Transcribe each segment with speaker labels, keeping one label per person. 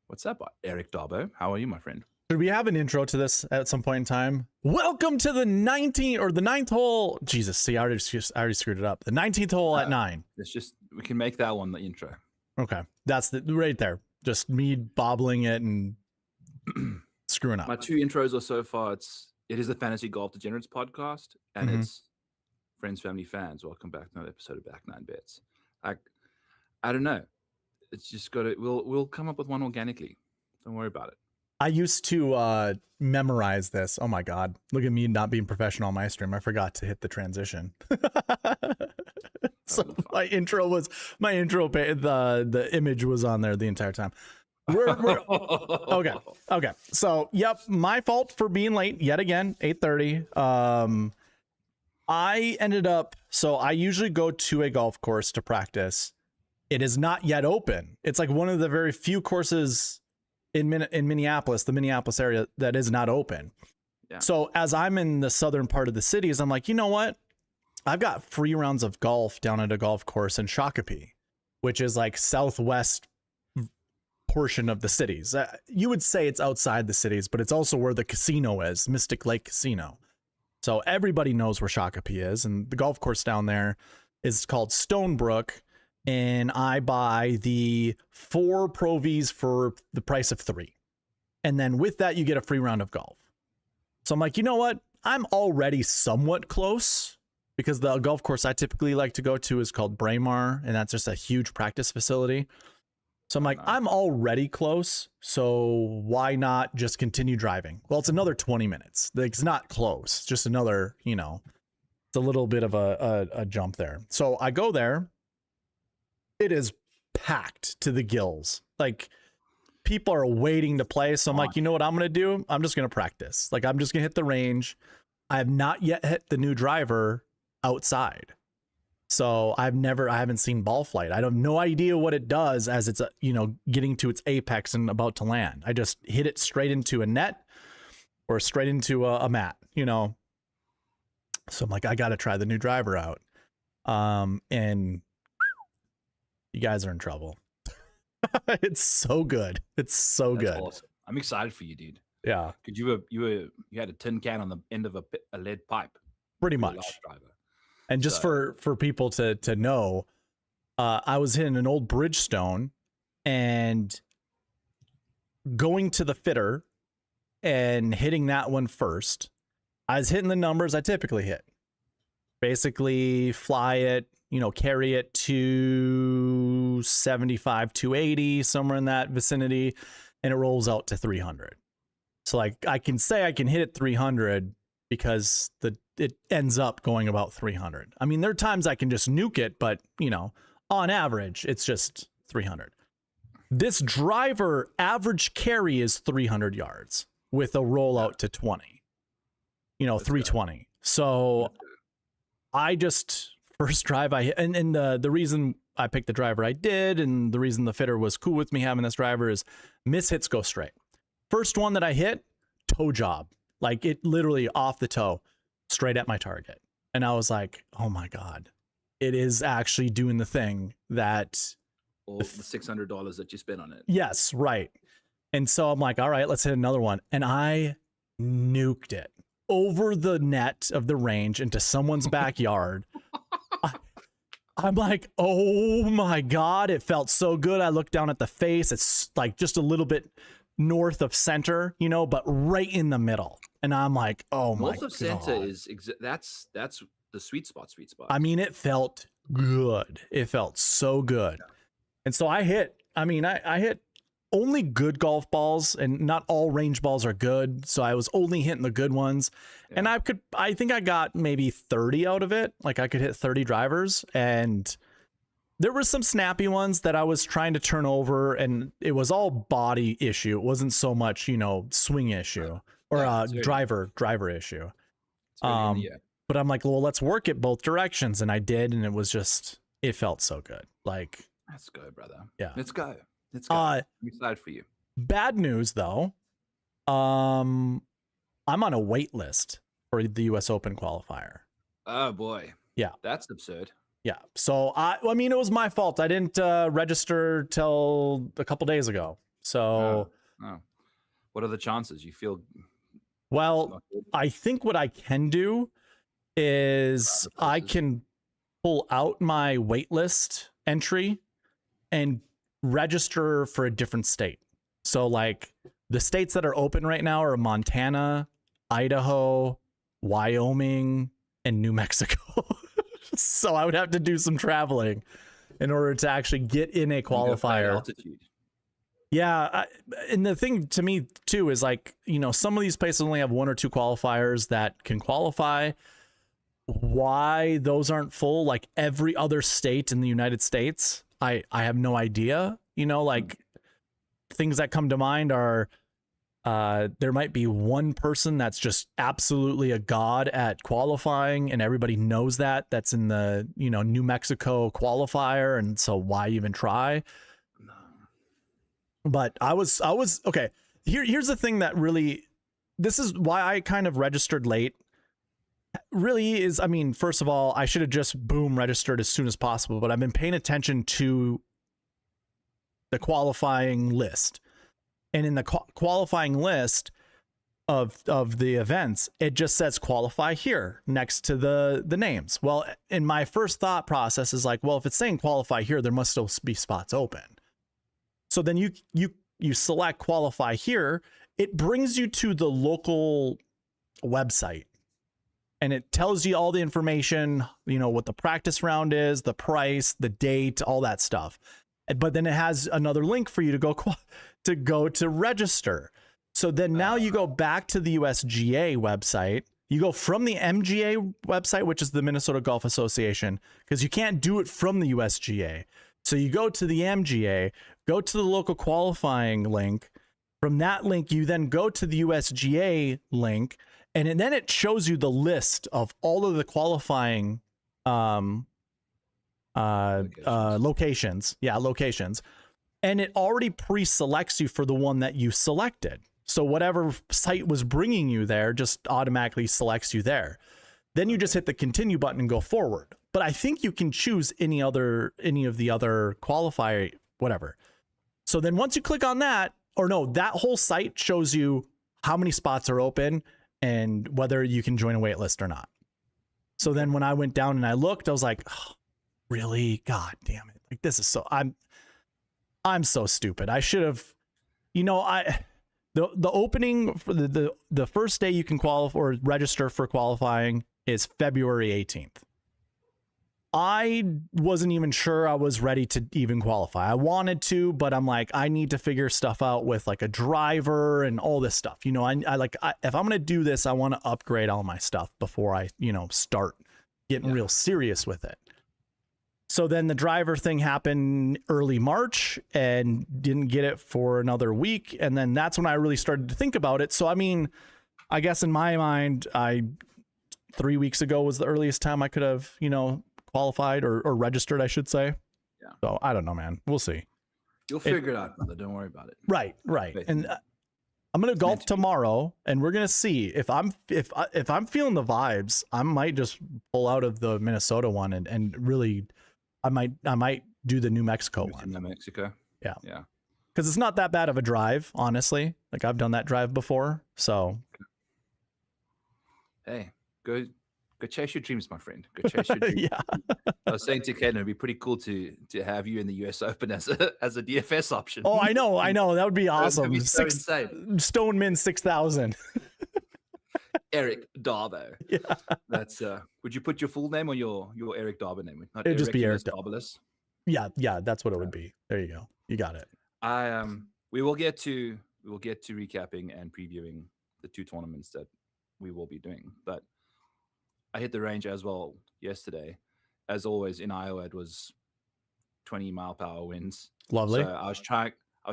Speaker 1: What's up, Eric Darbo? How are you, my friend?
Speaker 2: Should we have an intro to this at some point in time? Welcome to the 19th or the 9th hole. Jesus, see, I already screwed it up. The 19th hole at 9.
Speaker 1: It's just, we can make that one the intro.
Speaker 2: Okay. That's the right there. Just me bobbling it and screwing up.
Speaker 1: My two intros are so far. It is the Fantasy Golf Degenerates podcast, and it's Friends, Family, Fans. Welcome back to another episode of Back Nine Bets. I don't know. It's just got to. We'll come up with one organically. Don't worry about it.
Speaker 2: I used to memorize this. Oh my God. Look at me not being professional on my stream. I forgot to hit the transition. So my intro, the image was on there the entire time. Okay. So, yep, my fault for being late yet again, 8:30. I ended up, so I usually go to a golf course to practice. It is not yet open. It's like one of the very few courses in Minneapolis, the Minneapolis area, that is not open. Yeah. So as I'm in the southern part of the cities, I'm like, you know what? I've got free rounds of golf down at a golf course in Shakopee, which is like southwest portion of the cities. You would say it's outside the cities, but it's also where the casino is, Mystic Lake Casino. So everybody knows where Shakopee is, and the golf course down there is called Stonebrook. And I buy the 4 Pro Vs for the price of 3. And then with that, you get a free round of golf. So I'm like, you know what? I'm already somewhat close, because the golf course I typically like to go to is called Braemar, and that's just a huge practice facility. So I'm like, I'm already close, so why not just continue driving? Well, it's another 20 minutes. It's not close, just another, it's a little bit of a jump there. So I go there. It is packed to the gills. Like, people are waiting to play. So I'm like, you know what I'm going to do? I'm just going to practice. Like, I'm just going to hit the range. I have not yet hit the new driver outside. So I haven't seen ball flight. I have no idea what it does as it's, getting to its apex and about to land. I just hit it straight into a net or straight into a mat, So I'm like, I got to try the new driver out. And you guys are in trouble. It's so good. It's so That's good.
Speaker 1: Awesome. I'm excited for you, dude.
Speaker 2: Yeah.
Speaker 1: Because you had a tin can on the end of a lead pipe.
Speaker 2: Pretty much. And just for people to know, I was hitting an old Bridgestone and going to the fitter and hitting that one first. I was hitting the numbers I typically hit. Basically fly it, carry it to 75, 280, somewhere in that vicinity, and it rolls out to 300. So like I can say I can hit it 300 because it ends up going about 300. I mean, there are times I can just nuke it, but on average, it's just 300. This driver average carry is 300 yards with a rollout to 20, 320. So I just first drive I hit, and the reason I picked the driver I did, and the reason the fitter was cool with me having this driver, is miss hits go straight. First one that I hit, toe job, like it literally off the toe, straight at my target. And I was like, oh my God, it is actually doing the thing that
Speaker 1: all the $600 that you spent on it.
Speaker 2: Yes, right. And so I'm like, all right, let's hit another one. And I nuked it over the net of the range into someone's backyard. I'm like, oh my God, it felt so good. I looked down at the face. It's like just a little bit north of center, but right in the middle. And I'm like, oh my God.
Speaker 1: North of center is, that's the sweet spot.
Speaker 2: I mean, it felt good. It felt so good. And so I hit only good golf balls, and not all range balls are good. So I was only hitting the good ones. Yeah. And I think I got maybe 30 out of it. Like I could hit 30 drivers, and there were some snappy ones that I was trying to turn over, and it was all body issue. It wasn't so much, swing issue or driver issue. But I'm like, well, let's work it both directions. And I did. And it felt so good. Like,
Speaker 1: let's go, brother.
Speaker 2: Yeah.
Speaker 1: Let's go. I'm excited for you.
Speaker 2: Bad news, though. I'm on a wait list for the U.S. Open qualifier.
Speaker 1: Oh boy.
Speaker 2: Yeah,
Speaker 1: that's absurd.
Speaker 2: Yeah. So I mean, it was my fault. I didn't register till a couple days ago. So,
Speaker 1: Oh. What are the chances? You feel
Speaker 2: well,
Speaker 1: not good?
Speaker 2: I think what I can do is
Speaker 1: Other
Speaker 2: I
Speaker 1: places?
Speaker 2: can pull out my waitlist entry and register for a different state. So, like, the states that are open right now are Montana, Idaho, Wyoming, and New Mexico. So I would have to do some traveling in order to actually get in a
Speaker 1: And go flat
Speaker 2: qualifier.
Speaker 1: altitude.
Speaker 2: Yeah, and the thing to me too is, like, you know, some of these places only have 1 or 2 qualifiers that can qualify. Why those aren't full, like every other state in the United States, I have no idea. You know, like, things that come to mind are there might be one person that's just absolutely a god at qualifying, and everybody knows that. That's in the, you know, New Mexico qualifier, and so why even try?
Speaker 1: No.
Speaker 2: But I was okay. Here's the thing that really, this is why I kind of registered late. Really is, I mean, first of all, I should have just boom registered as soon as possible, but I've been paying attention to the qualifying list. And in the qualifying list of the events, it just says qualify here next to the names. Well, in my first thought process is like, well, if it's saying qualify here, there must still be spots open. So then you select qualify here, it brings you to the local website, and it tells you all the information, you know, what the practice round is, the price, the date, all that stuff. But then it has another link for you to go to register. So then now you go back to the USGA website. You go from the MGA website, which is the Minnesota Golf Association, because you can't do it from the USGA. So you go to the MGA, go to the local qualifying link. From that link, you then go to the USGA link, and then it shows you the list of all of the qualifying locations. Yeah, locations. And it already pre-selects you for the one that you selected. So whatever site was bringing you there just automatically selects you there. Then you just hit the continue button and go forward. But I think you can choose any of the other qualifier, whatever. So then once you click on that, or no, that whole site shows you how many spots are open and whether you can join a wait list or not. So then when I went down and I looked, I was like, oh, really? God damn it. Like, this is so, I'm so stupid. I should have, you know, the opening for the first day you can qualify or register for qualifying is February 18th. I wasn't even sure I was ready to even qualify. I wanted to, but I'm like, I need to figure stuff out with like a driver and all this stuff. You know, if I'm going to do this, I want to upgrade all my stuff before I, you know, start getting real serious with it. So then the driver thing happened early March and didn't get it for another week. And then that's when I really started to think about it. So, I mean, I guess in my mind, 3 weeks ago was the earliest time I could have, you know, qualified or registered, I should say.
Speaker 1: Yeah.
Speaker 2: So I don't know, man. We'll see.
Speaker 1: You'll figure it out, brother. Don't worry about it.
Speaker 2: Right. And I'm gonna golf tomorrow, and we're gonna see if I'm feeling the vibes. I might just pull out of the Minnesota one and really, I might do the New Mexico one.
Speaker 1: New Mexico.
Speaker 2: Yeah.
Speaker 1: Yeah.
Speaker 2: Because it's not that bad of a drive, honestly. Like, I've done that drive before, so.
Speaker 1: Hey, go chase your dreams, my friend. Go chase your dreams.
Speaker 2: Yeah.
Speaker 1: I was saying to Kaden, it'd be pretty cool to have you in the US Open as a DFS option.
Speaker 2: Oh, I know. That would be awesome.
Speaker 1: That'd be so insane.
Speaker 2: Stoneman 6,000.
Speaker 1: Eric Darbo.
Speaker 2: Yeah.
Speaker 1: That's would you put your full name or your Eric Darbo name? Not
Speaker 2: It'd just be Eric
Speaker 1: Darbo.
Speaker 2: Yeah, that's what it would be. There you go. You got it.
Speaker 1: We will get to recapping and previewing the 2 tournaments that we will be doing. But I hit the range as well yesterday. As always in Iowa, it was 20-mile-per-hour winds.
Speaker 2: Lovely.
Speaker 1: So I was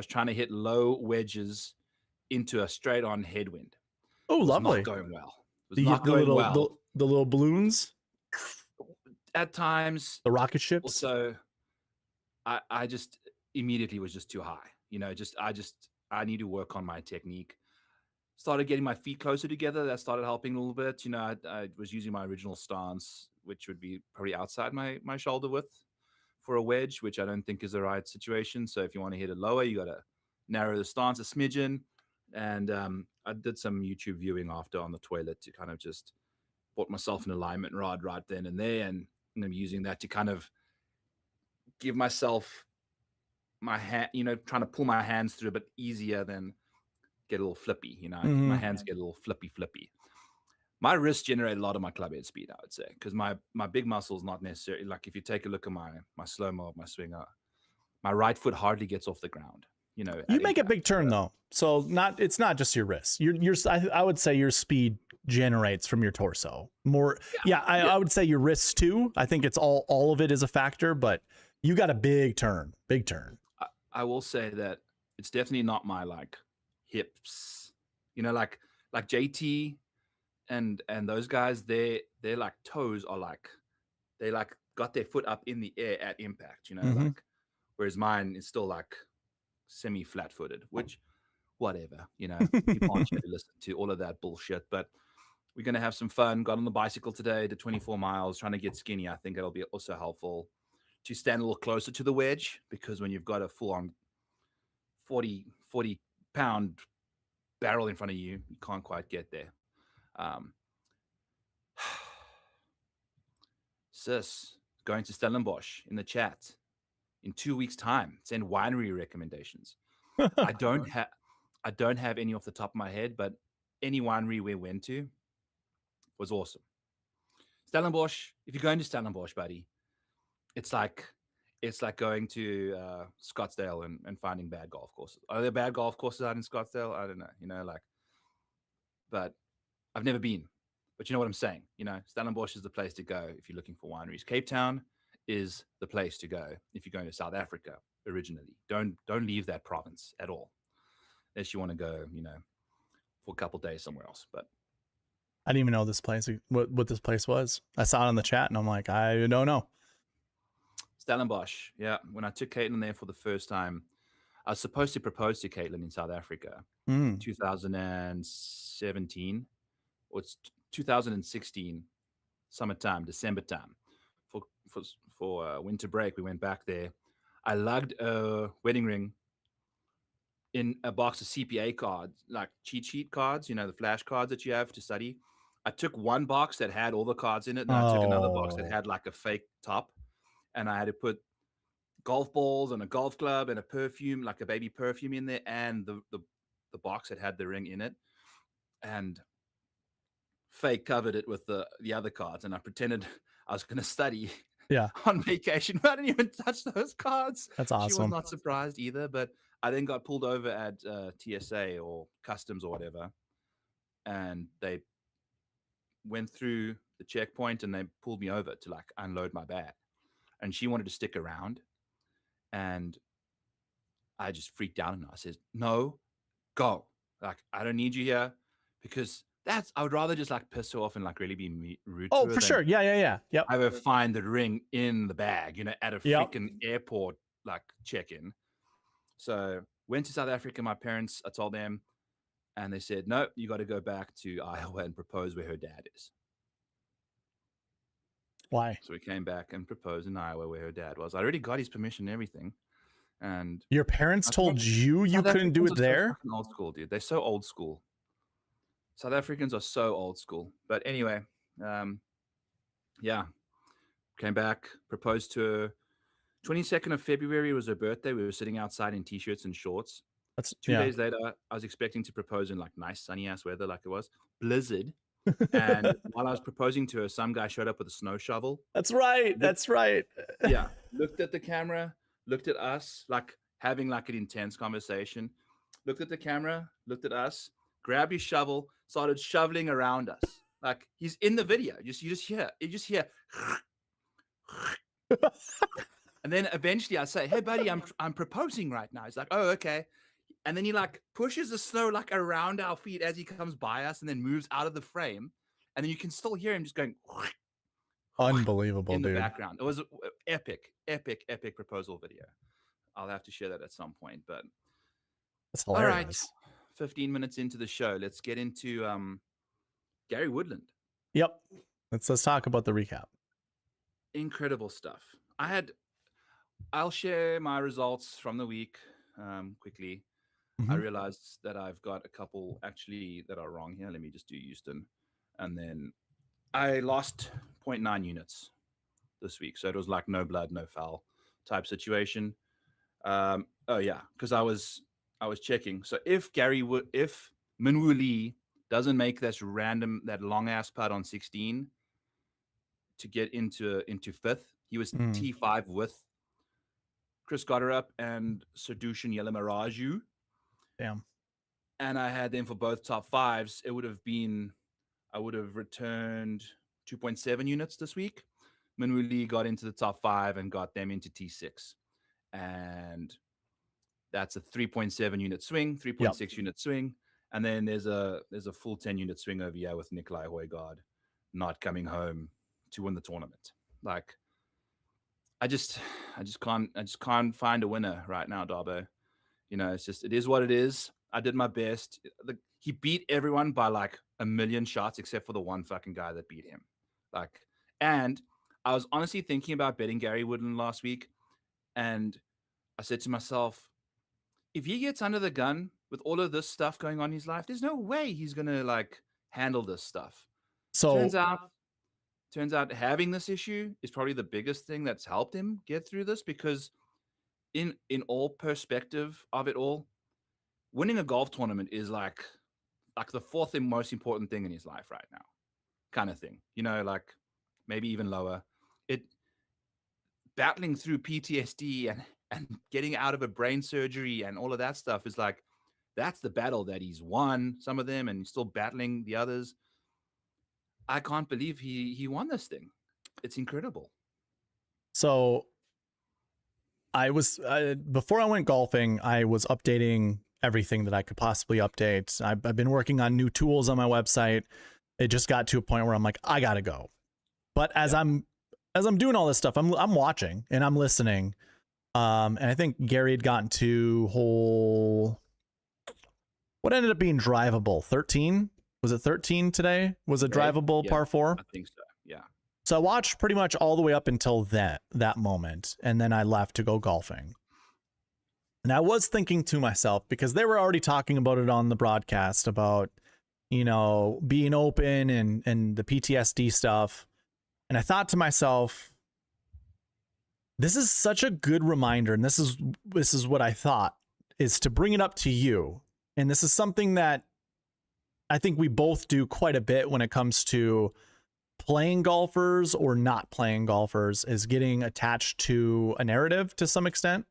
Speaker 1: trying to hit low wedges into a straight-on headwind.
Speaker 2: Oh, lovely.
Speaker 1: Not going well. It was not going well.
Speaker 2: The little balloons.
Speaker 1: At times,
Speaker 2: the rocket ships.
Speaker 1: Also, I just immediately was just too high. You know, I need to work on my technique. Started getting my feet closer together. That started helping a little bit. You know, I was using my original stance, which would be probably outside my shoulder width for a wedge, which I don't think is the right situation. So if you want to hit it lower, you got to narrow the stance a smidgen. And I did some YouTube viewing after on the toilet to kind of just bought myself an alignment rod right then and there. And I'm using that to kind of give myself my hand, trying to pull my hands through a bit easier than get a little flippy. My hands get a little flippy. My wrists generate a lot of my club head speed, I would say, because my big muscles not necessarily, like if you take a look at my slow-mo of my swinger, my right foot hardly gets off the ground.
Speaker 2: You make a big turn though, so it's not just your wrists. I would say your speed generates from your torso more. Yeah, I would say your wrists too. I think it's all of it is a factor, but you got a big turn.
Speaker 1: I will say that it's definitely not my like hips, like JT and those guys. Their like toes are like they like got their foot up in the air at impact. Like whereas mine is still like semi flat-footed, which whatever, people aren't here to listen to all of that bullshit. But we're gonna have some fun. Got on the bicycle today to 24 miles, trying to get skinny. I think it'll be also helpful to stand a little closer to the wedge, because when you've got a full-on 40 pound barrel in front of you, you can't quite get there. Sis, going to Stellenbosch in the chat in 2 weeks' time. Send winery recommendations. I don't have any off the top of my head, but any winery we went to was awesome. Stellenbosch, if you're going to Stellenbosch, buddy, it's like going to Scottsdale and finding bad golf courses. Are there bad golf courses out in Scottsdale? I don't know, but I've never been. But you know what I'm saying? Stellenbosch is the place to go if you're looking for wineries. Cape Town is the place to go if you're going to South Africa originally. Don't leave that province at all, unless you want to go, for a couple days somewhere else. But
Speaker 2: I didn't even know this place, what this place was. I saw it on the chat and I'm like, I don't know.
Speaker 1: Stellenbosch, yeah. When I took Caitlin there for the first time, I was supposed to propose to Caitlin in South Africa, 2017, or it's 2016, summertime, December time. For winter break, we went back there. I lugged a wedding ring in a box of CPA cards, like cheat sheet cards, the flash cards that you have to study. I took one box that had all the cards in it, and I took another box that had like a fake top, and I had to put golf balls and a golf club and a perfume, like a baby perfume in there, and the box that had the ring in it, and fake covered it with the other cards, and I pretended I was going to study on vacation, but I didn't even touch those cards.
Speaker 2: That's awesome.
Speaker 1: She was not surprised either, but I then got pulled over at TSA or customs or whatever, and they went through the checkpoint and they pulled me over to like unload my bag, and she wanted to stick around, and I just freaked out, and I said, no, go. Like, I don't need you here, because I would rather just like piss her off and like really be rude to her.
Speaker 2: Oh, for sure. Yeah. Yep.
Speaker 1: I would find the ring in the bag, at a freaking airport, like check-in. So went to South Africa. My parents, I told them, and they said, no, you got to go back to Iowa and propose where her dad is.
Speaker 2: Why?
Speaker 1: So we came back and proposed in Iowa where her dad was. I already got his permission and everything. And
Speaker 2: your parents told you couldn't do it there?
Speaker 1: So old school, dude. They're so old school. South Africans are so old school. But anyway, came back, proposed to her. 22nd of February was her birthday. We were sitting outside in t-shirts and shorts.
Speaker 2: That's
Speaker 1: 2 days later, I was expecting to propose in like nice sunny ass weather, like it was blizzard. And while I was proposing to her, some guy showed up with a snow shovel.
Speaker 2: That's right.
Speaker 1: Yeah. Looked at the camera, looked at us, like having like an intense conversation. Looked at the camera, looked at us, grabbed his shovel, started shoveling around us. Like he's in the video. You just hear. And then eventually I say, hey buddy, I'm proposing right now. He's like, oh, okay. And then he like pushes the snow like around our feet as he comes by us, and then moves out of the frame. And then you can still hear him just going
Speaker 2: unbelievable
Speaker 1: in the
Speaker 2: dude.
Speaker 1: background. It was epic proposal video. I'll have to share that at some point, but
Speaker 2: that's hilarious.
Speaker 1: All right, 15 minutes into the show, let's get into Gary Woodland.
Speaker 2: Yep. Let's talk about the recap.
Speaker 1: Incredible stuff. I'll share my results from the week quickly. I
Speaker 2: Mhm.
Speaker 1: realized that I've got a couple actually that are wrong here. Let me just do Houston. And then I lost zero 0.9 units this week. So it was like no blood, no foul type situation. Oh yeah, because I was checking. So if Minwoo Lee doesn't make that long ass putt on 16 to get into fifth, he was
Speaker 2: Mm.
Speaker 1: T5 with Chris Gotterup and Sadushin Yelamaraju,
Speaker 2: Damn.
Speaker 1: and I had them for both top fives. I would have returned 2.7 units this week. Minwoo Lee got into the top five and got them into T6, and that's a 3.7 unit swing,
Speaker 2: Yep.
Speaker 1: 3.6 unit swing, and then there's a full 10 unit swing over here with Nikolai Hoygaard not coming home to win the tournament. Like I just I just can't find a winner right now, Darbo. It is what it is. I did my best. He beat everyone by like a million shots except for the one fucking guy that beat him. Like, and I was honestly thinking about betting Gary Woodland last week, and I said to myself, if he gets under the gun with all of this stuff going on in his life, there's no way he's gonna like handle this stuff. Turns
Speaker 2: So
Speaker 1: out, turns out having this issue is probably the biggest thing that's helped him get through this because in all perspective of it all, winning a golf tournament is like the fourth and most important thing in his life right now, kind of thing. Like maybe even lower. It Battling through PTSD and getting out of a brain surgery and all of that stuff is like that's the battle that he's won some of them and he's still battling the others. I can't believe he won this thing. It's incredible.
Speaker 2: so I was before I went golfing, I was updating everything that I could possibly update. I've been working on new tools on my website. It just got to a point where I'm like, I gotta go. But as
Speaker 1: Yeah.
Speaker 2: I'm doing all this stuff, I'm watching and I'm listening. And I think Gary had gotten to hole what ended up being drivable 13. Was it 13 today? Was it
Speaker 1: Today?
Speaker 2: drivable
Speaker 1: Yeah,
Speaker 2: par four?
Speaker 1: I think so. Yeah.
Speaker 2: So I watched pretty much all the way up until that moment, and then I left to go golfing. And I was thinking to myself, because they were already talking about it on the broadcast about, being open and the PTSD stuff. And I thought to myself, this is such a good reminder, and this is what I thought, is to bring it up to you. And this is something that I think we both do quite a bit when it comes to playing golfers or not playing golfers, is getting attached to a narrative to some extent.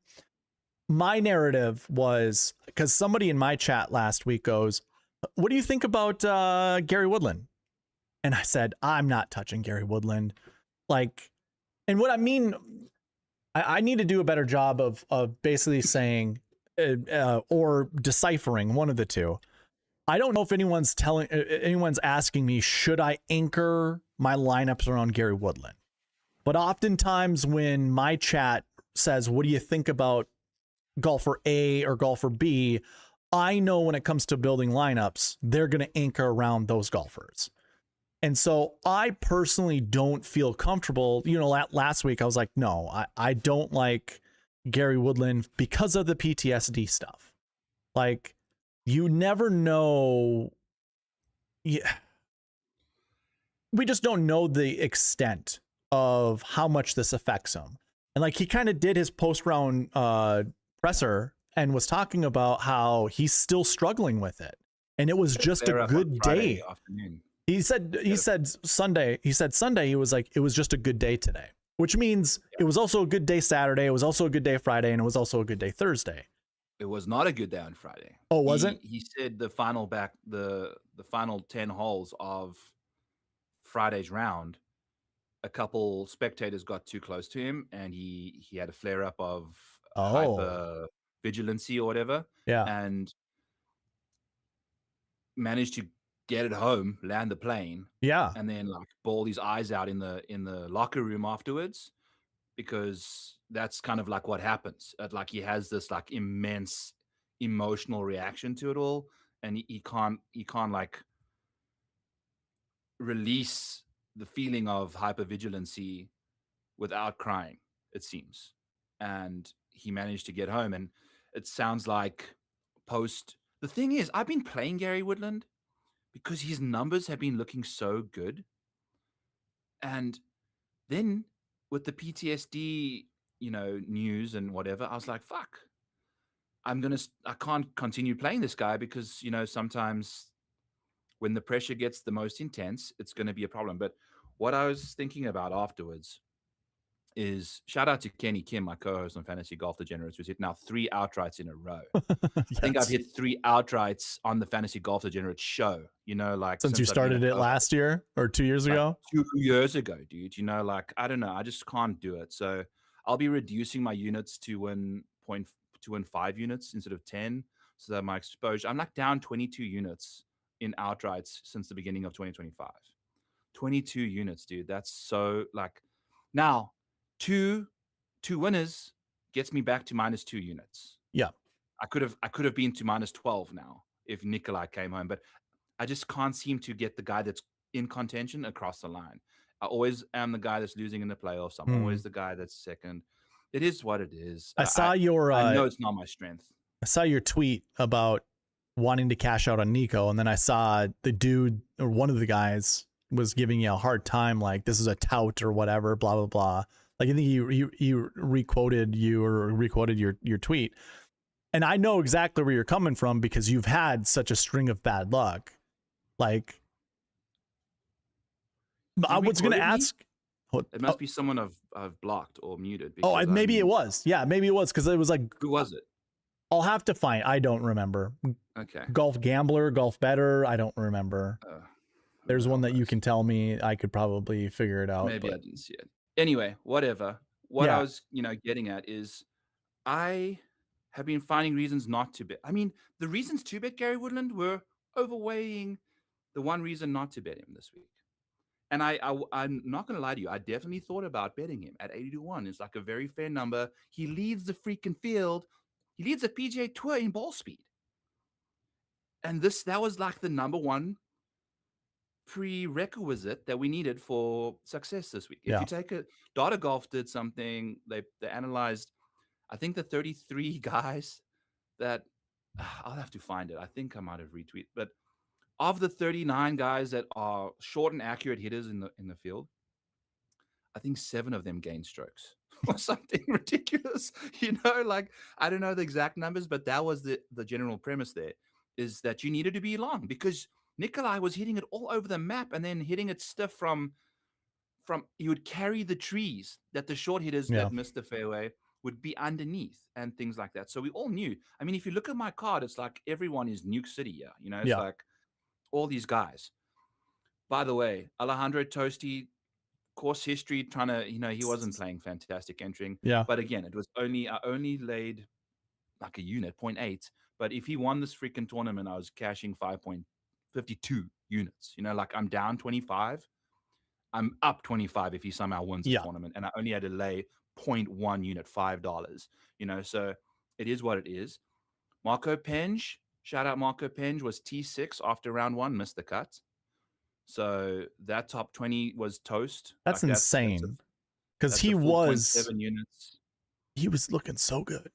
Speaker 2: My narrative was, because somebody in my chat last week goes, what do you think about Gary Woodland? And I said, I'm not touching Gary Woodland. Like, and what I mean, I need to do a better job of basically saying or deciphering one of the two. I don't know if anyone's asking me, should I anchor my lineups around Gary Woodland? But oftentimes when my chat says, what do you think about golfer A or golfer B, I know when it comes to building lineups, they're going to anchor around those golfers. And so I personally don't feel comfortable. Last week I was like, no, I don't like Gary Woodland because of the PTSD stuff. Like, you never know. Yeah, we just don't know the extent of how much this affects him. And like, he kind of did his post round presser and was talking about how he's still struggling with it. And it was just a
Speaker 1: Flare up on
Speaker 2: good
Speaker 1: Friday
Speaker 2: day.
Speaker 1: afternoon.
Speaker 2: He said Sunday. He said Sunday. He was like, it was just a good day today, which means it was also a good day Saturday. It was also a good day Friday, and it was also a good day Thursday.
Speaker 1: It was not a good day on Friday.
Speaker 2: Oh, wasn't?
Speaker 1: He said the final 10 holes of Friday's round, a couple spectators got too close to him and he had a flare up of hyper vigilancy or whatever,
Speaker 2: Yeah.
Speaker 1: and managed to get it home, land the plane,
Speaker 2: Yeah.
Speaker 1: and then like bawl his eyes out in the locker room afterwards, because that's kind of like what happens. Like he has this like immense emotional reaction to it all, and he can't like release the feeling of hypervigilancy without crying, it seems. And he managed to get home, and it sounds like post. The thing is, I've been playing Gary Woodland because his numbers have been looking so good. And then with the PTSD, news and whatever, I was like, fuck, I can't continue playing this guy because, sometimes when the pressure gets the most intense, it's going to be a problem. But what I was thinking about afterwards is shout out to Kenny Kim, my co-host on Fantasy Golf Degenerates, who's hit now 3 outrights in a row. I think I've hit 3 outrights on the Fantasy Golf Degenerates show, like
Speaker 2: since you started it last year or 2 years ago?
Speaker 1: 2 years ago, dude. I don't know. I just can't do it. So I'll be reducing my units to win 5 units instead of 10. So that my exposure, I'm like down 22 units in outrights since the beginning of 2025. 22 units, dude. That's so now 2 winners gets me back to -2 units.
Speaker 2: Yeah.
Speaker 1: I could have been to -12 now if Nikolai came home, but I just can't seem to get the guy that's in contention across the line. I always am the guy that's losing in the playoffs. I'm always the guy that's second. It is what it is.
Speaker 2: I
Speaker 1: know it's not my strength.
Speaker 2: I saw your tweet about wanting to cash out on Nico, and then I saw the dude or one of the guys was giving you a hard time, like this is a tout or whatever, blah blah blah. Like I think you requoted your tweet, and I know exactly where you're coming from because you've had such a string of bad luck. Like, I was going to ask.
Speaker 1: It must be someone I've blocked or muted.
Speaker 2: Maybe it was. Yeah, maybe it was because it was like.
Speaker 1: Who was it?
Speaker 2: I'll have to find. I don't remember.
Speaker 1: Okay.
Speaker 2: Golf Gambler, Golf Better. I don't remember. There's one that you can tell me. I could probably figure it out.
Speaker 1: Maybe I didn't see it. Anyway, whatever. What I was, getting at is I have been finding reasons not to bet. I mean, the reasons to bet Gary Woodland were overweighing the one reason not to bet him this week. And I'm not going to lie to you. I definitely thought about betting him at 80-1. It's like a very fair number. He leads the freaking field. He leads the PGA Tour in ball speed. And that was like the number one prerequisite that we needed for success this week. If you take Data Golf did something, they analyzed, I think the 33 guys that I'll have to find it. I think I might have retweeted, but of the 39 guys that are short and accurate hitters in the field, I think 7 of them gained strokes or something ridiculous. I don't know the exact numbers, but that was the general premise there, is that you needed to be long because Nikolai was hitting it all over the map and then hitting it stiff from he would carry the trees that the short hitters that missed the fairway would be underneath and things like that. So we all knew. I mean, if you look at my card, it's like everyone is Nuke City here. It's like all these guys. By the way, Alejandro Tosti, course history, trying to, he wasn't playing fantastic entering.
Speaker 2: Yeah.
Speaker 1: But again, I only laid like a unit, 0.8. But if he won this freaking tournament, I was cashing 5.52 units. I'm down 25. I'm up 25 if he somehow wins the tournament. And I only had to lay 0.1 unit, $5. So it is what it is. Marco Penge, shout out Marco Penge, was T6 after round 1, missed the cut. So that top 20 was toast.
Speaker 2: That's insane. Because he was
Speaker 1: 7 units.
Speaker 2: He was looking so good.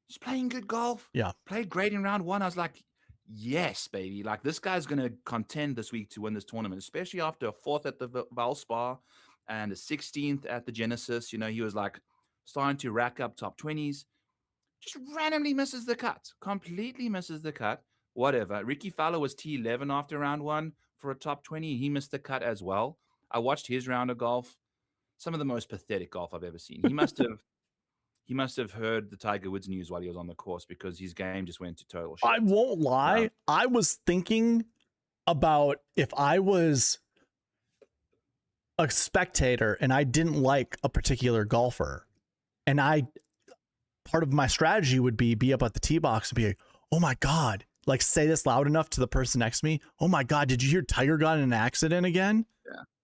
Speaker 1: He's playing good golf.
Speaker 2: Yeah.
Speaker 1: Played great in round 1. I was like, yes, baby. Like, this guy's going to contend this week to win this tournament, especially after a 4th at the Valspar and a 16th at the Genesis. He was like starting to rack up top 20s. Just randomly misses the cut. Completely misses the cut. Whatever. Ricky Fowler was T11 after round 1 for a top 20. He missed the cut as well. I watched his round of golf. Some of the most pathetic golf I've ever seen. He must have heard the Tiger Woods news while he was on the course because his game just went to total shit.
Speaker 2: I won't lie. I was thinking about if I was a spectator and I didn't like a particular golfer, and part of my strategy would be up at the tee box and be like, oh my God, like say this loud enough to the person next to me. Oh my God, did you hear Tiger got in an accident again?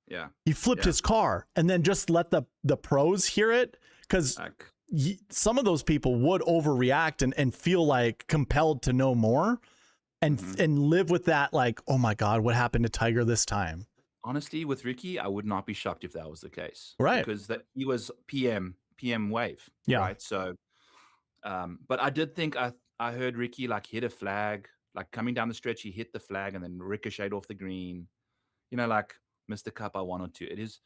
Speaker 1: Yeah.
Speaker 2: He flipped his car, and then just let the pros hear it, because some of those people would overreact and feel like compelled to know more and live with that, like, oh my God, what happened to Tiger this time?
Speaker 1: Honestly, with Ricky, I would not be shocked if that was the case.
Speaker 2: Right.
Speaker 1: Because he was PM wave.
Speaker 2: Yeah.
Speaker 1: Right. So, but I did think, I I heard Ricky like hit a flag, like coming down the stretch, he hit the flag and then ricocheted off the green. Like missed the cup by 1 or 2. It is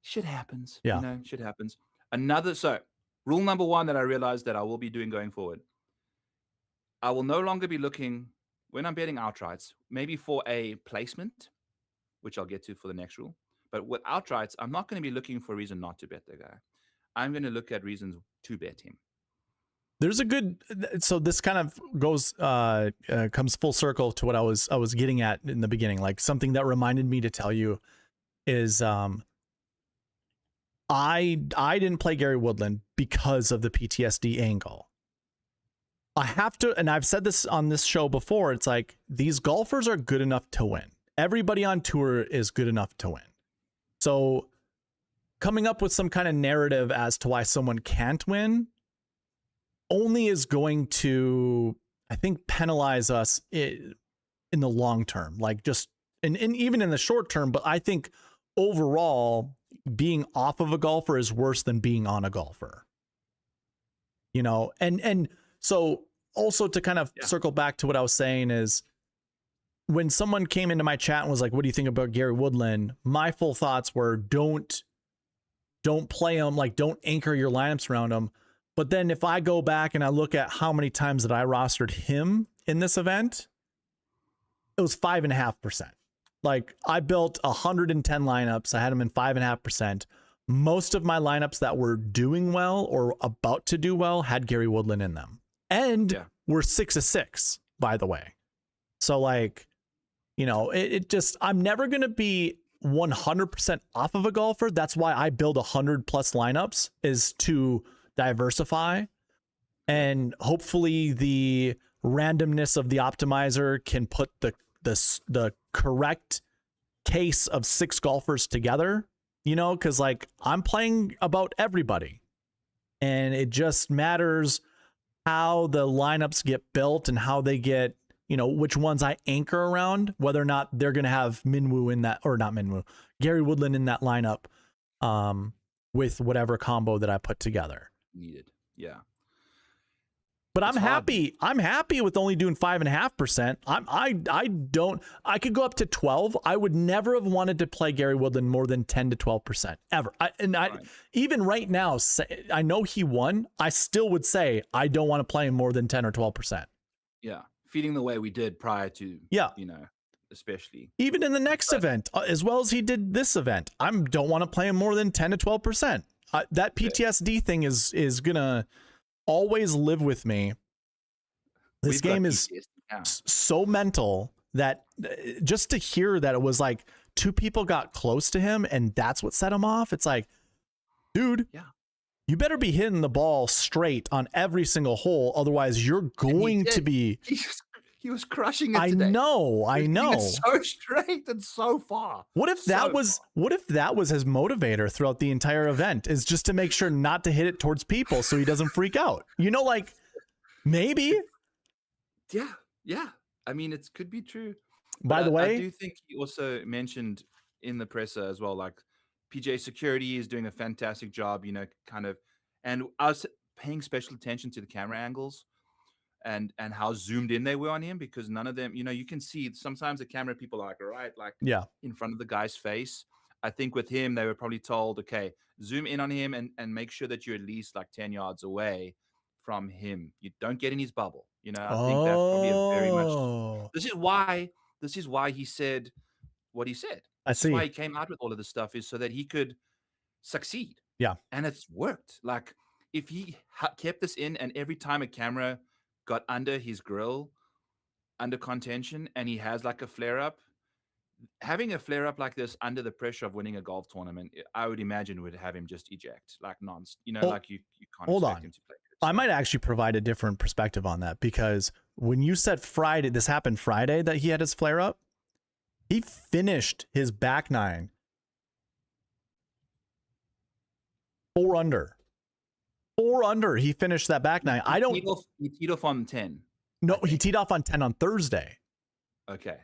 Speaker 1: shit happens.
Speaker 2: Yeah.
Speaker 1: Shit happens. So rule number 1 that I realized that I will be doing going forward. I will no longer be looking when I'm betting outrights, maybe for a placement, which I'll get to for the next rule. But with outrights, I'm not going to be looking for a reason not to bet the guy. I'm going to look at reasons to bet him.
Speaker 2: There's a good, so this kind of goes comes full circle to what I was getting at in the beginning. Like something that reminded me to tell you is I didn't play Gary Woodland because of the PTSD angle. I have to, and I've said this on this show before, it's like these golfers are good enough to win. Everybody on tour is good enough to win. So coming up with some kind of narrative as to why someone can't win only is going to, I think, penalize us in the long term, like just, and even in the short term. But I think overall, being off of a golfer is worse than being on a golfer. And so also to kind of circle back to what I was saying is when someone came into my chat and was like, what do you think about Gary Woodland? My full thoughts were don't play him, like don't anchor your lineups around him. But then if I go back and I look at how many times that I rostered him in this event, it was 5.5%. Like I built 110 lineups. I had him in 5.5%. Most of my lineups that were doing well or about to do well had Gary Woodland in them. And we're 6 of 6, by the way. So like, it just, I'm never going to be 100% off of a golfer. That's why I build 100 plus lineups, is to diversify. And hopefully the randomness of the optimizer can put the correct case of 6 golfers together, because like I'm playing about everybody. And it just matters how the lineups get built and how they get, which ones I anchor around, whether or not they're going to have Minwoo in that, or not Minwoo, Gary Woodland in that lineup with whatever combo that I put together.
Speaker 1: Needed. Yeah.
Speaker 2: But I'm happy. I'm happy with only doing 5.5%. I could go up to 12. I would never have wanted to play Gary Woodland more than 10 to 12% ever. Even right now, I know he won. I still would say I don't want to play him more than 10 or 12%.
Speaker 1: Yeah. Feeding the way we did prior to, especially.
Speaker 2: Even in the next event, as well as he did this event, I don't want to play him more than 10 to 12%. That PTSD thing is going to always live with me. This game is so mental that just to hear that it was like 2 people got close to him and that's what set him off. It's like, dude, you better be hitting the ball straight on every single hole. Otherwise you're going to be.
Speaker 1: He was crushing it today.
Speaker 2: I know.
Speaker 1: So straight and so far.
Speaker 2: What if that was his motivator throughout the entire event, is just to make sure not to hit it towards people so he doesn't freak out? Like maybe.
Speaker 1: Yeah. I mean, it could be true.
Speaker 2: By the way,
Speaker 1: I do think he also mentioned in the presser as well, like PJ Security is doing a fantastic job, and I was paying special attention to the camera angles and how zoomed in they were on him, because none of them, you can see sometimes the camera people are like in front of the guy's face. I think with him, they were probably told, okay, zoom in on him and make sure that you're at least like 10 yards away from him. You don't get in his bubble. I think that's probably a very much, this is why he said what he said.
Speaker 2: I see.
Speaker 1: That's why he came out with all of this stuff, is so that he could succeed.
Speaker 2: Yeah.
Speaker 1: And it's worked. Like if he kept this in and every time a camera got under his grill, under contention, and he has like a flare up, having a flare up like this under the pressure of winning a golf tournament, I would imagine would have him just eject like like you can't expect him to play.
Speaker 2: I might actually provide a different perspective on that, because when you said Friday, this happened Friday that he had his flare up, he finished his back 9 4 under. 4 under. He finished that back 9.
Speaker 1: He teed off on 10.
Speaker 2: No, he teed off on 10 on Thursday.
Speaker 1: Okay.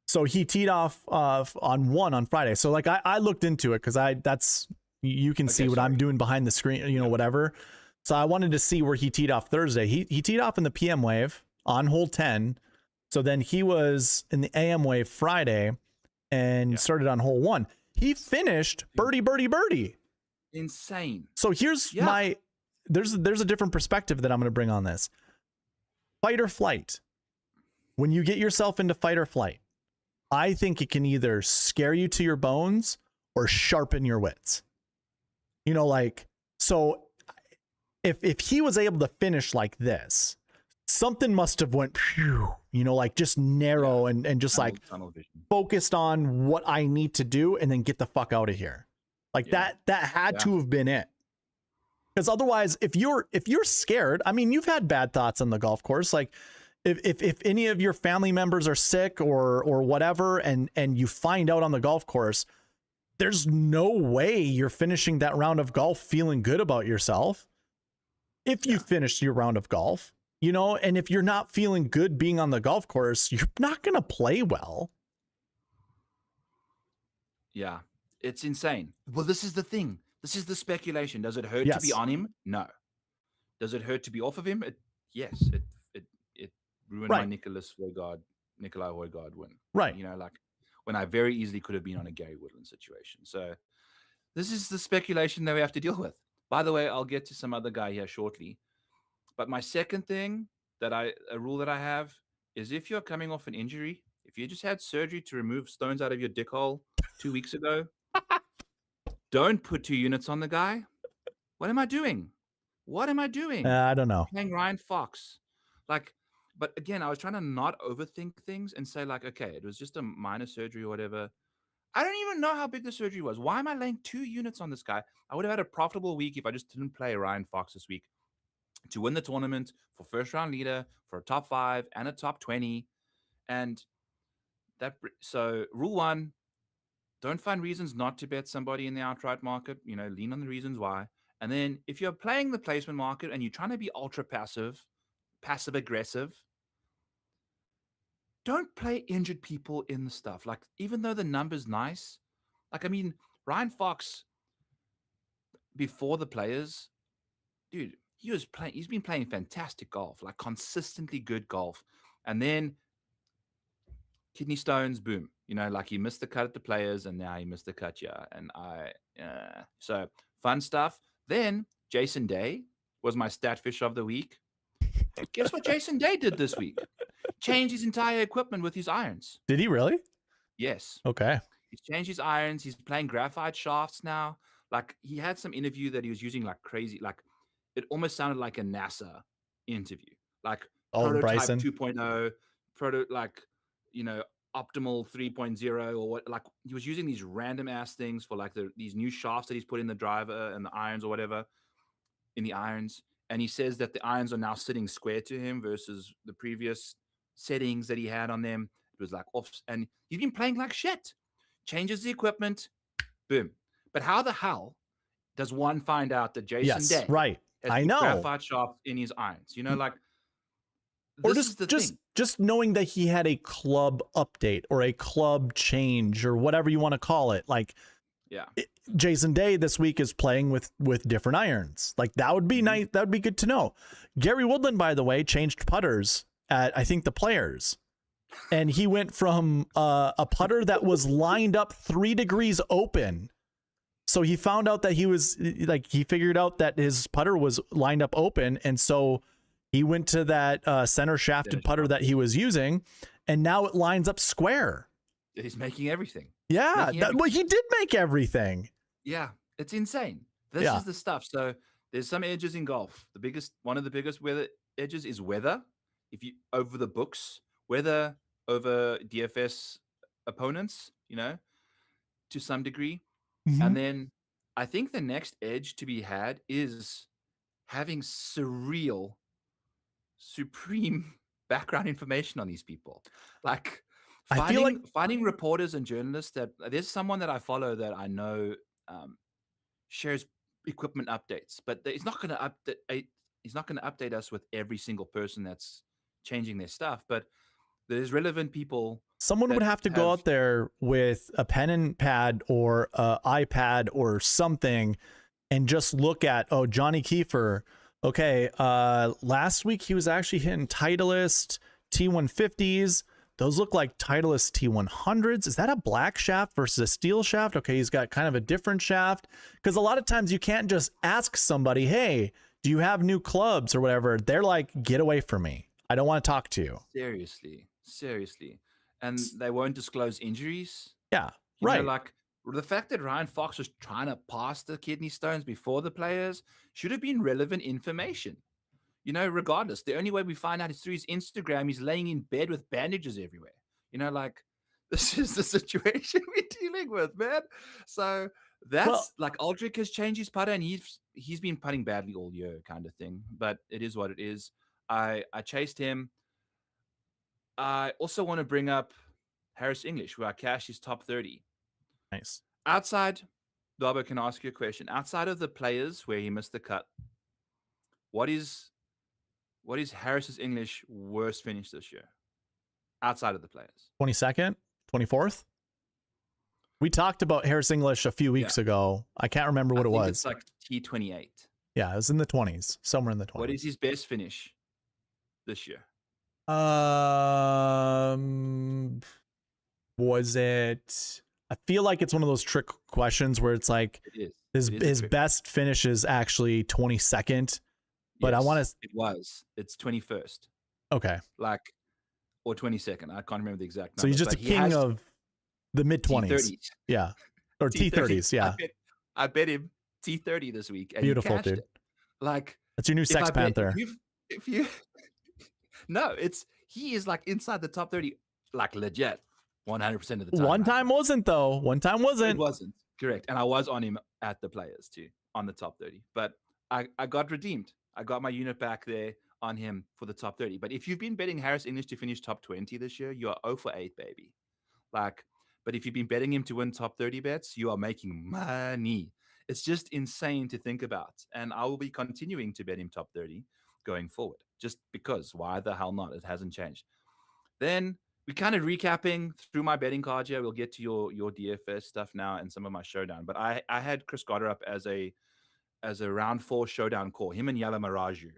Speaker 2: So he teed off on 1 on Friday. So like I looked into it, because you can see what I'm doing behind the screen, whatever. So I wanted to see where he teed off Thursday. He teed off in the PM wave on hole 10. So then he was in the AM wave Friday and started on hole 1. He finished birdie, birdie, birdie.
Speaker 1: Insane.
Speaker 2: So here's there's a different perspective that I'm going to bring on this. Fight or flight. When you get yourself into fight or flight, I think it can either scare you to your bones or sharpen your wits. You know, like, so if he was able to finish like this, something must have went, phew, you know, like just narrow and just tunnel vision. Focused on what I need to do and then get the fuck out of here. Like that had to have been it. Because otherwise, if you're scared, I mean, you've had bad thoughts on the golf course. Like if any of your family members are sick or whatever, and you find out on the golf course, there's no way you're finishing that round of golf feeling good about yourself. If you finish your round of golf, you know, and if you're not feeling good being on the golf course, you're not going to play well.
Speaker 1: Yeah, it's insane. Well, this is the thing. This is the speculation. Does it hurt to be on him? No. Does it hurt to be off of him? Yes. It ruined my Nikolai Højgaard win.
Speaker 2: Right.
Speaker 1: You know, like when I very easily could have been on a Gary Woodland situation. So this is the speculation that we have to deal with. By the way, I'll get to some other guy here shortly. But my second thing a rule that I have is if you're coming off an injury, if you just had surgery to remove stones out of your dick hole 2 weeks ago, don't put 2 units on the guy. What am I doing?
Speaker 2: I don't know.
Speaker 1: Playing Ryan Fox. Like, but again, I was trying to not overthink things and say like, okay, it was just a minor surgery or whatever. I don't even know how big the surgery was. Why am I laying 2 units on this guy? I would have had a profitable week if I just didn't play Ryan Fox this week to win the tournament for first round leader, for a top 5 and a top 20. And so rule 1, don't find reasons not to bet somebody in the outright market. You know, lean on the reasons why. And then if you're playing the placement market and you're trying to be ultra passive aggressive, don't play injured people in the stuff. Like, even though the number's nice, like, I mean, Ryan Fox, before the players, dude, he's been playing fantastic golf, like consistently good golf. And then kidney stones, boom. You know, like he missed the cut at the players and now he missed the cut here. And so fun stuff. Then Jason Day was my stat fish of the week. Guess what Jason Day did this week? Changed his entire equipment with his irons.
Speaker 2: Did he really?
Speaker 1: Yes.
Speaker 2: Okay.
Speaker 1: He's changed his irons. He's playing graphite shafts now. Like, he had some interview that he was using like crazy. Like, it almost sounded like a NASA interview. Like, prototype
Speaker 2: Bryson
Speaker 1: 2.0, like, you know, optimal 3.0 or what. Like, he was using these random ass things for like these new shafts that he's put in the driver and the irons or whatever in the irons. And he says that the irons are now sitting square to him versus the previous settings that he had on them. It was like off, and he's been playing like shit. Changes the equipment, boom. But how the hell does one find out that Jason Day has graphite shafts in his irons? You know, like,
Speaker 2: or just knowing that he had a club update or a club change or whatever you want to call it. Like, Jason Day this week is playing with different irons. Like, that would be nice. That would be good to know. Gary Woodland, by the way, changed putters at, I think, the Players. And he went from a putter that was lined up 3 degrees open. So he found out that he figured out that his putter was lined up open. And so he went to that center shafted putter that he was using. And now it lines up square.
Speaker 1: He's making everything.
Speaker 2: Yeah. Well, he did make everything.
Speaker 1: Yeah. It's insane. This is the stuff. So there's some edges in golf. One of the biggest weather edges is weather. If you over the books, weather over DFS opponents, you know, to some degree. Mm-hmm. And then I think the next edge to be had is having supreme background information on these people. Like, finding reporters and journalists that there's someone that I follow that I know shares equipment updates, but he's not going to update. He's not going to update us with every single person that's changing their stuff, but there's relevant people.
Speaker 2: Someone would have to go out there with a pen and pad or iPad or something and just look at, Johnny Kiefer Okay, last week he was actually hitting Titleist T150s. Those look like Titleist T100s. Is that a black shaft versus a steel shaft? Okay, he's got kind of a different shaft. Because a lot of times you can't just ask somebody, hey, do you have new clubs or whatever? They're like, get away from me. I don't want to talk to you.
Speaker 1: Seriously. And they won't disclose injuries.
Speaker 2: Yeah,
Speaker 1: You know,
Speaker 2: right.
Speaker 1: like the fact that Ryan Fox was trying to pass the kidney stones before the players should have been relevant information. You know, regardless, the only way we find out is through his Instagram. He's laying in bed with bandages everywhere. You know, like this is the situation we're dealing with, man. So that's like Aldrich has changed his putter, and he's been putting badly all year, kind of thing. But it is what it is. I chased him. I also want to bring up Harris English, who I cashed his top 30.
Speaker 2: Nice.
Speaker 1: Outside, Darbo can ask you a question. Outside of the players where he missed the cut, what is Harris's English worst finish this year? Outside of the players.
Speaker 2: 22nd, 24th. We talked about Harris English a few weeks ago. I can't remember what it was.
Speaker 1: It's like T28.
Speaker 2: Yeah, it was in the 20s, somewhere in the 20s.
Speaker 1: What is his best finish this year?
Speaker 2: Was it? I feel like it's one of those trick questions where it's like his best finish is actually 22nd, but I want to.
Speaker 1: It's 21st.
Speaker 2: Okay.
Speaker 1: Like, or 22nd. I can't remember the exact number.
Speaker 2: So he's just a king of the mid 20s. Yeah. Or T30s. Yeah.
Speaker 1: I bet him T30 this week. And
Speaker 2: beautiful, dude.
Speaker 1: Like,
Speaker 2: that's your new Sex Panther.
Speaker 1: If you no, he is like inside the top 30, like legit 100% of the time.
Speaker 2: One time wasn't though.
Speaker 1: It wasn't. Correct. And I was on him at the players too, on the top 30. But I got redeemed. I got my unit back there on him for the top 30. But if you've been betting Harris English to finish top 20 this year, you are 0 for 8, baby. Like, but if you've been betting him to win top 30 bets, you are making money. It's just insane to think about. And I will be continuing to bet him top 30 going forward, just because. Why the hell not? It hasn't changed. Then we kind of recapping through my betting card here. We'll get to your DFS stuff now and some of my showdown. But I had Chris Goddard up as a round 4 showdown call, him and Yala Maraju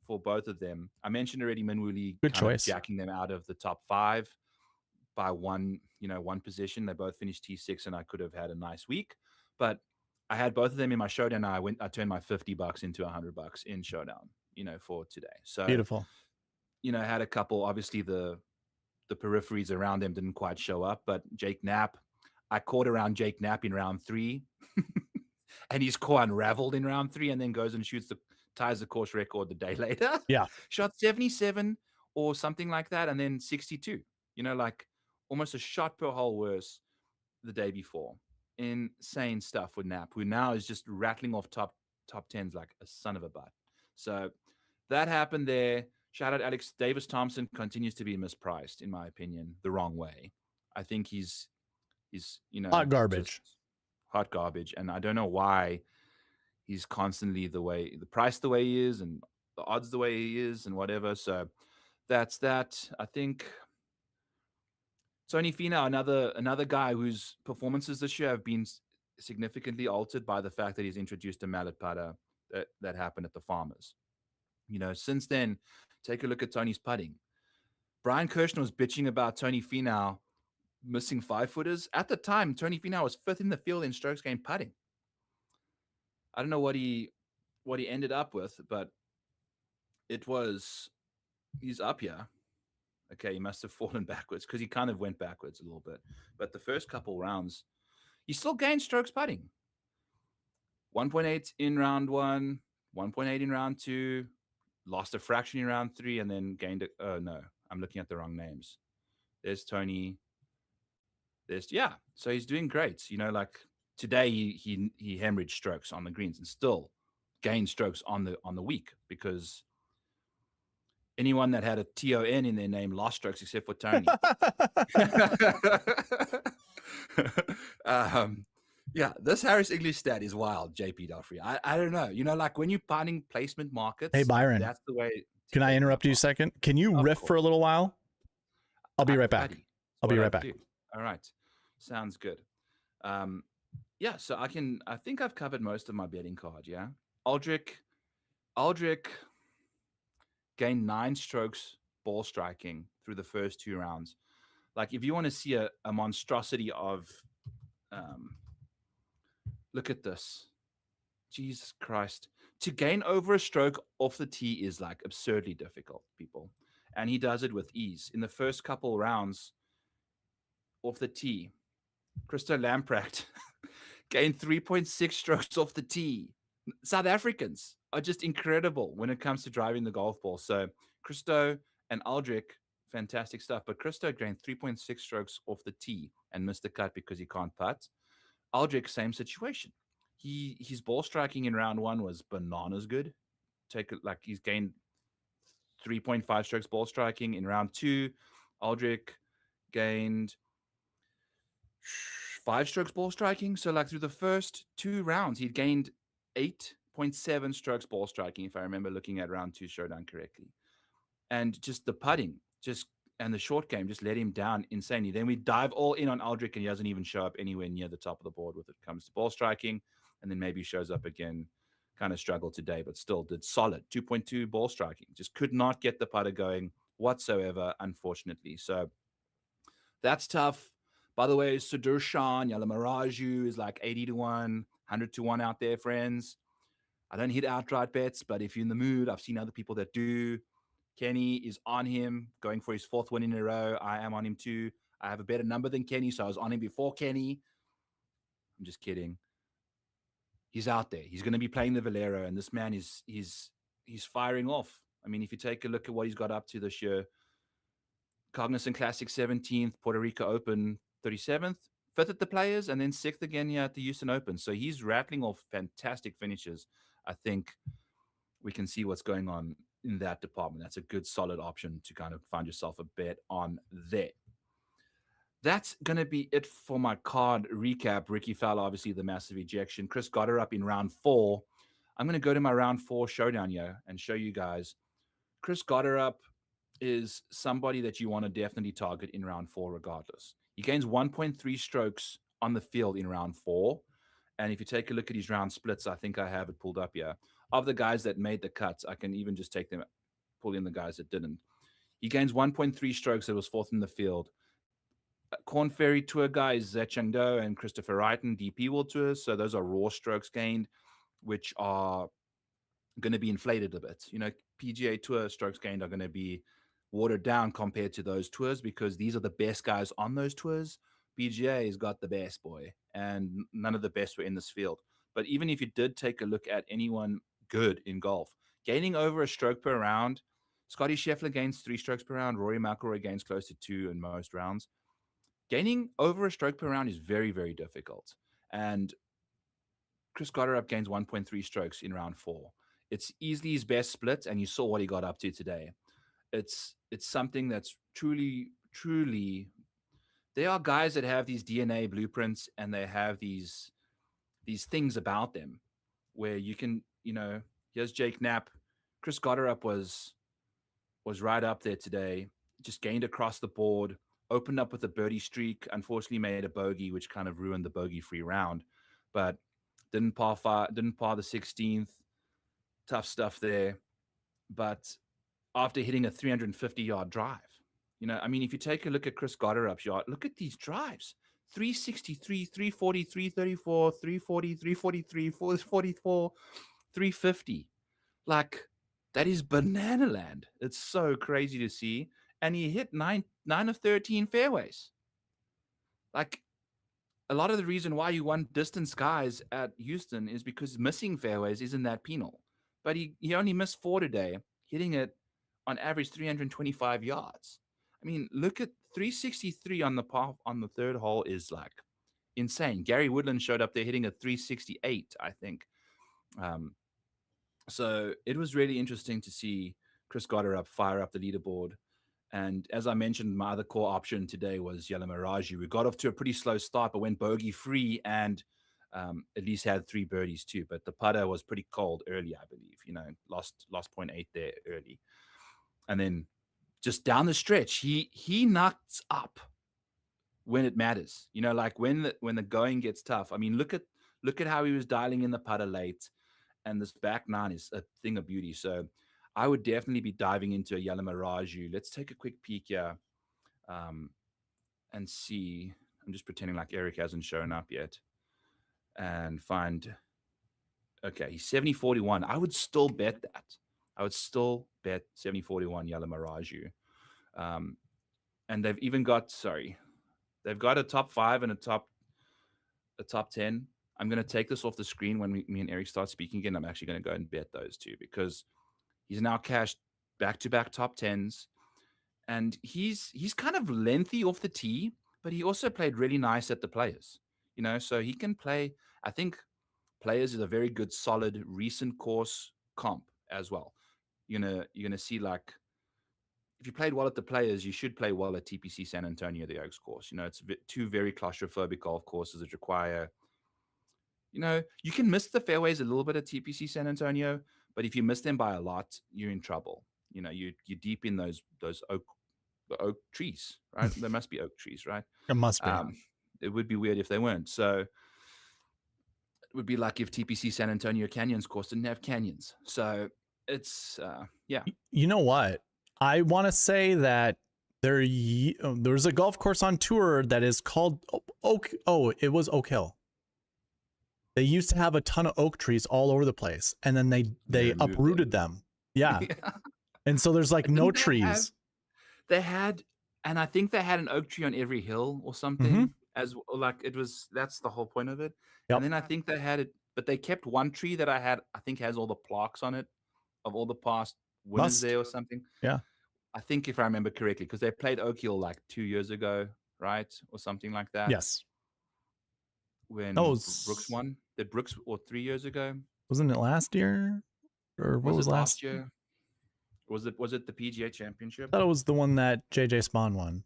Speaker 1: for both of them. I mentioned already Minwoo
Speaker 2: good choice,
Speaker 1: jacking them out of the top 5 by one position. They both finished T6, and I could have had a nice week. But I had both of them in my showdown. I turned my $50 into $100 in showdown, for today. So
Speaker 2: beautiful.
Speaker 1: I had a couple. Obviously, the peripheries around them didn't quite show up, but Jake Knapp, I caught around Jake Knapp in round 3, and his core unraveled in round 3, and then goes and ties the course record the day later.
Speaker 2: Yeah,
Speaker 1: shot 77 or something like that, and then 62. Like almost a shot per hole worse the day before. Insane stuff with Knapp, who now is just rattling off top 10s like a son of a butt. So that happened there. Shout out Alex. Davis Thompson continues to be mispriced, in my opinion, the wrong way. I think he's
Speaker 2: hot garbage.
Speaker 1: Hot garbage. And I don't know why he's constantly the price the way he is, and the odds the way he is, and whatever. So that's that. I think Tony Finau, another guy whose performances this year have been significantly altered by the fact that he's introduced a mallet putter that happened at the Farmers. Since then, take a look at Tony's putting. Brian Kirshner was bitching about Tony Finau missing 5-footers. At the time, Tony Finau was 5th in the field in strokes gained putting. I don't know what he ended up with, but he's up here. Okay, he must have fallen backwards because he kind of went backwards a little bit. But the first couple rounds, he still gained strokes putting. 1.8 in round 1, 1.8 in round 2, lost a fraction in round 3, and then gained no, I'm looking at the wrong names. There's Tony. So he's doing great. Like today he hemorrhaged strokes on the greens and still gained strokes on the week, because anyone that had a TON in their name lost strokes except for Tony. This Harris English stat is wild, JP Doffrey. I don't know. Like when you're finding placement markets.
Speaker 2: Hey, Byron.
Speaker 1: That's the way.
Speaker 2: Can I interrupt you a second? Can you riff for a little while? I'll be right back. I'll be right back.
Speaker 1: All right. Sounds good. So I think I've covered most of my betting card. Yeah. Aldrich, Aldrich gained 9 strokes ball striking through the first 2 rounds. Like, if you want to see a monstrosity of, um, look at this. Jesus Christ. To gain over a stroke off the tee is like absurdly difficult, people. And he does it with ease. In the first couple rounds off the tee, Christo Lamprecht gained 3.6 strokes off the tee. South Africans are just incredible when it comes to driving the golf ball. So Christo and Aldrich, fantastic stuff. But Christo gained 3.6 strokes off the tee and missed the cut because he can't putt. Aldrich, same situation. His ball striking in round one was bananas good. Take it like he's gained 3.5 strokes ball striking in round two. Aldrich gained 5 strokes ball striking. So like through the first 2 rounds, he'd gained 8.7 strokes ball striking, if I remember looking at round two showdown correctly. And just the putting, just and the short game just let him down insanely. Then we dive all in on Aldrich, and he doesn't even show up anywhere near the top of the board when it comes to ball striking. And then maybe shows up again, kind of struggled today, but still did solid 2.2 ball striking. Just could not get the putter going whatsoever, unfortunately. So that's tough. By the way, Sudarshan Yalamaraju is like 80 to 1, 100 to 1 out there, friends. I don't hit outright bets, but if you're in the mood, I've seen other people that do. Kenny is on him, going for his 4th win in a row. I am on him too. I have a better number than Kenny, so I was on him before Kenny. I'm just kidding. He's out there. He's going to be playing the Valero, and this man he's firing off. I mean, if you take a look at what he's got up to this year, Cognizant Classic 17th, Puerto Rico Open 37th, 5th at the Players, and then 6th again here at the Houston Open. So he's rattling off fantastic finishes. I think we can see what's going on in that department. That's a good, solid option to kind of find yourself a bet on there. That's going to be it for my card recap. Ricky Fowler, obviously the massive ejection. Chris Goddard up in round 4. I'm going to go to my round 4 showdown here and show you guys. Chris Goddard up is somebody that you want to definitely target in round 4 regardless. He gains 1.3 strokes on the field in round 4. And if you take a look at his round splits, I think I have it pulled up here. Of the guys that made the cuts, I can even just take them, pull in the guys that didn't. He gains 1.3 strokes. That was 4th in the field. Corn Ferry Tour guys, Zecheng Do and Christopher Wrighton, DP World Tours. So those are raw strokes gained, which are going to be inflated a bit. You know, PGA Tour strokes gained are going to be watered down compared to those tours because these are the best guys on those tours. PGA has got the best, boy, and none of the best were in this field. But even if you did take a look at anyone good in golf, gaining over a stroke per round, Scotty Scheffler gains 3 strokes per round. Rory McIlroy gains close to 2 in most rounds. Gaining over a stroke per round is very, very difficult. And Chris Goddard gains 1.3 strokes in round 4. It's easily his best split, and you saw what he got up to today. It's something that's truly, truly. There are guys that have these DNA blueprints, and they have these things about them where you can, you know, here's Jake Knapp. Chris Goddard was right up there today. Just gained across the board. Opened up with a birdie streak, unfortunately made a bogey, which kind of ruined the bogey-free round, but didn't par the 16th. Tough stuff there. But after hitting a 350-yard drive, you know, I mean, if you take a look at Chris Goddard's yard, look at these drives. 363, 340, 334, 340, 343, 444, 350. Like, that is banana land. It's so crazy to see. And he hit 9 of 13 fairways. Like, a lot of the reason why you won distance guys at Houston is because missing fairways isn't that penal. But he only missed 4 today, hitting it on average 325 yards. I mean, look at 363 on the third hole is like insane. Gary Woodland showed up there hitting a 368, I think. So it was really interesting to see Chris Goddard fire up the leaderboard. And as I mentioned, my other core option today was Yalamaraju. We got off to a pretty slow start, but went bogey-free and at least had 3 birdies too. But the putter was pretty cold early, I believe. You know, lost 0.8 there early. And then just down the stretch, he knocks up when it matters. You know, like when the going gets tough. I mean, look at how he was dialing in the putter late. and this back nine is a thing of beauty. So I would definitely be diving into a Yellow Mirage. Let's take a quick peek here, um, and see. I'm just pretending like Eric hasn't shown up yet, and find. Okay, he's 70-41. I would still bet that. I would still bet 70-41 Yellow Mirage. Um, and they've even got they've got a top 5 and a top 10. I'm going to take this off the screen when me and Eric start speaking again. I'm actually going to go and bet those two because he's now cashed back-to-back top 10s, and he's kind of lengthy off the tee, but he also played really nice at the Players. So he can play. I think Players is a very good, solid, recent course comp as well. You're gonna see, like, if you played well at the Players, you should play well at TPC San Antonio, the Oaks course. It's two very claustrophobic golf courses that require. You can miss the fairways a little bit at TPC San Antonio, but if you miss them by a lot, you're in trouble. You're deep in those oak trees, right? There must be oak trees, right?
Speaker 2: It must be.
Speaker 1: It would be weird if they weren't. So it would be like if TPC San Antonio Canyons course didn't have canyons. So it's yeah.
Speaker 2: You know what? I want to say that there's a golf course on tour that is called Oak. Oh, it was Oak Hill. They used to have a ton of oak trees all over the place, and then they uprooted them. Yeah. And so there's like no trees.
Speaker 1: They had, and I think they had an oak tree on every hill or something. That's the whole point of it.
Speaker 2: Yep.
Speaker 1: And then I think they had it, but they kept one tree that I think has all the plaques on it of all the past winners there or something.
Speaker 2: Yeah.
Speaker 1: I think if I remember correctly, because they played Oak Hill like 2 years ago, right? Or something like that.
Speaker 2: Yes.
Speaker 1: When Brooks won. Did Brooks, or 3 years ago?
Speaker 2: Wasn't it last year? Or what was
Speaker 1: last year? Was it the PGA Championship?
Speaker 2: I thought it was the one that JJ Spawn won.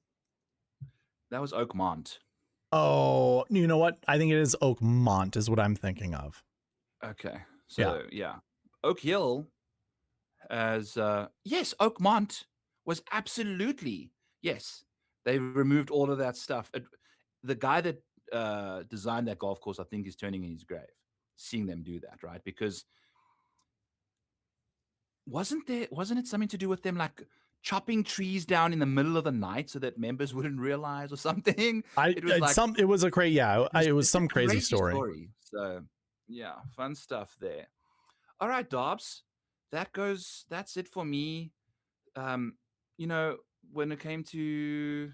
Speaker 1: That was Oakmont.
Speaker 2: Oh, you know what? I think it is Oakmont is what I'm thinking of.
Speaker 1: Okay. So, yeah. Oak Hill as yes, Oakmont was absolutely, yes. They removed all of that stuff. The guy that designed that golf course, I think, is turning in his grave seeing them do that, right? Because wasn't it something to do with them like chopping trees down in the middle of the night so that members wouldn't realize or something?
Speaker 2: It was some crazy story.
Speaker 1: So yeah, fun stuff there. All right, Dobbs, that's it for me. When it came to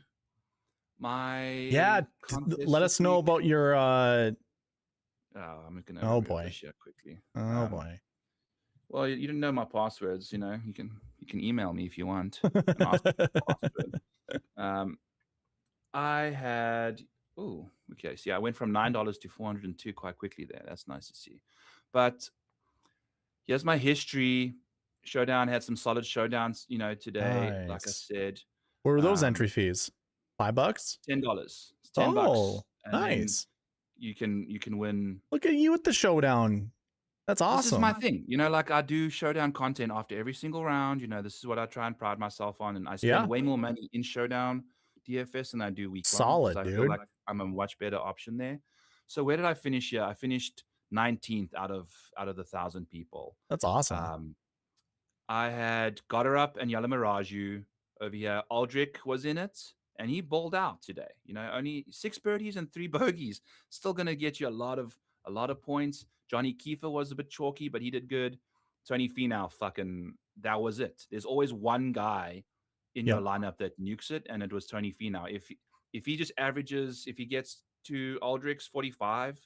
Speaker 1: my
Speaker 2: let us know about your
Speaker 1: I'm gonna
Speaker 2: boy
Speaker 1: quickly.
Speaker 2: Boy.
Speaker 1: Well, you didn't know my passwords. You can email me if you want. And ask me my password. I had okay. See, I went from $9 to $402 quite quickly there. That's nice to see. But here's my history. Showdown had some solid showdowns. Today,
Speaker 2: nice.
Speaker 1: Like I said.
Speaker 2: What were those entry fees? $5?
Speaker 1: $10. It's $10.
Speaker 2: Oh, nice.
Speaker 1: You can win.
Speaker 2: Look at you at the showdown. That's awesome.
Speaker 1: This is my thing. Like I do showdown content after every single round. This is what I try and pride myself on. And I spend way more money in showdown DFS than I do week
Speaker 2: solid,
Speaker 1: long.
Speaker 2: Dude.
Speaker 1: I feel like I'm a much better option there. So where did I finish here? I finished 19th out of the 1,000 people.
Speaker 2: That's awesome.
Speaker 1: I had Goddard up and Yellow Mirage over here. Aldrich was in it, and he bowled out today. Only 6 birdies and 3 bogeys. Still going to get you a lot of points. Johnny Kiefer was a bit chalky, but he did good. Tony Finau, that was it. There's always one guy in your lineup that nukes it, and it was Tony Finau. If he just averages, if he gets to Aldrich's 45,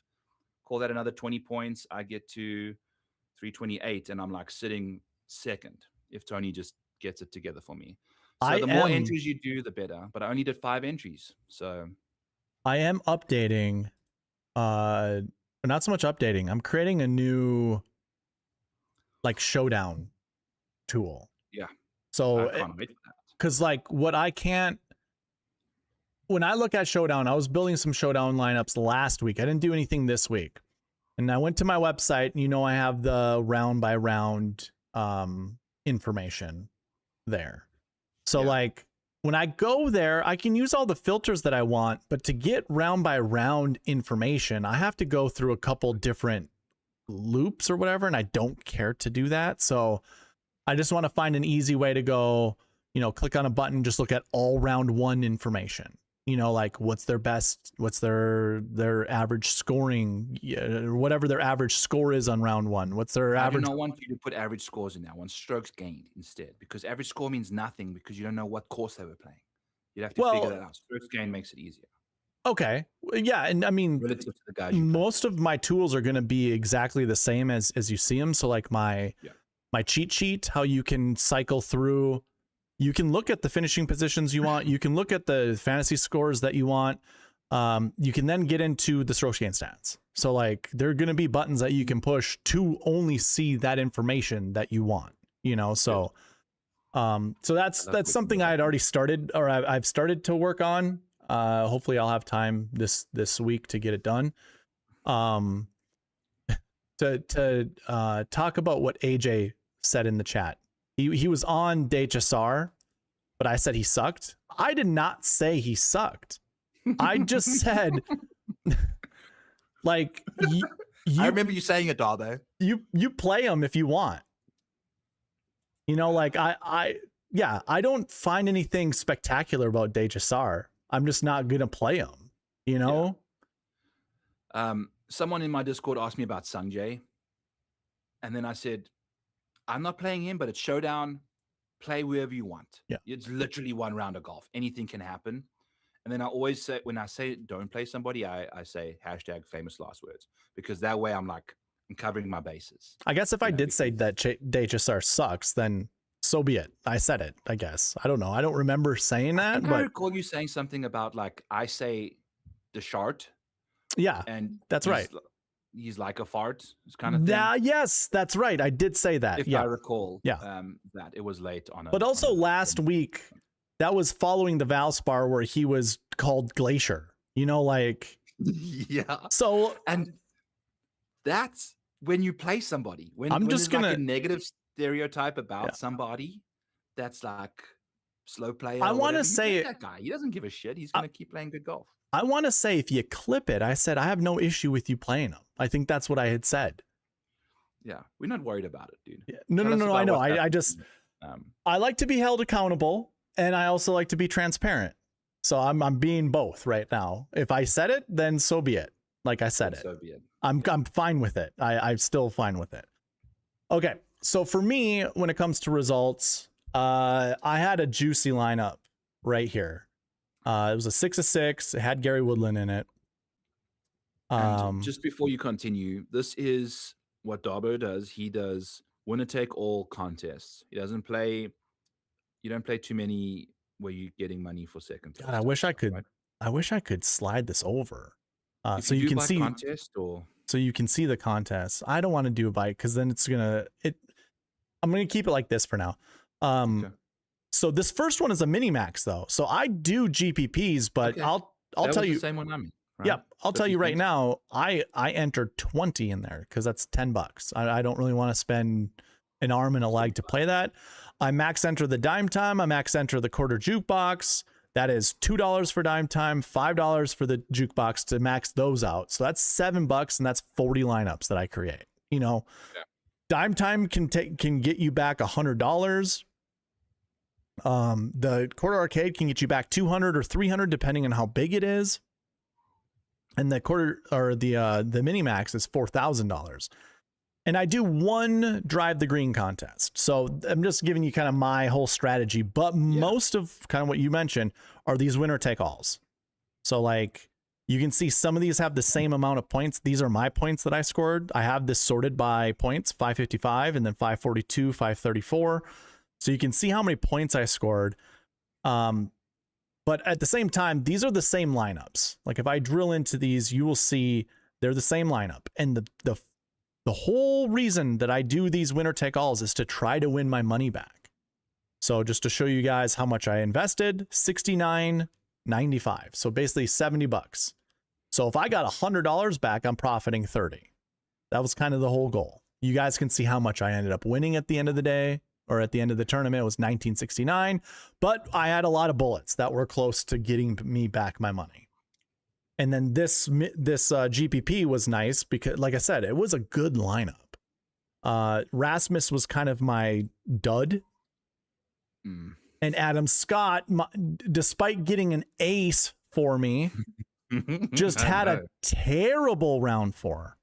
Speaker 1: call that another 20 points. I get to 328, and I'm like sitting second if Tony just gets it together for me. So the more entries you do, the better. But I only did 5 entries. So
Speaker 2: I am updating, not so much updating. I'm creating a new like showdown tool.
Speaker 1: Yeah.
Speaker 2: So because when I look at showdown, I was building some showdown lineups last week. I didn't do anything this week. And I went to my website, and I have the round by round information there. So when I go there, I can use all the filters that I want, but to get round by round information, I have to go through a couple different loops or whatever, and I don't care to do that. So I just want to find an easy way to go, click on a button, just look at all round one information. Like what's their best, what's their average scoring, or whatever their average score is on round one. What's their average?
Speaker 1: I do not want you to put average scores in there. I want strokes gained instead, because average score means nothing because you don't know what course they were playing. You'd have to figure that out. Strokes gained makes it easier.
Speaker 2: Okay. Yeah. And I mean,
Speaker 1: relative to the guys
Speaker 2: most of my tools are going to be exactly the same as you see them. So like my cheat sheet, how you can cycle through, you can look at the finishing positions you want. You can look at the fantasy scores that you want. You can then get into the strokes gained stats. So like there are going to be buttons that you can push to only see that information that you want, so, so that's something I had already started, or I've started to work on. Hopefully I'll have time this week to get it done. To talk about what AJ said in the chat. He was on DHSR, but I said he sucked. I did not say he sucked. I just said, like,
Speaker 1: I remember you saying it, Darbo.
Speaker 2: You play him if you want. Like I don't find anything spectacular about DHSR. I'm just not gonna play him. Yeah.
Speaker 1: Someone in my Discord asked me about Sanjay, and then I said, I'm not playing him, but it's showdown. Play wherever you want.
Speaker 2: Yeah.
Speaker 1: It's literally one round of golf. Anything can happen. And then I always say, when I say don't play somebody, I say #famous last words, because that way I'm covering my bases.
Speaker 2: I guess if I did say that DHSR sucks, then so be it. I said it, I guess. I don't know. I don't remember saying that. But
Speaker 1: I recall you saying something about I say the shart.
Speaker 2: Yeah,
Speaker 1: and
Speaker 2: that's right.
Speaker 1: He's like a fart, kind of thing.
Speaker 2: Yeah, yes, that's right. I did say that.
Speaker 1: If I recall, that it was late on.
Speaker 2: But also last week, that was following the Valspar where he was called Glacier.
Speaker 1: Yeah.
Speaker 2: So
Speaker 1: and that's when you play somebody. When
Speaker 2: I'm just
Speaker 1: gonna a negative stereotype about somebody, that's like slow player.
Speaker 2: I want to say
Speaker 1: that guy. He doesn't give a shit. He's gonna keep playing good golf.
Speaker 2: I want to say if you clip it, I said I have no issue with you playing him. I think that's what I had said.
Speaker 1: Yeah, we're not worried about it, dude.
Speaker 2: Yeah. No. I know. I just I like to be held accountable, and I also like to be transparent. So I'm being both right now. If I said it, then so be it. Like I said it.
Speaker 1: So be it.
Speaker 2: I'm fine with it. I'm still fine with it. Okay, so for me, when it comes to results, I had a juicy lineup right here. It was a 6 of 6. It had Gary Woodland in it.
Speaker 1: And just before you continue, this is what Darbo does. He does winner take all contests. He doesn't play. You don't play too many where you're getting money for second.
Speaker 2: God, I wish I could. Right? I wish I could slide this over, so you can see
Speaker 1: contest or
Speaker 2: so you can see the contest. I don't want to do a bite because then I'm gonna keep it like this for now. Okay. So this first one is a mini max though. So I do GPPs, but okay. I'll tell you
Speaker 1: the same one I'm in. Right?
Speaker 2: Yeah, I'll tell you right now. I entered 20 in there because that's $10. I don't really want to spend an arm and a leg to play that. I max enter the dime time. I max enter the quarter jukebox. That is $2 for dime time, $5 for the jukebox to max those out. So that's $7, and that's 40 lineups that I create. Dime time can get you back $100. The quarter arcade can get you back 200 or 300 depending on how big it is, and the quarter or the mini max is $4,000. And I do one drive the green contest. So I'm just giving you kind of my whole strategy, but most of kind of what you mentioned are these winner take alls. So like you can see some of these have the same amount of points. These are my points that I scored. I have this sorted by points, 555 and then 542, 534. So you can see how many points I scored. But at the same time, these are the same lineups. Like if I drill into these, you will see they're the same lineup. And the whole reason that I do these winner take alls is to try to win my money back. So just to show you guys how much I invested, $69.95. So basically $70. So if I got $100 back, I'm profiting 30. That was kind of the whole goal. You guys can see how much I ended up winning at the end of the day, or at the end of the tournament. It was $19.69, but I had a lot of bullets that were close to getting me back my money. And then this GPP was nice because, like I said, it was a good lineup. Rasmus was kind of my dud. And Adam Scott, despite getting an ace for me, just had a terrible round 4.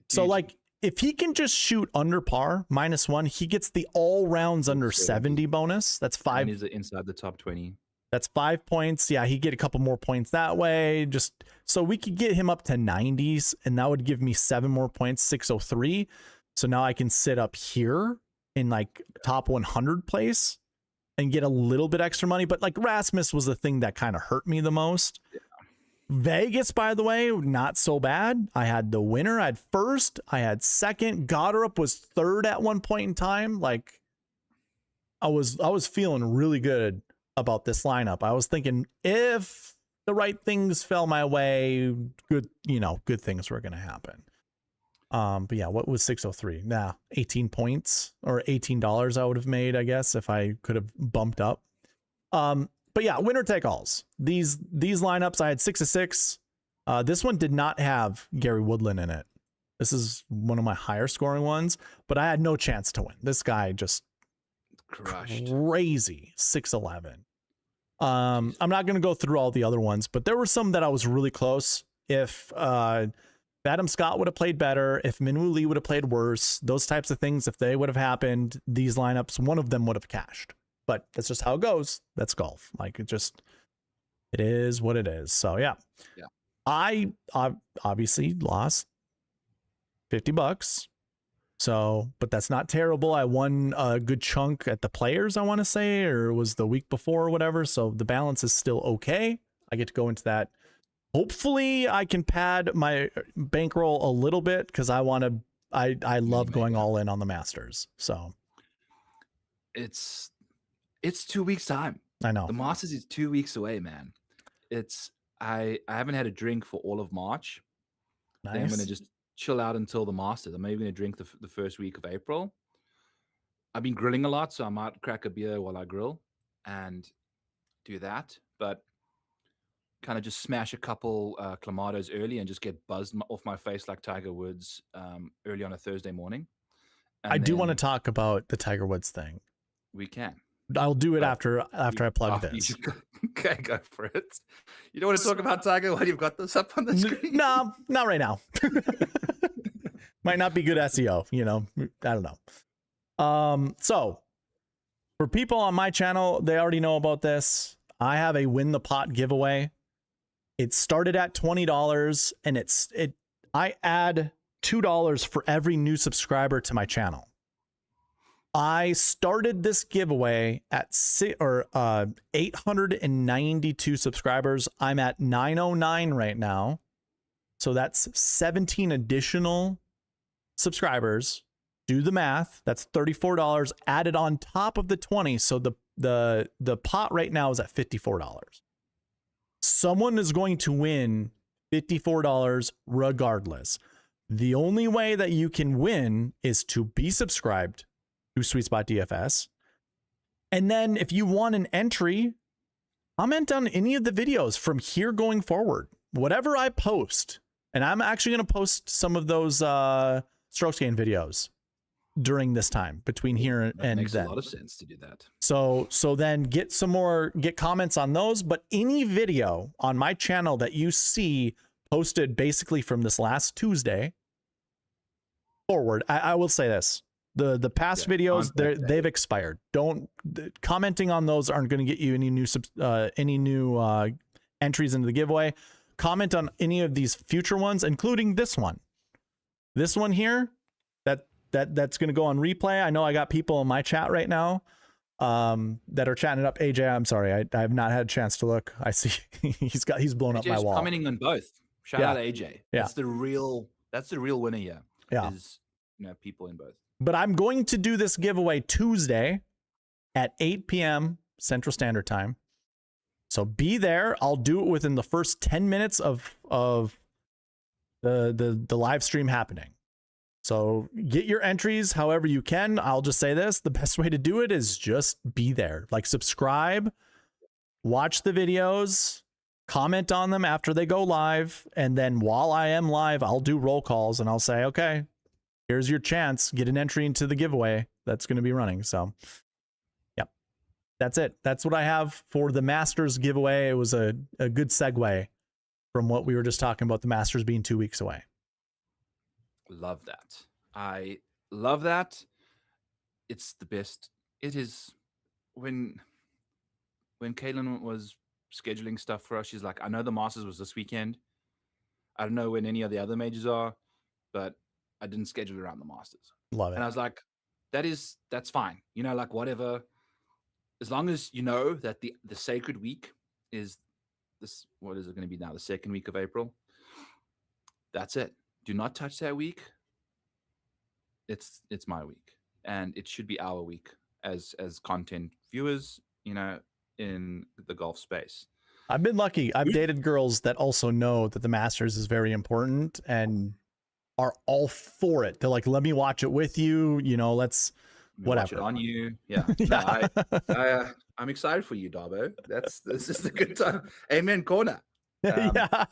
Speaker 2: So, like, if he can just shoot under par, -1, he gets the all rounds under 70 bonus. That's 5.
Speaker 1: And he's inside the top 20.
Speaker 2: That's 5 points. Yeah, he'd get a couple more points that way. Just so we could get him up to 90s, and that would give me 7 more points, 603. So now I can sit up here in like top 100 place and get a little bit extra money. But like Rasmus was the thing that kind of hurt me the most. Yeah. Vegas, by the way, not so bad. I had the winner. I had first. I had second. Goddard was third at one point in time. Like I was feeling really good about this lineup. I was thinking if the right things fell my way, good things were going to happen. But yeah, what was 603? 18 points or $18 I would have made, I guess, if I could have bumped up. But yeah, winner take alls. These lineups, I had 6 of 6. This one did not have Gary Woodland in it. This is one of my higher scoring ones, but I had no chance to win. This guy just crushed. Crazy 611. I'm not going to go through all the other ones, but there were some that I was really close. If Adam Scott would have played better, if Minwoo Lee would have played worse, those types of things, if they would have happened, these lineups, one of them would have cashed. But that's just how it goes. That's golf. Like it is what it is. So yeah. I obviously lost $50. So, but that's not terrible. I won a good chunk at the Players, I want to say, or it was the week before or whatever. So the balance is still okay. I get to go into that. Hopefully I can pad my bankroll a little bit because I love going all in on the Masters. So
Speaker 1: it's 2 weeks time.
Speaker 2: I know.
Speaker 1: The Masters is 2 weeks away, man. I haven't had a drink for all of March. Nice. Then I'm going to just chill out until the Masters. I'm maybe going to drink the first week of April. I've been grilling a lot, so I might crack a beer while I grill and do that. But kind of just smash a couple clamatos early and just get buzzed off my face like Tiger Woods early on a Thursday morning. And
Speaker 2: I do want to talk about the Tiger Woods thing.
Speaker 1: We can.
Speaker 2: I'll do it after I plug this.
Speaker 1: Okay, go for it. You don't want to talk about Tiger while you've got this up on the screen?
Speaker 2: No, not right now. Might not be good SEO, I don't know. So for people on my channel, they already know about this. I have a win the pot giveaway. It started at $20 and I add $2 for every new subscriber to my channel. I started this giveaway at 892 subscribers. I'm at 909 right now. So that's 17 additional subscribers. Do the math. That's $34 added on top of the 20. So the pot right now is at $54. Someone is going to win $54 regardless. The only way that you can win is to be subscribed to Sweet Spot DFS. And then if you want an entry, comment on any of the videos from here going forward. Whatever I post, and I'm actually going to post some of those strokes gain videos during this time between here and then.
Speaker 1: Makes a lot of sense to do that.
Speaker 2: So then get comments on those, but any video on my channel that you see posted basically from this last Tuesday forward, I will say this. The past videos, they've expired. Commenting on those aren't going to get you any new entries into the giveaway. Comment on any of these future ones, including this one. This one here, that's going to go on replay. I know I got people in my chat right now that are chatting it up. AJ, I'm sorry, I have not had a chance to look. I see he's blown up my wall.
Speaker 1: Commenting on both. Shout out to AJ. Yeah, that's the real winner here.
Speaker 2: Yeah,
Speaker 1: is people in both.
Speaker 2: But I'm going to do this giveaway Tuesday at 8 p.m. Central Standard Time. So be there. I'll do it within the first 10 minutes of the live stream happening. So get your entries however you can. I'll just say this. The best way to do it is just be there. Like subscribe, watch the videos, comment on them after they go live. And then while I am live, I'll do roll calls and I'll say, okay, here's your chance. Get an entry into the giveaway that's going to be running. So, yep, that's it. That's what I have for the Masters giveaway. It was a good segue from what we were just talking about, the Masters being 2 weeks away.
Speaker 1: Love that. I love that. It's the best. It is when Caitlin was scheduling stuff for us, she's like, I know the Masters was this weekend. I don't know when any of the other majors are, but I didn't schedule around the Masters.
Speaker 2: Love it.
Speaker 1: And I was like, that's fine. You know, like whatever, as long as you know that the sacred week is this, what is it going to be now? The second week of April. That's it. Do not touch that week. It's my week, and it should be our week as content viewers, you know, in the golf space.
Speaker 2: I've been lucky. I've dated girls that also know that the Masters is very important and are all for it. They're like, let me watch it with you. You know, let's whatever.
Speaker 1: Watch it on you. Yeah.
Speaker 2: Yeah.
Speaker 1: No, I'm excited for you, Darbo. This is the good time. Amen corner.
Speaker 2: Yeah.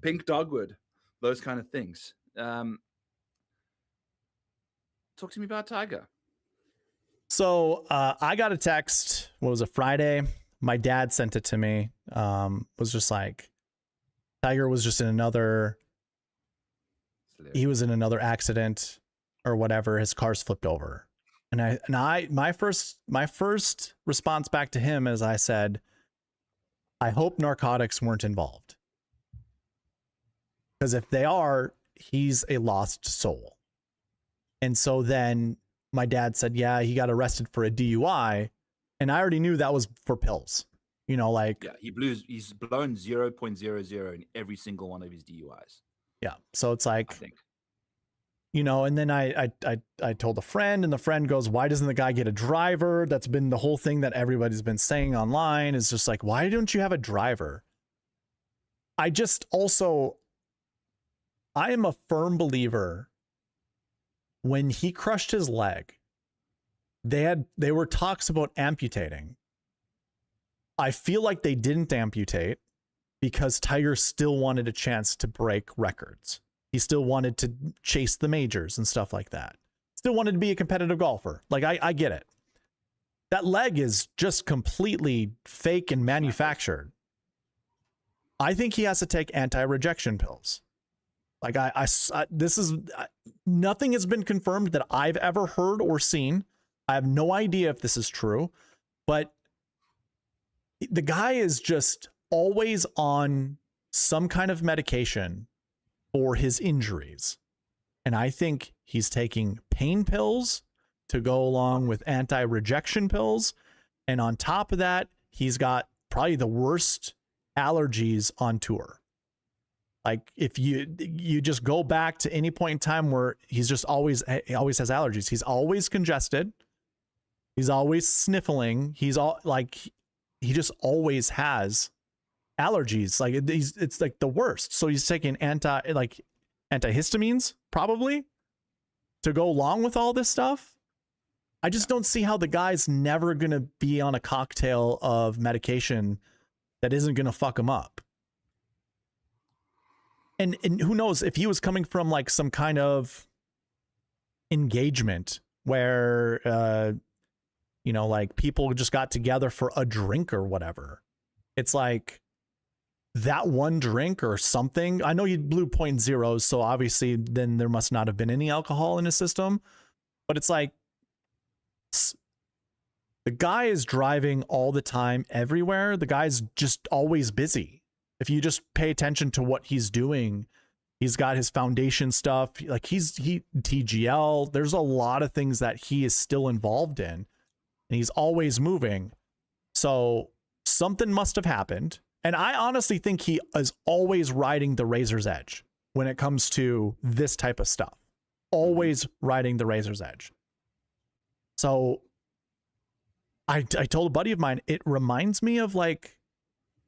Speaker 1: Pink dogwood, those kind of things. Talk to me about Tiger.
Speaker 2: So I got a text. What was it, Friday? My dad sent it to me. Was just like, Tiger was just in another. He was in another accident or whatever. His car's flipped over, and my first response back to him is I said, I hope narcotics weren't involved, because if they are, he's a lost soul. And so then my dad said, yeah, he got arrested for a DUI. And I already knew that was for pills, you know, like,
Speaker 1: yeah, he's blown 0.00 in every single one of his DUIs.
Speaker 2: Yeah. So it's like,
Speaker 1: I think,
Speaker 2: you know, and then I told a friend, and the friend goes, why doesn't the guy get a driver? That's been the whole thing that everybody's been saying online, is just like, why don't you have a driver? I am a firm believer, when he crushed his leg, they were talks about amputating. I feel like they didn't amputate because Tiger still wanted a chance to break records. He still wanted to chase the majors and stuff like that. Still wanted to be a competitive golfer. Like, I get it. That leg is just completely fake and manufactured. I think he has to take anti-rejection pills. Like, this is, nothing has been confirmed that I've ever heard or seen. I have no idea if this is true, but the guy is just always on some kind of medication for his injuries. And I think he's taking pain pills to go along with anti-rejection pills. And on top of that, he's got probably the worst allergies on tour. Like, if you just go back to any point in time where he always has allergies. He's always congested. He's always sniffling. He just always has allergies. Like, it's like the worst. So he's taking antihistamines probably to go along with all this stuff. I just don't see how the guy's never going to be on a cocktail of medication that isn't going to fuck him up. And who knows if he was coming from like some kind of engagement where, you know, like people just got together for a drink or whatever. It's like that one drink or something. I know he blew 0.0, so obviously then there must not have been any alcohol in his system. But it's like, the guy is driving all the time everywhere. The guy's just always busy. If you just pay attention to what he's doing, he's got his foundation stuff. Like, he TGL. There's a lot of things that he is still involved in, and he's always moving. So something must have happened. And I honestly think he is always riding the razor's edge when it comes to this type of stuff. Always riding the razor's edge. So I told a buddy of mine, it reminds me of like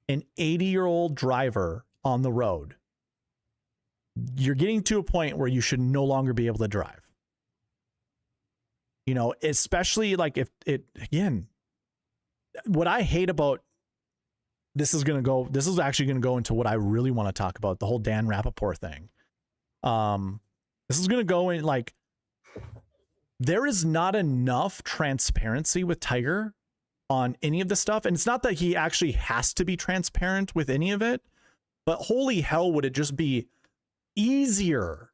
Speaker 2: an 80-year-old driver on the road. You're getting to a point where you should no longer be able to drive. You know, especially like if it, again, what I hate about this is actually going to go into what I really want to talk about, the whole Dan Rappaport thing. This is going to go in like, there is not enough transparency with Tiger on any of this stuff. And it's not that he actually has to be transparent with any of it, but holy hell, would it just be easier?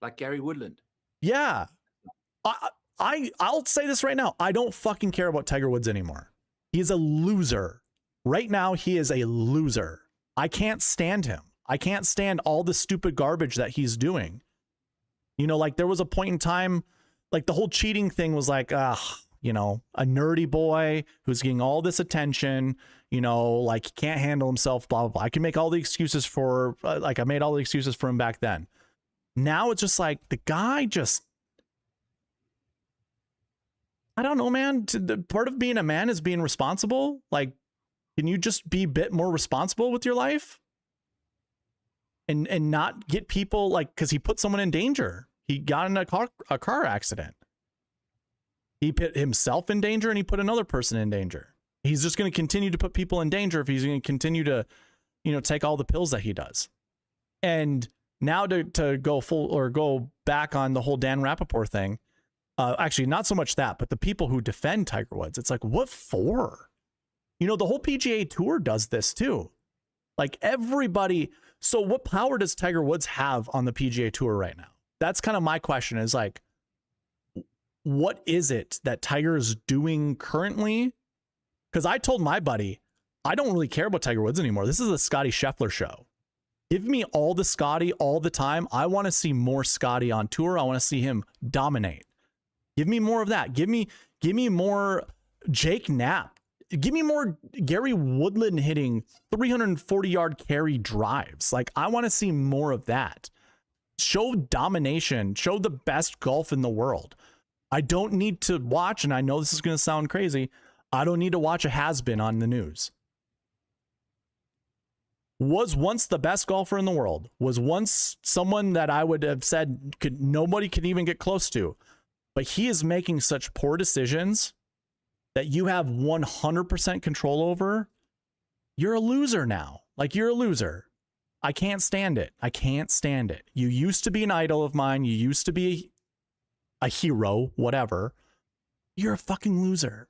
Speaker 1: Like Gary Woodland.
Speaker 2: Yeah. I'll say this right now. I don't fucking care about Tiger Woods anymore. He is a loser. Right now, he is a loser. I can't stand him. I can't stand all the stupid garbage that he's doing. You know, like there was a point in time, like the whole cheating thing was like, you know, a nerdy boy who's getting all this attention, you know, like he can't handle himself, blah, blah, blah. I can make all the excuses for, like I made all the excuses for him back then. Now it's just like the guy just, I don't know, man. The part of being a man is being responsible. Like, can you just be a bit more responsible with your life? And not get people like, because he put someone in danger. He got in a car accident. He put himself in danger and he put another person in danger. He's just going to continue to put people in danger if he's going to continue to, you know, take all the pills that he does. And now to go full or go back on the whole Dan Rappaport thing. Actually, not so much that, but the people who defend Tiger Woods, it's like, what for? You know, the whole PGA Tour does this too. Like everybody. So what power does Tiger Woods have on the PGA Tour right now? That's kind of my question, is like, what is it that Tiger is doing currently? Because I told my buddy, I don't really care about Tiger Woods anymore. This is a Scotty Scheffler show. Give me all the Scotty all the time. I want to see more Scotty on tour. I want to see him dominate. Give me more of that. Give me more Jake Knapp. Give me more Gary Woodland hitting 340-yard carry drives. Like, I want to see more of that. Show domination. Show the best golf in the world. I don't need to watch, and I know this is going to sound crazy, I don't need to watch a has-been on the news. Was once the best golfer in the world. Was once someone that I would have said nobody could even get close to. But he is making such poor decisions that you have 100% control over. You're a loser now. Like, you're a loser. I can't stand it. I can't stand it. You used to be an idol of mine. You used to be a hero, whatever. You're a fucking loser.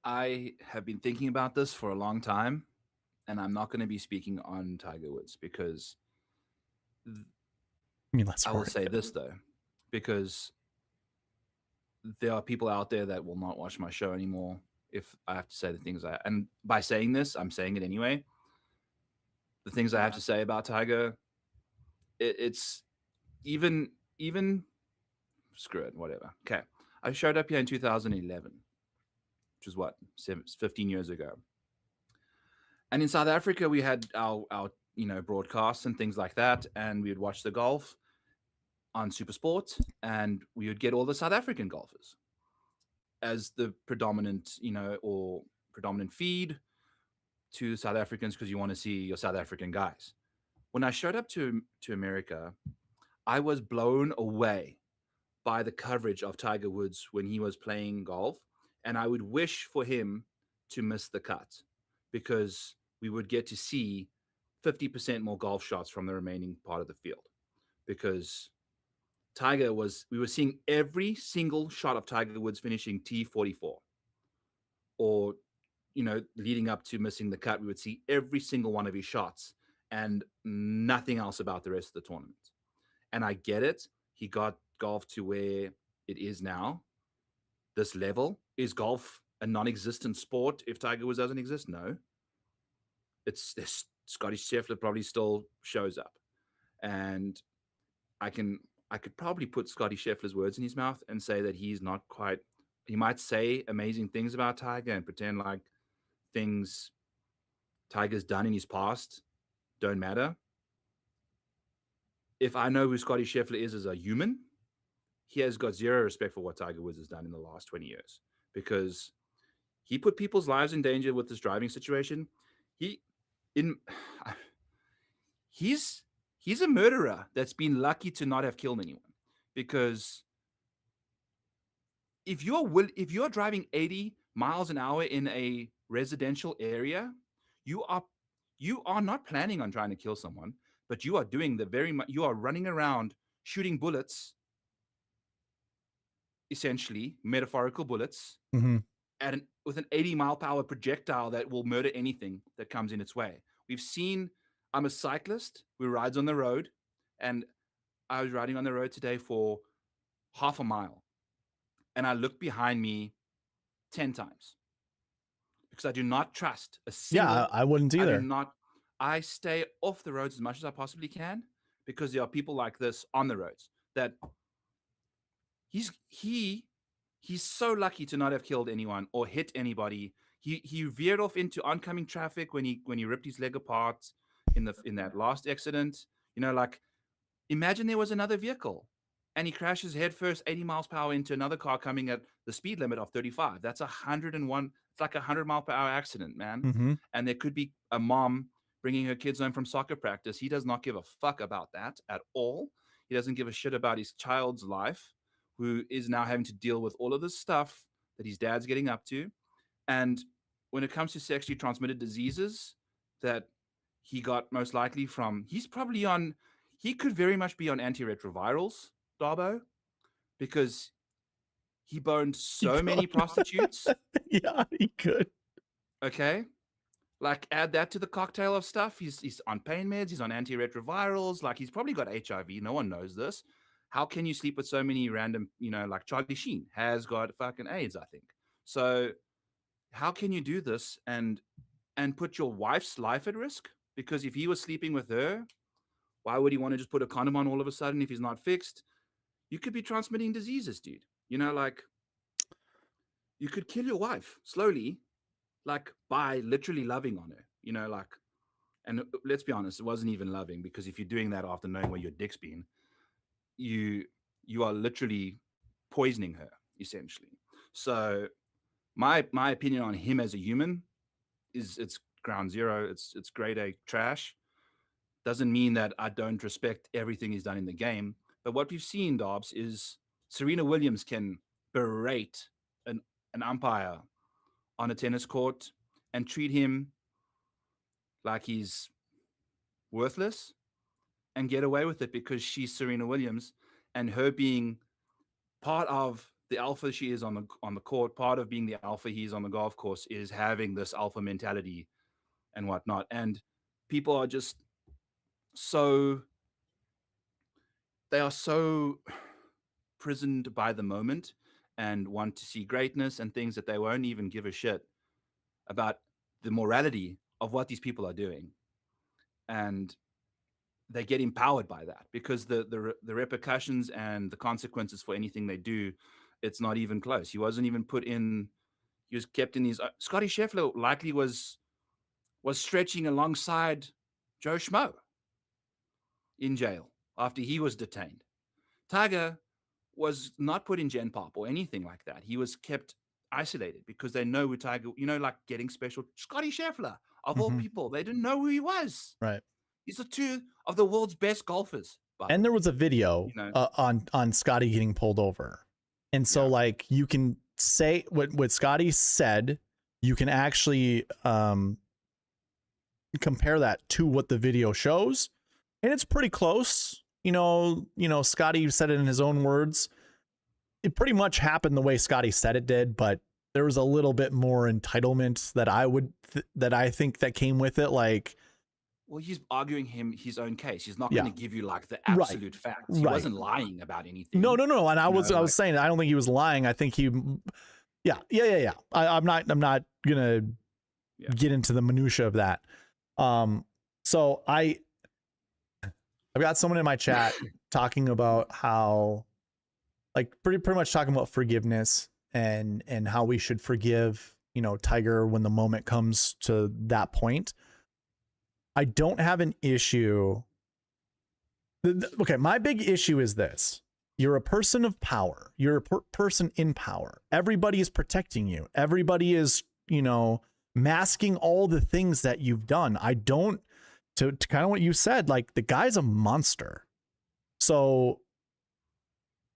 Speaker 1: I have been thinking about this for a long time, and I'm not going to be speaking on Tiger Woods because I will say this, though, because there are people out there that will not watch my show anymore if I have to say the things and by saying this, I'm saying it anyway. The things I have to say about Tiger, it's even screw it, whatever. Okay. I showed up here in 2011, which is what, 15 years ago. And in South Africa, we had our broadcasts and things like that. And we would watch the golf on SuperSport, and we would get all the South African golfers as the predominant feed to South Africans, because you want to see your South African guys. When I showed up to America, I was blown away by the coverage of Tiger Woods when he was playing golf, and I would wish for him to miss the cut, because we would get to see 50% more golf shots from the remaining part of the field, because we were seeing every single shot of Tiger Woods finishing T44 or, leading up to missing the cut. We would see every single one of his shots and nothing else about the rest of the tournament. And I get it. He got golf to where it is now, this level. Is golf a non-existent sport if Tiger Woods doesn't exist? No. It's this Scotty Scheffler probably still shows up. And I could probably put Scotty Scheffler's words in his mouth and say that he's not quite, he might say amazing things about Tiger and pretend like things Tiger's done in his past don't matter. If I know who Scotty Scheffler is as a human, he has got zero respect for what Tiger Woods has done in the last 20 years, because he put people's lives in danger with this driving situation. He's a murderer that's been lucky to not have killed anyone, because if you're driving 80 miles an hour in a residential area, you are you are not planning on trying to kill someone, but you are doing the very much you are running around shooting bullets, essentially metaphorical bullets
Speaker 2: Mm-hmm.
Speaker 1: with an 80-mile-per-hour projectile that will murder anything that comes in its way. We've seen. I'm a cyclist who rides on the road, and I was riding on the road today for half a mile, and I looked behind me 10 times because I do not trust a
Speaker 2: Yeah,
Speaker 1: single.
Speaker 2: I wouldn't
Speaker 1: I do
Speaker 2: either.
Speaker 1: not. I stay off the roads as much as I possibly can because there are people like this on the roads that he's he he's so lucky to not have killed anyone or hit anybody. He veered off into oncoming traffic when he ripped his leg apart in that last accident. Like, imagine there was another vehicle and he crashes headfirst 80 miles per hour into another car coming at the speed limit of 35. That's 101. It's like a 100-mile-per-hour accident, man.
Speaker 2: Mm-hmm.
Speaker 1: And there could be a mom bringing her kids home from soccer practice. He does not give a fuck about that at all. He doesn't give a shit about his child's life, who is now having to deal with all of this stuff that his dad's getting up to. And when it comes to sexually transmitted diseases that he got most likely from, he could very much be on antiretrovirals, Darbo, because he boned
Speaker 2: He
Speaker 1: so many
Speaker 2: could.
Speaker 1: prostitutes.
Speaker 2: Yeah, he could.
Speaker 1: Okay. Like, add that to the cocktail of stuff. He's on pain meds. He's on antiretrovirals. Like, he's probably got HIV. No one knows this. How can you sleep with so many random, like Charlie Sheen has got fucking AIDS, I think. So how can you do this and put your wife's life at risk? Because if he was sleeping with her, why would he want to just put a condom on all of a sudden if he's not fixed? You could be transmitting diseases, dude. Like, you could kill your wife slowly, like by literally loving on her, like, and let's be honest, it wasn't even loving, because if you're doing that after knowing where your dick's been, you are literally poisoning her, essentially. So my opinion on him as a human is it's ground zero. It's grade A trash. Doesn't mean that I don't respect everything he's done in the game. But what we've seen, Dobbs, is Serena Williams can berate an umpire on a tennis court and treat him like he's worthless and get away with it because she's Serena Williams, and her being part of the alpha she is on the court, part of being the alpha he is on the golf course, is having this alpha mentality and whatnot. And people are just so they are so prisoned by the moment and want to see greatness and things that they won't even give a shit about the morality of what these people are doing. And they get empowered by that because the repercussions and the consequences for anything they do, it's not even close. He wasn't even put in. He was kept in his. Scotty Scheffler likely was stretching alongside Joe Schmo in jail after he was detained. Tiger was not put in Gen Pop or anything like that. He was kept isolated because they know who Tiger, like getting special. Scotty Scheffler, of all people, they didn't know who he was.
Speaker 2: Right.
Speaker 1: These are two of the world's best golfers.
Speaker 2: And there was a video on Scotty getting pulled over. And so like you can say what Scotty said, you can actually compare that to what the video shows. And it's pretty close. Scotty said it in his own words. It pretty much happened the way Scotty said it did, but there was a little bit more entitlement that I think that came with it. Like,
Speaker 1: well, he's arguing his own case. He's not going to give you like the absolute facts. He wasn't lying about anything.
Speaker 2: No. And I was saying, I don't think he was lying. I think he, yeah. I'm not gonna get into the minutia of that. So I've got someone in my chat talking about how, like, pretty much talking about forgiveness and how we should forgive, Tiger when the moment comes to that point. I don't have an issue. Okay, my big issue is this. You're a person of power. You're a person in power. Everybody is protecting you. Everybody is, masking all the things that you've done. I don't, to kind of what you said, like, the guy's a monster. So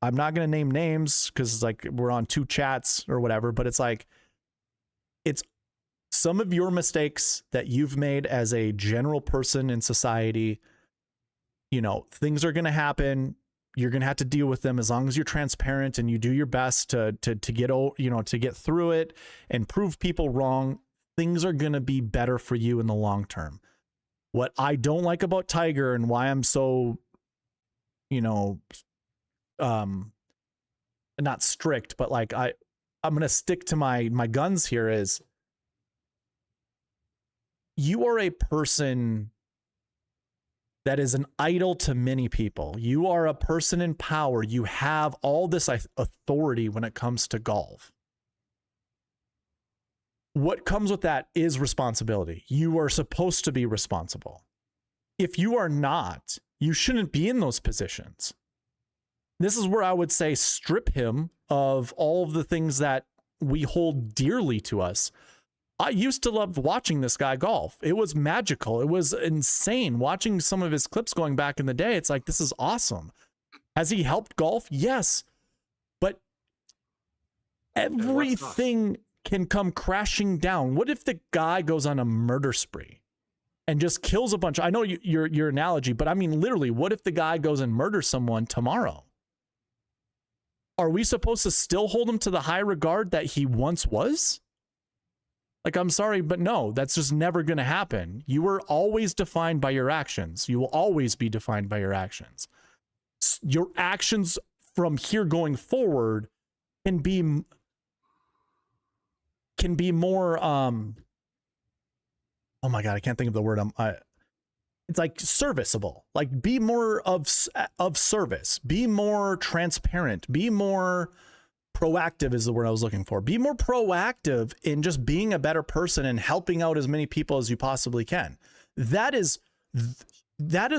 Speaker 2: I'm not going to name names because it's like we're on 2 chats or whatever, but it's like, it's some of your mistakes that you've made as a general person in society. You know, things are going to happen. You're going to have to deal with them as long as you're transparent and you do your best to get, to get through it and prove people wrong. Things are going to be better for you in the long term. What I don't like about Tiger and why I'm so, not strict, but like I'm going to stick to my guns here is, you are a person that is an idol to many people. You are a person in power. You have all this authority when it comes to golf. What comes with that is responsibility. You are supposed to be responsible. If you are not, you shouldn't be in those positions. This is where I would say strip him of all of the things that we hold dearly to us. I used to love watching this guy golf. It was magical. It was insane watching some of his clips going back in the day. It's like, this is awesome. Has he helped golf? Yes. But everything can come crashing down. What if the guy goes on a murder spree and just kills a bunch? I know your analogy, but I mean, literally, what if the guy goes and murders someone tomorrow? Are we supposed to still hold him to the high regard that he once was? Like, I'm sorry, but no, that's just never going to happen. You were always defined by your actions. You will always be defined by your actions. Your actions from here going forward can be more, oh my God, I can't think of the word. It's like serviceable. Like, be more of service. Be more transparent. Be more proactive is the word I was looking for. Be more proactive in just being a better person and helping out as many people as you possibly can. That is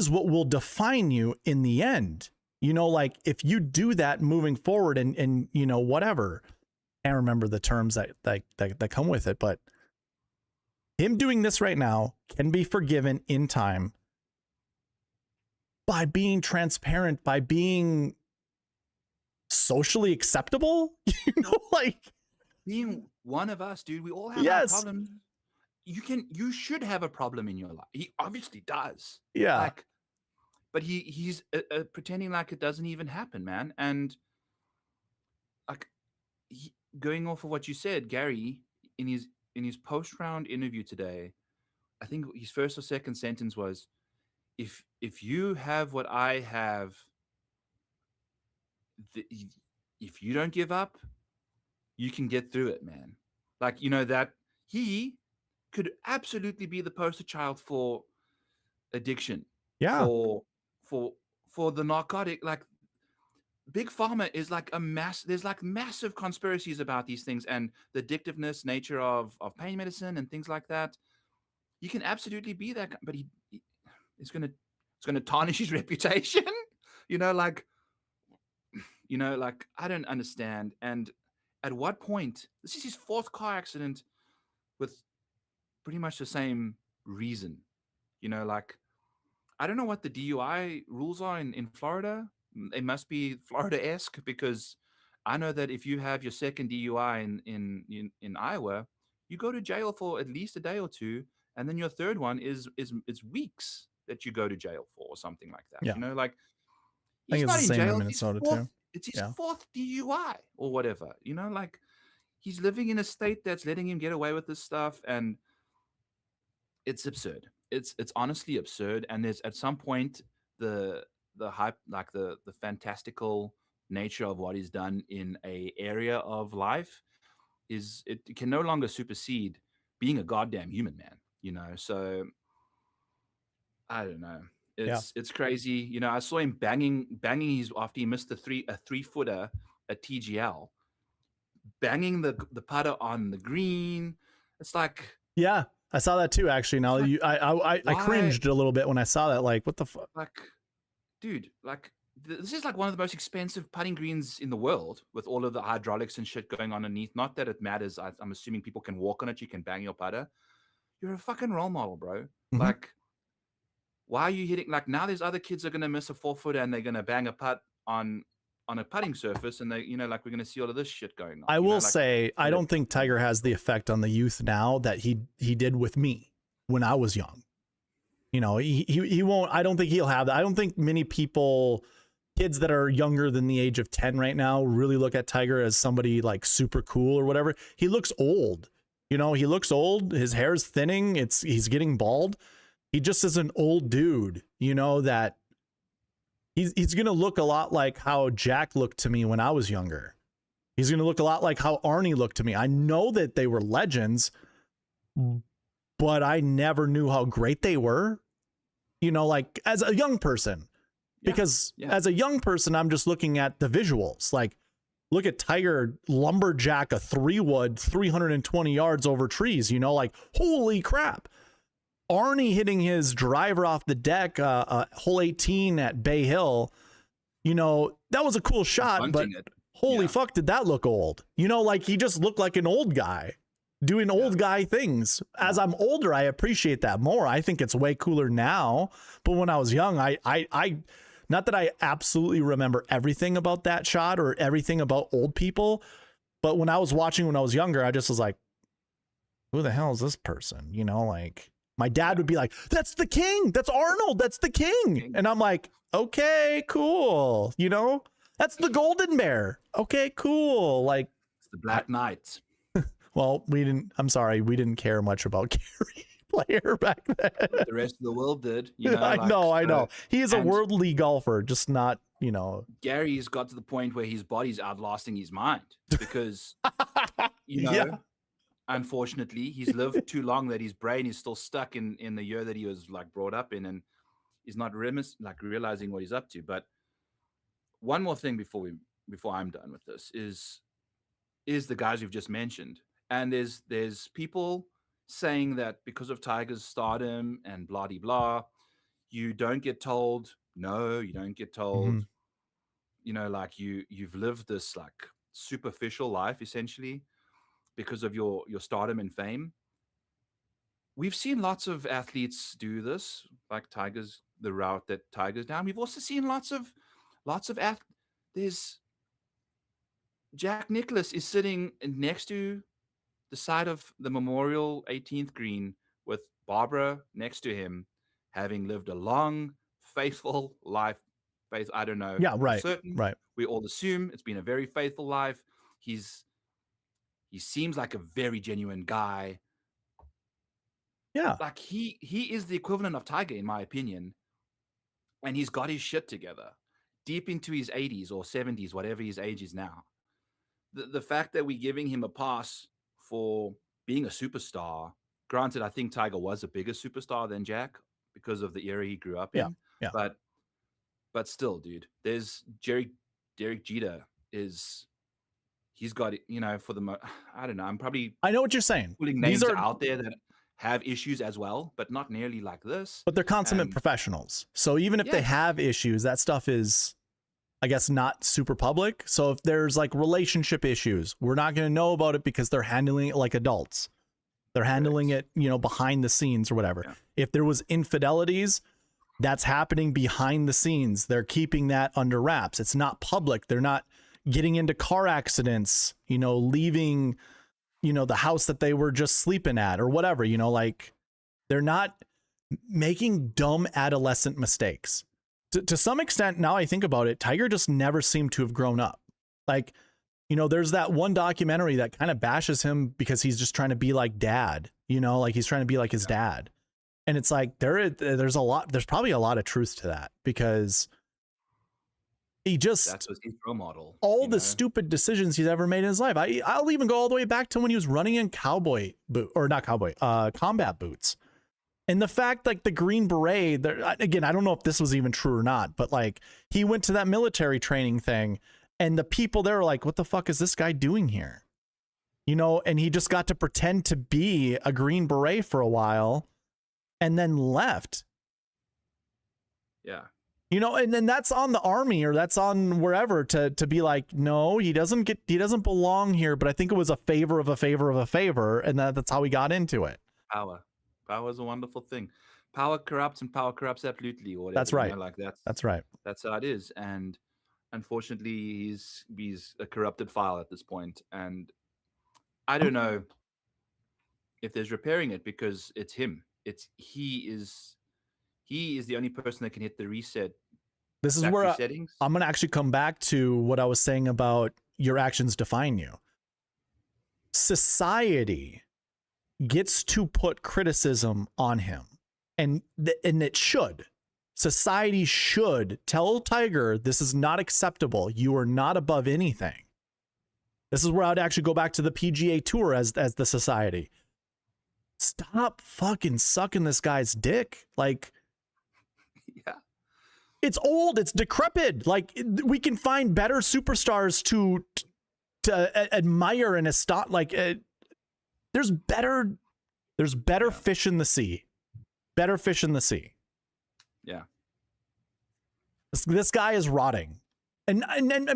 Speaker 2: what will define you in the end. Like, if you do that moving forward and whatever, I can't remember the terms that come with it, but him doing this right now can be forgiven in time by being transparent, by being socially acceptable, like
Speaker 1: being one of us, dude. We all have our problems. You should have a problem in your life. He obviously does.
Speaker 2: Yeah.
Speaker 1: Like, but he's pretending like it doesn't even happen, man. And like, going off of what you said, Gary, in his post-round interview today, I think his first or second sentence was, if you have what I have, if you don't give up, you can get through it, man. Like, that he could absolutely be the poster child for addiction.
Speaker 2: Yeah.
Speaker 1: For the narcotic. Like, Big Pharma is like there's like massive conspiracies about these things and the addictiveness nature of pain medicine and things like that. You can absolutely be that, but it's gonna tarnish his reputation. Like, I don't understand. And at what point, this is his 4th car accident with pretty much the same reason. Like, I don't know what the DUI rules are in Florida. They must be Florida-esque, because I know that if you have your second DUI in Iowa, you go to jail for at least a day or two, and then your third one is weeks that you go to jail for, or something like that.
Speaker 2: Yeah.
Speaker 1: Like,
Speaker 2: I think
Speaker 1: he's
Speaker 2: it's
Speaker 1: not
Speaker 2: the
Speaker 1: in
Speaker 2: same
Speaker 1: jail.
Speaker 2: in Minnesota too.
Speaker 1: It's his 4th DUI or whatever. Like, he's living in a state that's letting him get away with this stuff, and it's absurd. It's honestly absurd. And there's, at some point, the hype, like the fantastical nature of what he's done in a area of life, it can no longer supersede being a goddamn human, man. So I don't know. It's crazy. I saw him banging his, after he missed a 3-footer at TGL, banging the putter on the green. It's like,
Speaker 2: yeah, I saw that too, actually. Now, I cringed a little bit when I saw that. Like, what the fuck?
Speaker 1: Like, dude, like, this is like one of the most expensive putting greens in the world, with all of the hydraulics and shit going on underneath. Not that it matters. I'm assuming people can walk on it. You can bang your putter. You're a fucking role model, bro.
Speaker 2: Mhm.
Speaker 1: Like, why are you hitting? Like, now there's other kids that are going to miss a 4-footer and they're going to bang a putt on on a putting surface, and they, like, we're going to see all of this shit going on.
Speaker 2: I will
Speaker 1: like,
Speaker 2: say, I don't think Tiger has the effect on the youth now that he did with me when I was young. He won't. I don't think he'll have that. I don't think many people, kids that are younger than the age of 10 right now, really look at Tiger as somebody like super cool or whatever. He looks old. He looks old. His hair's thinning. He's getting bald. He just is an old dude, that he's going to look a lot like how Jack looked to me when I was younger. He's going to look a lot like how Arnie looked to me. I know that they were legends, but I never knew how great they were, like as a young person, because as a young person, I'm just looking at the visuals. Like, look at Tiger lumberjack a 3-wood 320 yards over trees, like, holy crap. Arnie hitting his driver off the deck, hole 18 at Bay Hill, that was a cool shot, but holy fuck, did that look old? Like, he just looked like an old guy doing old guy things. As I'm older, I appreciate that more. I think it's way cooler now. But when I was young, I not that I absolutely remember everything about that shot or everything about old people, but when I was watching when I was younger, I just was like, who the hell is this person? Like, my dad would be like, that's the king. That's Arnold. That's the king. And I'm like, okay, cool. That's the golden bear. Okay, cool. Like,
Speaker 1: it's the Black Knight.
Speaker 2: Well, we didn't care much about Gary Player back then.
Speaker 1: But the rest of the world did.
Speaker 2: I know. He is a worldly golfer, just not,
Speaker 1: Gary's got to the point where his body's outlasting his mind because, unfortunately, he's lived too long that his brain is still stuck in the year that he was like brought up in, and he's not realizing what he's up to. But one more thing before I'm done with this is the guys you've just mentioned. And there's people saying that because of Tiger's stardom and blah de blah, you don't get told no, you don't get told, like you've lived this like superficial life essentially because of your stardom and fame. We've seen lots of athletes do this, like the route that Tiger's down. We've also seen lots of there's Jack Nicklaus is sitting next to the side of the Memorial 18th green with Barbara next to him, having lived a long, faithful life. I don't know.
Speaker 2: Yeah, right. Right.
Speaker 1: We all assume it's been a very faithful life. He seems like a very genuine guy.
Speaker 2: Yeah.
Speaker 1: Like he is the equivalent of Tiger, in my opinion. And he's got his shit together deep into his 80s or 70s, whatever his age is now. The fact that we're giving him a pass for being a superstar, granted, I think Tiger was a bigger superstar than Jack because of the era he grew up in.
Speaker 2: Yeah.
Speaker 1: But still, dude, there's Derek Jeter he's got it, for the I don't know.
Speaker 2: I know what you're saying.
Speaker 1: Putting names out there that have issues as well, but not nearly like this.
Speaker 2: But they're consummate professionals. So even if they have issues, that stuff is, I guess, not super public. So if there's like relationship issues, we're not going to know about it because they're handling it like adults. They're handling it, behind the scenes or whatever. Yeah. If there was infidelities, that's happening behind the scenes. They're keeping that under wraps. It's not public. They're not getting into car accidents, leaving, the house that they were just sleeping at or whatever, like they're not making dumb adolescent mistakes. To some extent, now I think about it, Tiger just never seemed to have grown up. Like, there's that one documentary that kind of bashes him because he's just trying to be like dad, like he's trying to be like his dad. And it's like, there's probably a lot of truth to that because that's
Speaker 1: his role model.
Speaker 2: All the stupid decisions he's ever made in his life. I'll even go all the way back to when he was running in combat boots. And the fact, like the Green Beret, again, I don't know if this was even true or not, but like he went to that military training thing and the people there were like, what the fuck is this guy doing here? And he just got to pretend to be a Green Beret for a while and then left.
Speaker 1: Yeah.
Speaker 2: And then that's on the army or that's on wherever to be like, no, he doesn't belong here. But I think it was a favor of a favor of a favor. And that's how we got into it.
Speaker 1: Power is a wonderful thing. Power corrupts and power corrupts absolutely. Or whatever,
Speaker 2: that's right.
Speaker 1: Like
Speaker 2: that's right.
Speaker 1: That's how it is. And unfortunately, he's a corrupted file at this point, and I don't know if there's repairing it because it's him. He is the only person that can hit the reset
Speaker 2: This is
Speaker 1: factory
Speaker 2: where
Speaker 1: settings.
Speaker 2: I'm going to actually come back to what I was saying about your actions define you. Society gets to put criticism on him, and it should. Society should tell Tiger, this is not acceptable. You are not above anything. This is where I'd actually go back to the PGA Tour as the society. Stop fucking sucking this guy's dick. Like,
Speaker 1: Yeah.
Speaker 2: it's old, it's decrepit. Like, we can find better superstars to admire and like, there's better fish in the sea. Better fish in the sea.
Speaker 1: Yeah.
Speaker 2: This guy is rotting. And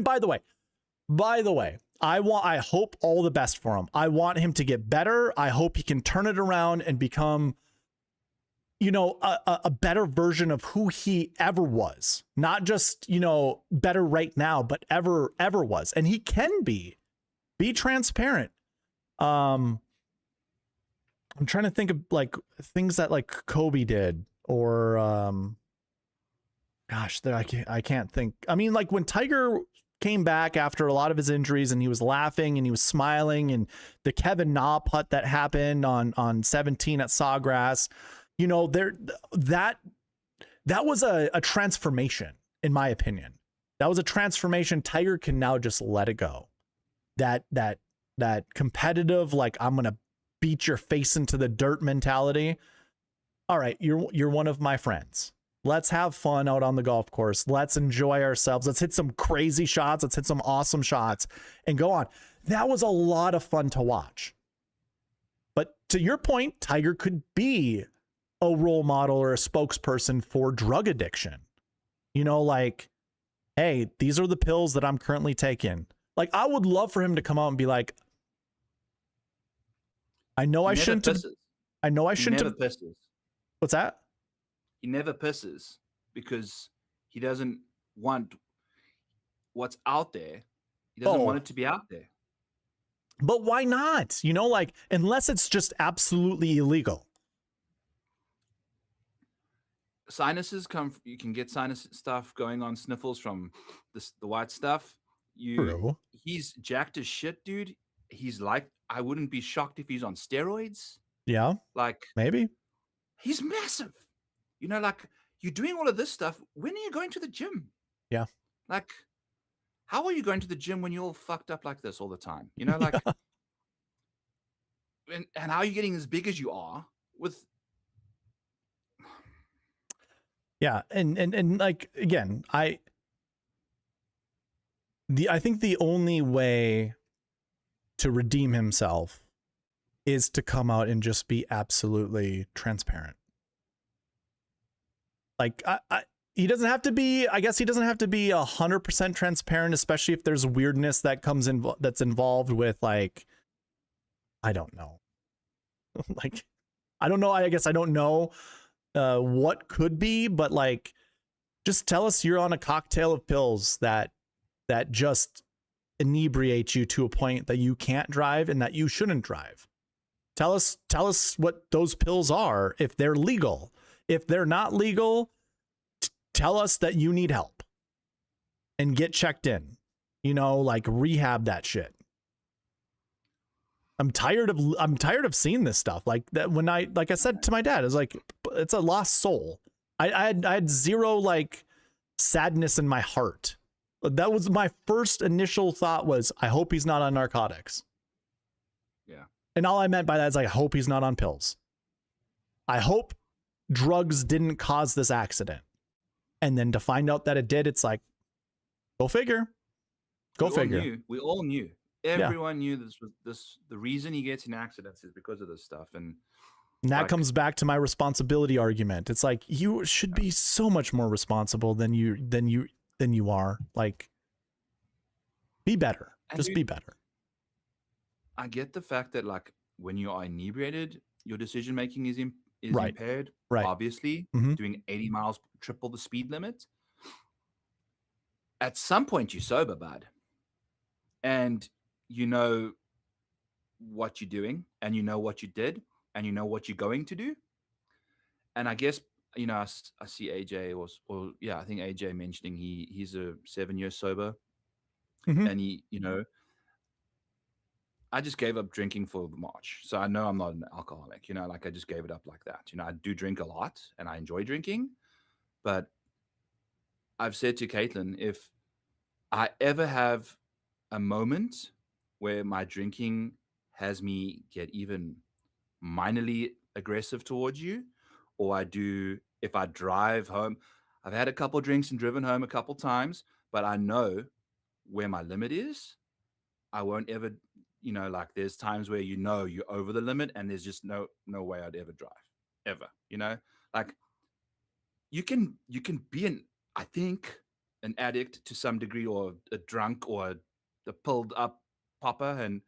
Speaker 2: by the way, I hope all the best for him. I want him to get better. I hope he can turn it around and become, a better version of who he ever was. Not just, better right now, but ever was. And he can be transparent. I'm trying to think of like things that like Kobe did, or gosh, I can't think. I mean, like when Tiger came back after a lot of his injuries and he was laughing and he was smiling, and the Kevin Na putt that happened on 17 at Sawgrass, that was a transformation, in my opinion. That was a transformation. Tiger can now just let it go. That competitive, like, I'm gonna beat your face into the dirt mentality. All right, you're one of my friends. Let's have fun out on the golf course. Let's enjoy ourselves. Let's hit some crazy shots. Let's hit some awesome shots and go on. That was a lot of fun to watch. But to your point, Tiger could be a role model or a spokesperson for drug addiction. Like, hey, these are the pills that I'm currently taking. Like, I would love for him to come out and be like, I know I shouldn't have. I know I shouldn't have. What's that?
Speaker 1: He never pisses because he doesn't want what's out there. He doesn't want it to be out there.
Speaker 2: But why not? Like, unless it's just absolutely illegal.
Speaker 1: Sinuses you can get sinus stuff going on, sniffles from the white stuff.
Speaker 2: True.
Speaker 1: He's jacked as shit, dude. He's like, I wouldn't be shocked if he's on steroids.
Speaker 2: Yeah.
Speaker 1: Like,
Speaker 2: maybe.
Speaker 1: He's massive. Like, you're doing all of this stuff. When are you going to the gym?
Speaker 2: Yeah.
Speaker 1: Like, how are you going to the gym when you're all fucked up like this all the time? Like, yeah. And how are you getting as big as you are with?
Speaker 2: Yeah. And like, again, I think the only way to redeem himself is to come out and just be absolutely transparent. Like, he doesn't have to be, I guess he doesn't have to be 100% transparent, especially if there's weirdness that comes in, that's involved with, like, I don't know. Like, I don't know. I guess I don't know what could be, but like, just tell us you're on a cocktail of pills that just inebriate you to a point that you can't drive and that you shouldn't drive. Tell us what those pills are, if they're legal. If they're not legal, tell us that you need help and get checked in, like rehab that shit. I'm tired of seeing this stuff. Like that, when like I said to my dad, it's like, it's a lost soul. I had zero like sadness in my heart. That was my first initial thought, was I hope he's not on narcotics.
Speaker 1: Yeah. And
Speaker 2: all I meant by that is, I hope he's not on pills. I hope drugs didn't cause this accident. And then to find out that it did, it's like, go figure. Go figure.
Speaker 1: We all knew. Everyone knew this. The reason he gets in accidents is because of this stuff. And
Speaker 2: that comes back to my responsibility argument. It's like, you should be so much more responsible than you are. Like, be better. Just be better.
Speaker 1: I get the fact that, like, when you are inebriated, your decision making is impaired.
Speaker 2: Right.
Speaker 1: Obviously, doing 80 miles, triple the speed limit. at some point you're sober, bud, and you know what you're doing, and you know what you did, and you know what you're going to do. And I guess I see AJ or yeah, I think AJ mentioning he's a 7 year sober,
Speaker 2: Mm-hmm.
Speaker 1: and I just gave up drinking for March, so I know I'm not an alcoholic. Like I just gave it up like that. I do drink a lot, and I enjoy drinking, but I've said to Caitlin, if I ever have a moment where my drinking has me get even minorly aggressive towards you, or if I drive home, I've had a couple drinks and driven home a couple times, but I know where my limit is. I won't ever, like there's times where you're over the limit, and there's just no way I'd ever drive, ever. Like you can be I think an addict to some degree, or a drunk, or a pulled up popper, and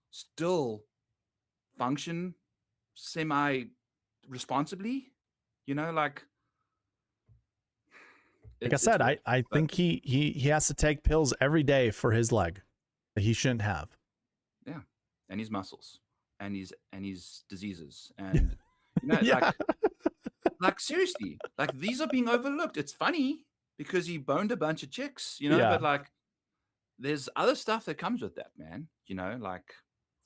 Speaker 1: still function semi responsibly. Like
Speaker 2: Like I
Speaker 1: it's
Speaker 2: said,
Speaker 1: weird,
Speaker 2: I
Speaker 1: but
Speaker 2: think he has to take pills every day for his leg that he shouldn't have.
Speaker 1: yeah, and his muscles, and his diseases, and
Speaker 2: Yeah.
Speaker 1: like seriously, like these are being overlooked. It's funny because he boned a bunch of chicks,
Speaker 2: Yeah.
Speaker 1: but like there's other stuff that comes with that, man. Like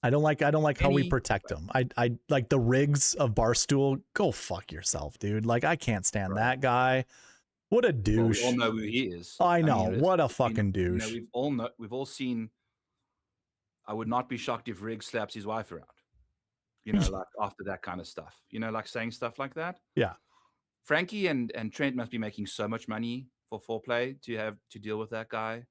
Speaker 2: I don't like how we
Speaker 1: any.
Speaker 2: protect him. I like the Riggs of Barstool. Go fuck yourself, dude. Like I can't stand
Speaker 1: Bro.
Speaker 2: that guy. What a
Speaker 1: Well, we all
Speaker 2: douche.
Speaker 1: know who he is.
Speaker 2: I know.
Speaker 1: Mean,
Speaker 2: What a
Speaker 1: it's been,
Speaker 2: fucking douche.
Speaker 1: we've all seen. I would not be shocked if Riggs slaps his wife around. Like after that kind of stuff. Like saying stuff like that.
Speaker 2: Yeah.
Speaker 1: Frankie and Trent must be making so much money for foreplay to have to deal with that guy.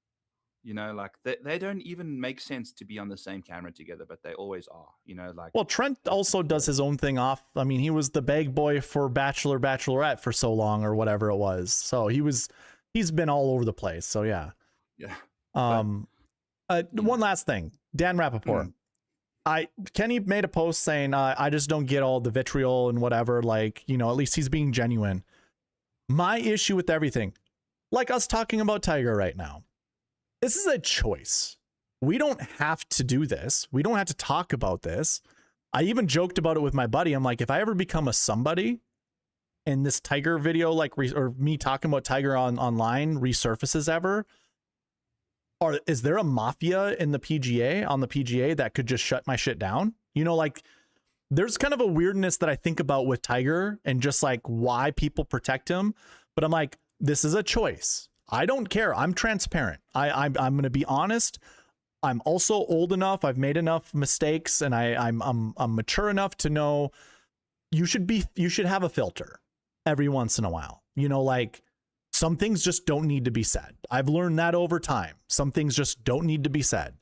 Speaker 1: Like they don't even make sense to be on the same camera together, but they always are. Like
Speaker 2: Well, Trent also does his own thing off. I mean, he was the bag boy for Bachelor, Bachelorette for so long, or whatever it was. So he's been all over the place. So yeah.
Speaker 1: Yeah.
Speaker 2: One last thing, Dan Rappaport. Kenny made a post saying, I just don't get all the vitriol and whatever. Like, at least he's being genuine. My issue with everything, like us talking about Tiger right now, this is a choice. We don't have to do this. We don't have to talk about this. I even joked about it with my buddy. I'm like, if I ever become a somebody and this Tiger video, or me talking about Tiger online resurfaces ever, or is there a mafia in the PGA, on the PGA, that could just shut my shit down? Like there's kind of a weirdness that I think about with Tiger and just like why people protect him. But I'm like, this is a choice. I don't care. I'm transparent. I'm going to be honest. I'm also old enough. I've made enough mistakes, and I'm mature enough to know you should have a filter every once in a while. Like some things just don't need to be said. I've learned that over time. Some things just don't need to be said.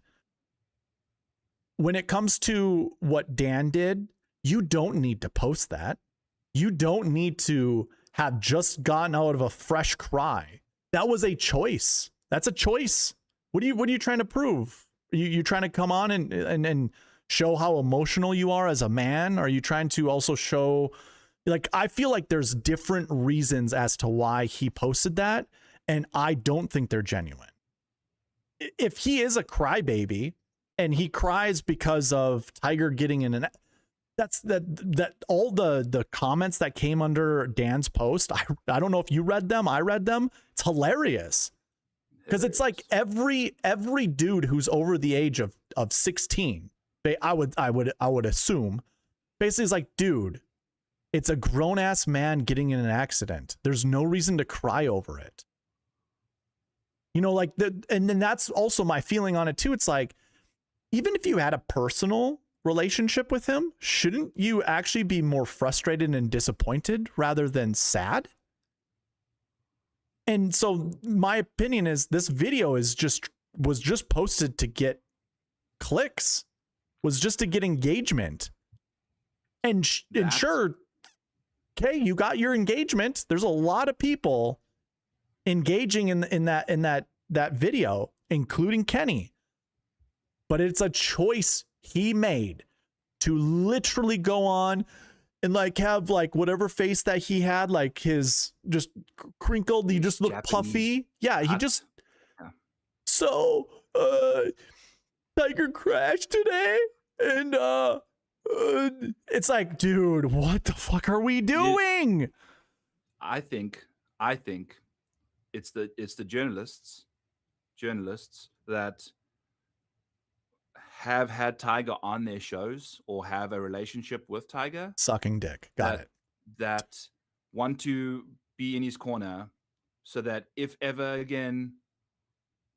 Speaker 2: When it comes to what Dan did, you don't need to post that. You don't need to have just gotten out of a fresh cry. That was a choice. That's a choice. What are you trying to prove? You trying to come on and show how emotional you are as a man? Are you trying to also show, like, I feel like there's different reasons as to why he posted that, and I don't think they're genuine. If he is a crybaby and he cries because of Tiger getting in that all the comments that came under Dan's post, I don't know if you read them. I read them. It's hilarious. Because it's like every dude who's over the age of 16, I would assume, basically is like, dude, it's a grown ass man getting in an accident. There's no reason to cry over it. Like and then that's also my feeling on it too. It's like, even if you had a personal relationship with him, shouldn't you actually be more frustrated and disappointed rather than sad? And so my opinion is this video was just posted to get clicks, was just to get engagement. And sure, okay, you got your engagement. There's a lot of people engaging in that video, including Kenny. But it's a choice he made to literally go on and like have like whatever face that he had, like his just crinkled, he just looked
Speaker 1: Japanese
Speaker 2: puffy. Yeah, he just so Tiger crashed today, and it's like, dude, what the fuck are we doing?
Speaker 1: I think it's the journalists that have had Tiger on their shows or have a relationship with Tiger,
Speaker 2: Sucking dick. Got it.
Speaker 1: that want to be in his corner so that if ever again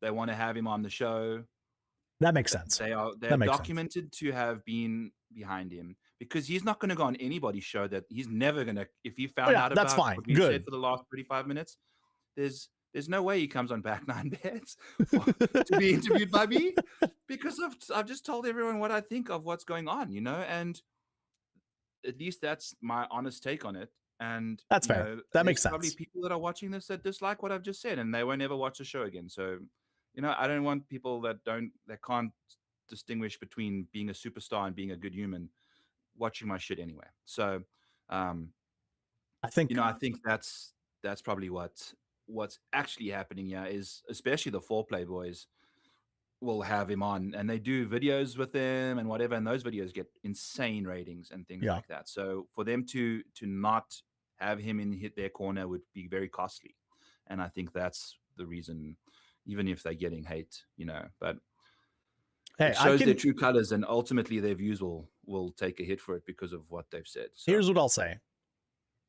Speaker 1: they want to have him on the show,
Speaker 2: That makes sense.
Speaker 1: they are documented to have been behind him, because he's not going to go on anybody's show that he's never going to, if he found out
Speaker 2: that's
Speaker 1: about
Speaker 2: fine.
Speaker 1: what we
Speaker 2: Good.
Speaker 1: said for the last 35 minutes, there's no way he comes on Back Nine Bets to be interviewed by me, because I've just told everyone what I think of what's going on, and at least that's my honest take on it. And
Speaker 2: that's fair. That makes sense.
Speaker 1: Probably people that are watching this that dislike what I've just said, and they won't ever watch the show again. So, I don't want people that can't distinguish between being a superstar and being a good human watching my shit anyway. So, I think that's probably what's actually happening here, is especially the foreplay boys will have him on and they do videos with him and whatever, and those videos get insane ratings and things like that. So for them to not have him in their corner would be very costly, and I think that's the reason, even if they're getting hate, but hey, it shows their true colors, and ultimately their views will take a hit for it because of what they've said. So
Speaker 2: here's what I'll say.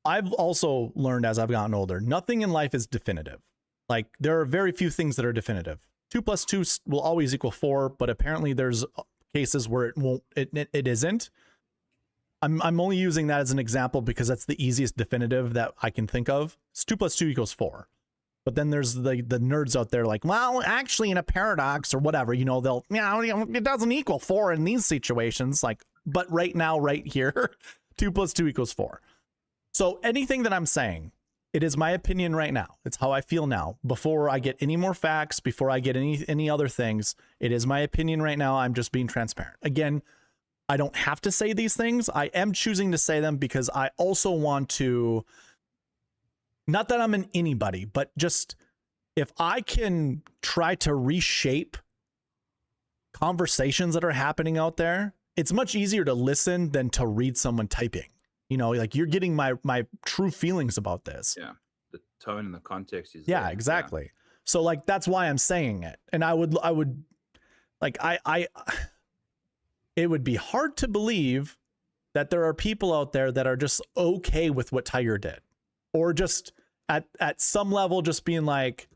Speaker 2: I've also learned as I've gotten older, nothing in life is definitive. Like, there are very few things that are definitive. 2 + 2 will always equal 4, but apparently there's cases where it isn't. I'm only using that as an example because that's the easiest definitive that I can think of. It's 2 + 2 = 4. But then there's the nerds out there like, well, actually in a paradox or whatever, they'll, it doesn't equal 4 in these situations. Like, but right now, right here, 2 + 2 = 4. So anything that I'm saying, it is my opinion right now. It's how I feel now. Before I get any more facts, before I get any other things, it is my opinion right now. I'm just being transparent. Again, I don't have to say these things. I am choosing to say them because I also want to, not that I'm an anybody, but just if I can try to reshape conversations that are happening out there, it's much easier to listen than to read someone typing. Like, you're getting my true feelings about this.
Speaker 1: Yeah. The tone and the context is
Speaker 2: there. Exactly. Yeah. So like, that's why I'm saying it. And I would like, it would be hard to believe that there are people out there that are just okay with what Tiger did, or just at some level, just being like,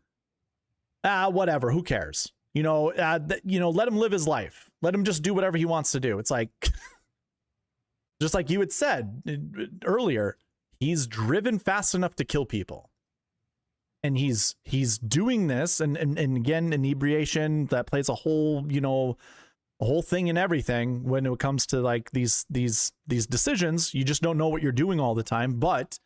Speaker 2: whatever, who cares? Let him live his life. Let him just do whatever he wants to do. It's like, just like you had said earlier, he's driven fast enough to kill people. And he's doing this, and again, inebriation, that plays a whole thing in everything when it comes to like these decisions. You just don't know what you're doing all the time, but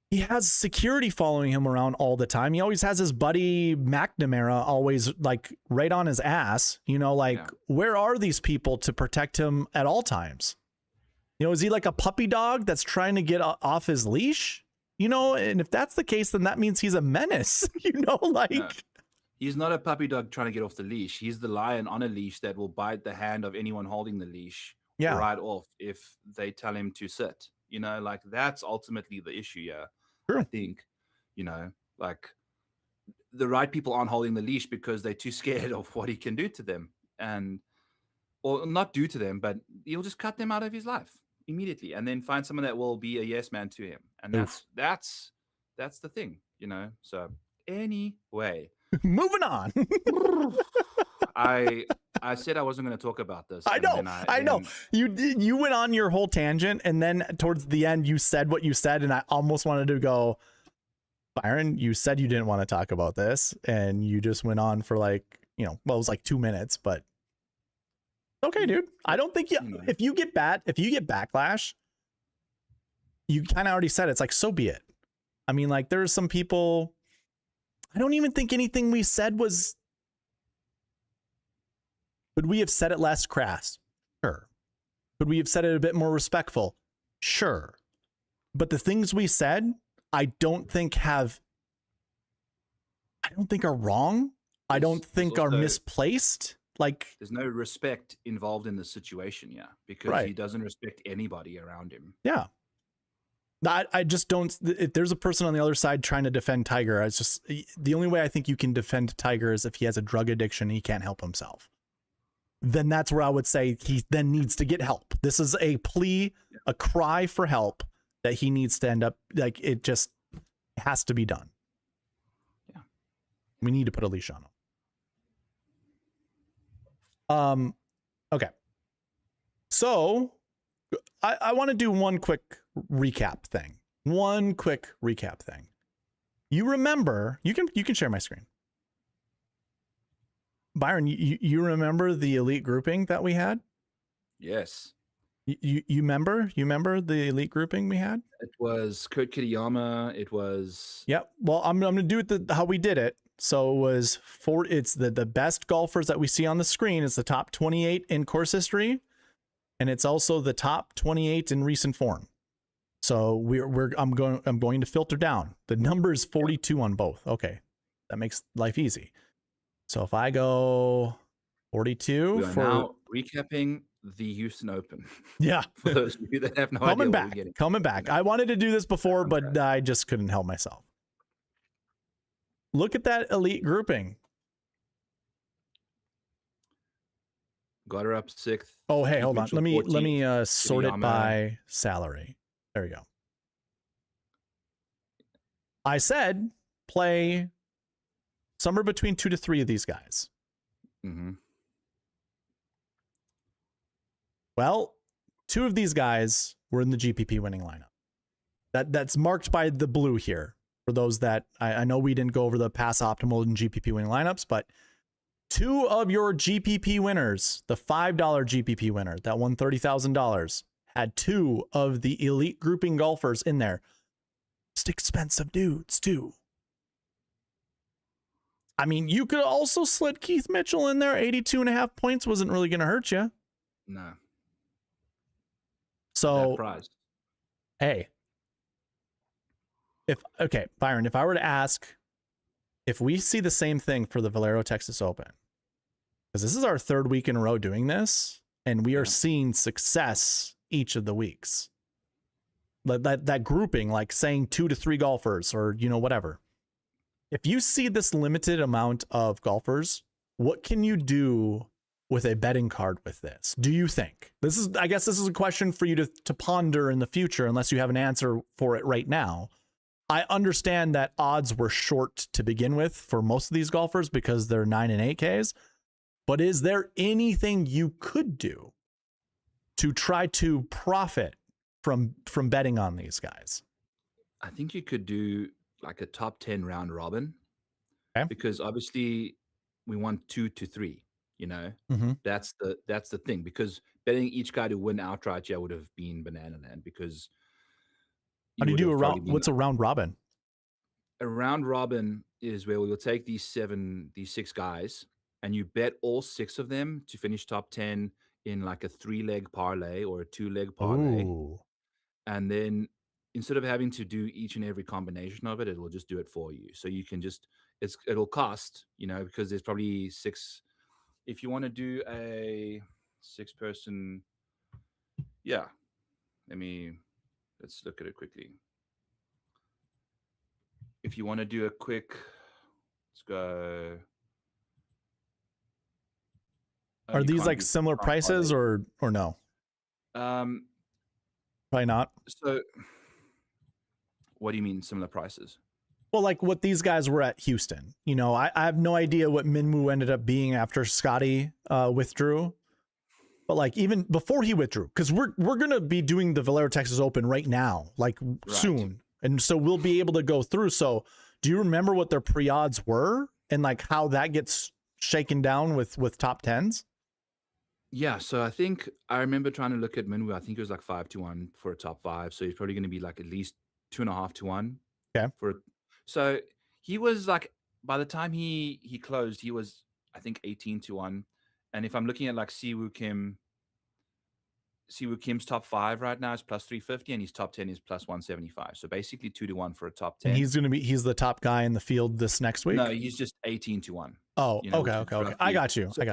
Speaker 2: he has security following him around all the time. He always has his buddy McNamara always like right on his ass, where are these people to protect him at all times? Is he like a puppy dog that's trying to get off his leash? And if that's the case, then that means he's a menace, like. No.
Speaker 1: He's not a puppy dog trying to get off the leash. He's the lion on a leash that will bite the hand of anyone holding the leash right off if they tell him to sit. Like, that's ultimately the issue. Yeah.
Speaker 2: True.
Speaker 1: I think, like, the right people aren't holding the leash because they're too scared of what he can do to them, or not do to them, but he'll just cut them out of his life immediately, and then find someone that will be a yes man to him. And that's the thing, So anyway,
Speaker 2: moving on.
Speaker 1: I said I wasn't going to talk about this.
Speaker 2: I know. You went on your whole tangent, and then towards the end, you said what you said, and I almost wanted to go, Byron, you said you didn't want to talk about this, and you just went on for like, it was like 2 minutes, but okay, dude. I don't think if you get backlash, you kind of already said it's like, so be it. I mean, like, there's some people, I don't even think anything we said was. Could we have said it less crass? Sure. Could we have said it a bit more respectful? Sure. But the things we said, I don't think have I don't think are wrong. I don't think are misplaced. Like,
Speaker 1: there's no respect involved in the situation, because he doesn't respect anybody around him.
Speaker 2: Yeah. I just don't. If there's a person on the other side trying to defend Tiger, it's just the only way I think you can defend Tiger is if he has a drug addiction and he can't help himself. Then that's where I would say he then needs to get help. This is a plea, a cry for help that he needs to end up like it just has to be done.
Speaker 1: Yeah.
Speaker 2: We need to put a leash on him. Okay. So I want to do one quick recap thing. You remember, you can share my screen. Byron, you remember the elite grouping that we had?
Speaker 1: Yes.
Speaker 2: You remember the elite grouping we had?
Speaker 1: It was Kurt Kitayama. It was.
Speaker 2: Yep. Well, I'm going to do it how we did it. So it was it's the best golfers that we see on the screen is the top 28 in course history. And it's also the top 28 in recent form. So I'm going to filter down. The number is 42 on both. Okay. That makes life easy. So if I go 42
Speaker 1: we are now recapping the Houston Open.
Speaker 2: Yeah.
Speaker 1: For those of you that have no idea what we're getting.
Speaker 2: Coming back. I wanted to do this before, but I just couldn't help myself. Look at that elite grouping.
Speaker 1: Got her up 6th.
Speaker 2: Oh, hey, hold on. Let me sort it by salary. There we go. I said play somewhere between 2 to 3 of these guys.
Speaker 1: Mm-hmm.
Speaker 2: Well, 2 of these guys were in the GPP winning lineup. That's marked by the blue here. For those that I know we didn't go over the pass optimal and GPP winning lineups, but 2 of your GPP winners, the $5 GPP winner that won $30,000, had 2 of the elite grouping golfers in there. Just expensive dudes too. I mean, you could also slid Keith Mitchell in there. 82.5 points wasn't really going to hurt you.
Speaker 1: No.
Speaker 2: So,
Speaker 1: prize.
Speaker 2: Hey, Byron, if I were to ask if we see the same thing for the Valero Texas Open, because this is our 3rd week in a row doing this, and we are seeing success each of the weeks. That grouping, like saying 2 to 3 golfers or, whatever. If you see this limited amount of golfers, what can you do with a betting card with this? Do you think? I guess this is a question for you to ponder in the future, unless you have an answer for it right now. I understand that odds were short to begin with for most of these golfers because they're 9 and 8Ks. But is there anything you could do to try to profit from betting on these guys?
Speaker 1: I think you could do like a top 10 round robin.
Speaker 2: Okay.
Speaker 1: Because obviously we want 2 to 3,
Speaker 2: Mm-hmm.
Speaker 1: That's the thing, because betting each guy to win outright would have been banana land, because
Speaker 2: how do you do what's a round robin?
Speaker 1: A round robin is where we will take these 6 guys and you bet all 6 of them to finish top 10 in like a 3-leg parlay or a 2-leg parlay.
Speaker 2: Ooh.
Speaker 1: And then instead of having to do each and every combination of it, it will just do it for you. So you can just, it'll cost, because there's probably 6. If you want to do a 6-person, let's look at it quickly. If you want to do a quick, let's go.
Speaker 2: Are these like similar prices or no?
Speaker 1: Probably
Speaker 2: not.
Speaker 1: So what do you mean similar prices?
Speaker 2: Well, like what these guys were at Houston. I have no idea what Minwoo ended up being after Scotty withdrew. But like even before he withdrew, because we're gonna be doing the Valero Texas Open right now, like soon. And so we'll be able to go through. So do you remember what their pre-odds were and like how that gets shaken down with top 10s?
Speaker 1: Yeah, so I think I remember trying to look at Minwoo. I think it was like 5 to 1 for a top 5. So he's probably going to be like at least 2.5 to 1.
Speaker 2: Okay.
Speaker 1: So he was like, by the time he closed, he was I think 18 to 1. And if I'm looking at like Siwoo Kim, Siwoo Kim's top 5 right now is plus 350, and his top 10 is plus 175. So basically 2-1 for a top 10.
Speaker 2: And he's the top guy in the field this next week?
Speaker 1: No, he's just 18-1.
Speaker 2: Oh, okay. I got you.
Speaker 1: So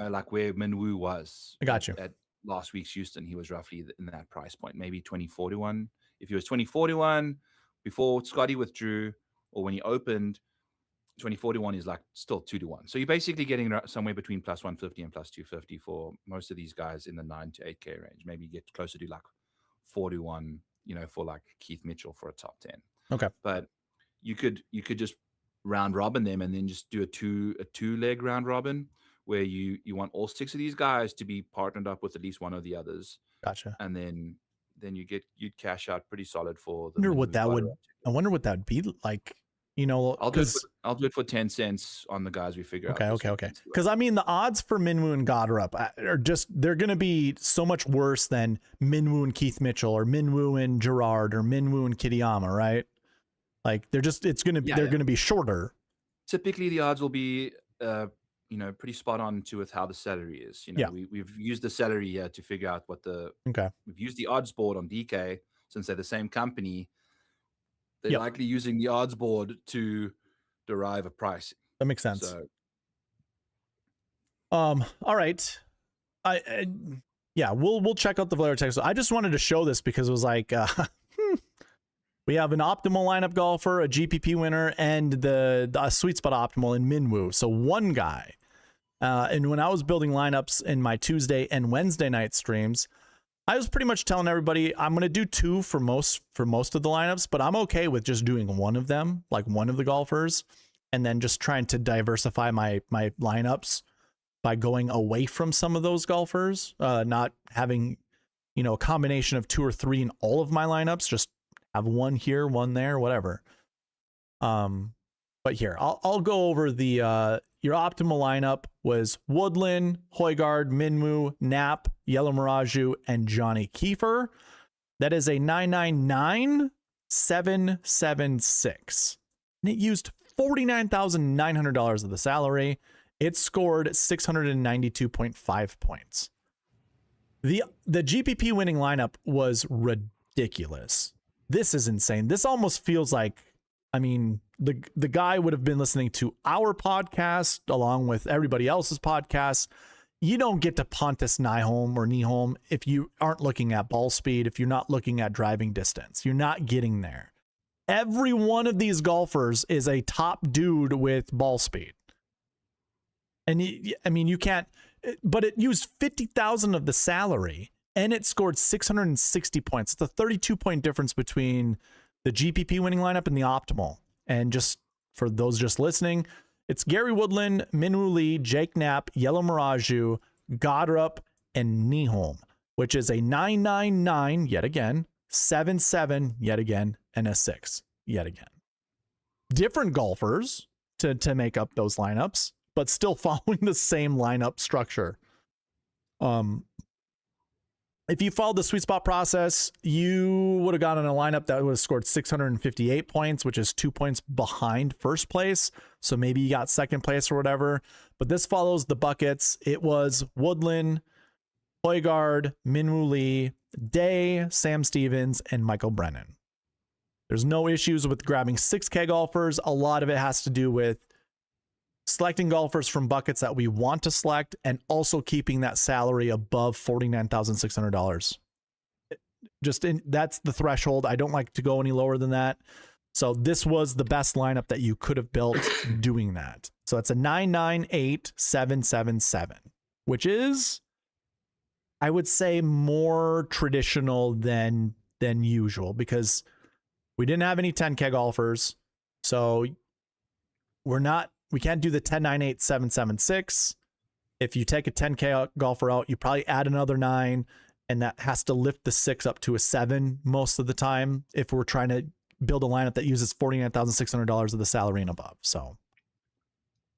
Speaker 1: like where Minwoo was.
Speaker 2: I got you.
Speaker 1: At last week's Houston, he was roughly in that price point, maybe 20-41. If he was 20-41 before Scotty withdrew, or when he opened, 20-41 is like still 2-1. So you're basically getting somewhere between plus 150 and plus 250 for most of these guys in the 9 to 8K range. Maybe you get closer to like 4-1, for like Keith Mitchell for a top 10.
Speaker 2: Okay.
Speaker 1: But you could just round robin them and then just do a two leg round robin where you want all 6 of these guys to be partnered up with at least one of the others.
Speaker 2: Gotcha.
Speaker 1: And then you'd cash out pretty solid for the.
Speaker 2: I wonder what that would be like.
Speaker 1: I'll do it for 10 cents on the guys we figure out.
Speaker 2: Okay. Because I mean, the odds for Minwoo and Goddard are they're going to be so much worse than Minwoo and Keith Mitchell, or Minwoo and Gerard, or Minwoo and Kitayama, right? Like they're going to be shorter.
Speaker 1: Typically, the odds will be pretty spot on with how the salary is. We've used the salary here to figure out what we've used the odds board on DK since they're the same company. They're likely using the odds board to derive a price.
Speaker 2: That makes sense. So, all right. We'll check out the Valero text. I just wanted to show this because it was like, we have an optimal lineup golfer, a GPP winner, and the sweet spot optimal in Minwoo. So one guy. And when I was building lineups in my Tuesday and Wednesday night streams, I was pretty much telling everybody I'm going to do 2 for most of the lineups, but I'm okay with just doing one of them, like one of the golfers, and then just trying to diversify my lineups by going away from some of those golfers, not having, a combination of 2 or 3 in all of my lineups, just have one here, one there, whatever. But here, I'll go over your optimal lineup was Woodland, Højgaard, Minwoo, Knapp, Yellow Mirage, and Johnny Kiefer. That is a 999,776. And it used $49,900 of the salary. It scored 692.5 points. The GPP winning lineup was ridiculous. This is insane. This almost feels like, the guy would have been listening to our podcast along with everybody else's podcasts. You don't get to Pontus Nyholm or Nyholm if you aren't looking at ball speed, if you're not looking at driving distance. You're not getting there. Every one of these golfers is a top dude with ball speed. And you can't, but it used 50,000 of the salary and it scored 660 points. It's a 32-point difference between the GPP winning lineup and the optimal. And just for those just listening, it's Gary Woodland, Minwoo Lee, Jake Knapp, Yellow Mirage, Goddard, and Nyholm, which is a 999 yet again, 77 yet again, and a 6 yet again. Different golfers to make up those lineups, but still following the same lineup structure. If you followed the sweet spot process, you would have gotten a lineup that would have scored 658 points, which is 2 points behind first place. So maybe you got second place or whatever. But this follows the buckets. It was Woodland, Højgaard, Minwoo Lee, Day, Sam Stevens, and Michael Brennan. There's no issues with grabbing 6K golfers. A lot of it has to do with selecting golfers from buckets that we want to select and also keeping that salary above $49,600. That's the threshold. I don't like to go any lower than that. So this was the best lineup that you could have built doing that. So it's a 998,777, which is, I would say, more traditional than usual because we didn't have any 10K golfers. So we can't do the 10,98776. If you take a 10K golfer out, you probably add another 9, and that has to lift the 6 up to a 7 most of the time if we're trying to build a lineup that uses $49,600 of the salary and above. So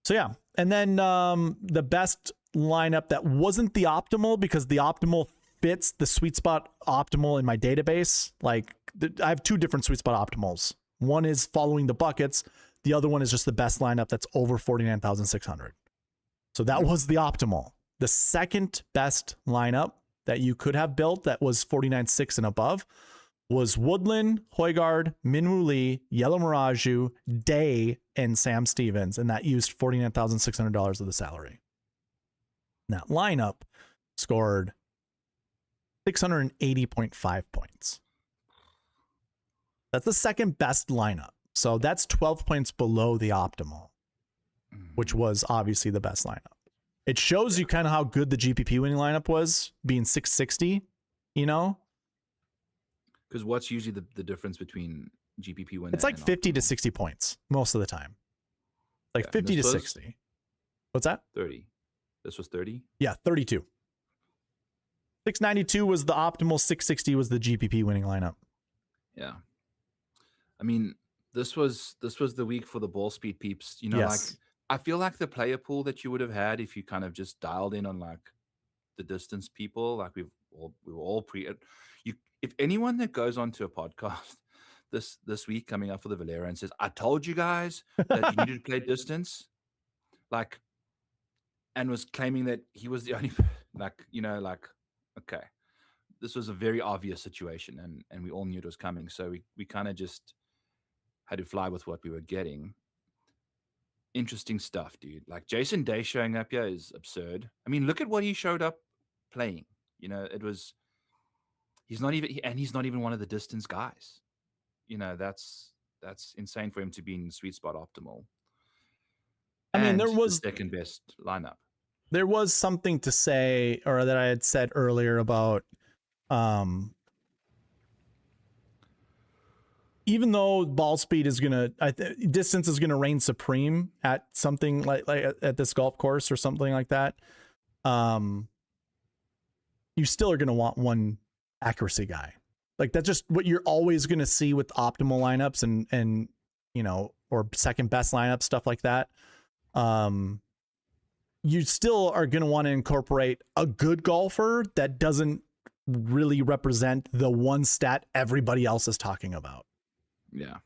Speaker 2: yeah. And then the best lineup that wasn't the optimal, because the optimal fits the sweet spot optimal in my database. Like I have 2 different sweet spot optimals. One is following the buckets. The other one is just the best lineup that's over 49,600. So that was the optimal. The second best lineup that you could have built that was 49.6 and above was Woodland, Højgaard, Minwoo Lee, Yellow Miraju, Day, and Sam Stevens, and that used $49,600 of the salary. And that lineup scored 680.5 points. That's the second best lineup. So that's 12 points below the optimal, which was obviously the best lineup. It shows you kind of how good the GPP winning lineup was, being 660, you know?
Speaker 1: Because what's usually the difference between GPP winner?
Speaker 2: It's like 50 to 60 points most of the time. Like 50 to 60. What's that?
Speaker 1: 30. This was 30?
Speaker 2: Yeah, 32. 692 was the optimal, 660 was the GPP winning lineup.
Speaker 1: Yeah. I mean, this was the week for the ball speed peeps. You know,
Speaker 2: Yes.
Speaker 1: like I feel like the player pool that you would have had if you kind of just dialed in on like the distance people, like we were all if anyone that goes onto a podcast this week coming up for the Valero and says, I told you guys that you needed to play distance, like, and was claiming that he was the only, like, you know, like, okay, this was a very obvious situation and we all knew it was coming. So we kind of just had to fly with what we were getting. Interesting stuff, dude. Like Jason Day showing up here is absurd. I mean, look at what he showed up playing. You know, he's not even one of the distance guys. You know, that's insane for him to be in the sweet spot optimal.
Speaker 2: I mean,
Speaker 1: And
Speaker 2: there was
Speaker 1: the second best lineup.
Speaker 2: There was something to say, or that I had said earlier about, even though ball speed is distance is gonna reign supreme at something like at this golf course or something like that, you still are gonna want one accuracy guy. Like that's just what you're always gonna see with optimal lineups and you know, or second best lineups, stuff like that. You still are gonna want to incorporate a good golfer that doesn't really represent the one stat everybody else is talking about.
Speaker 1: Yeah.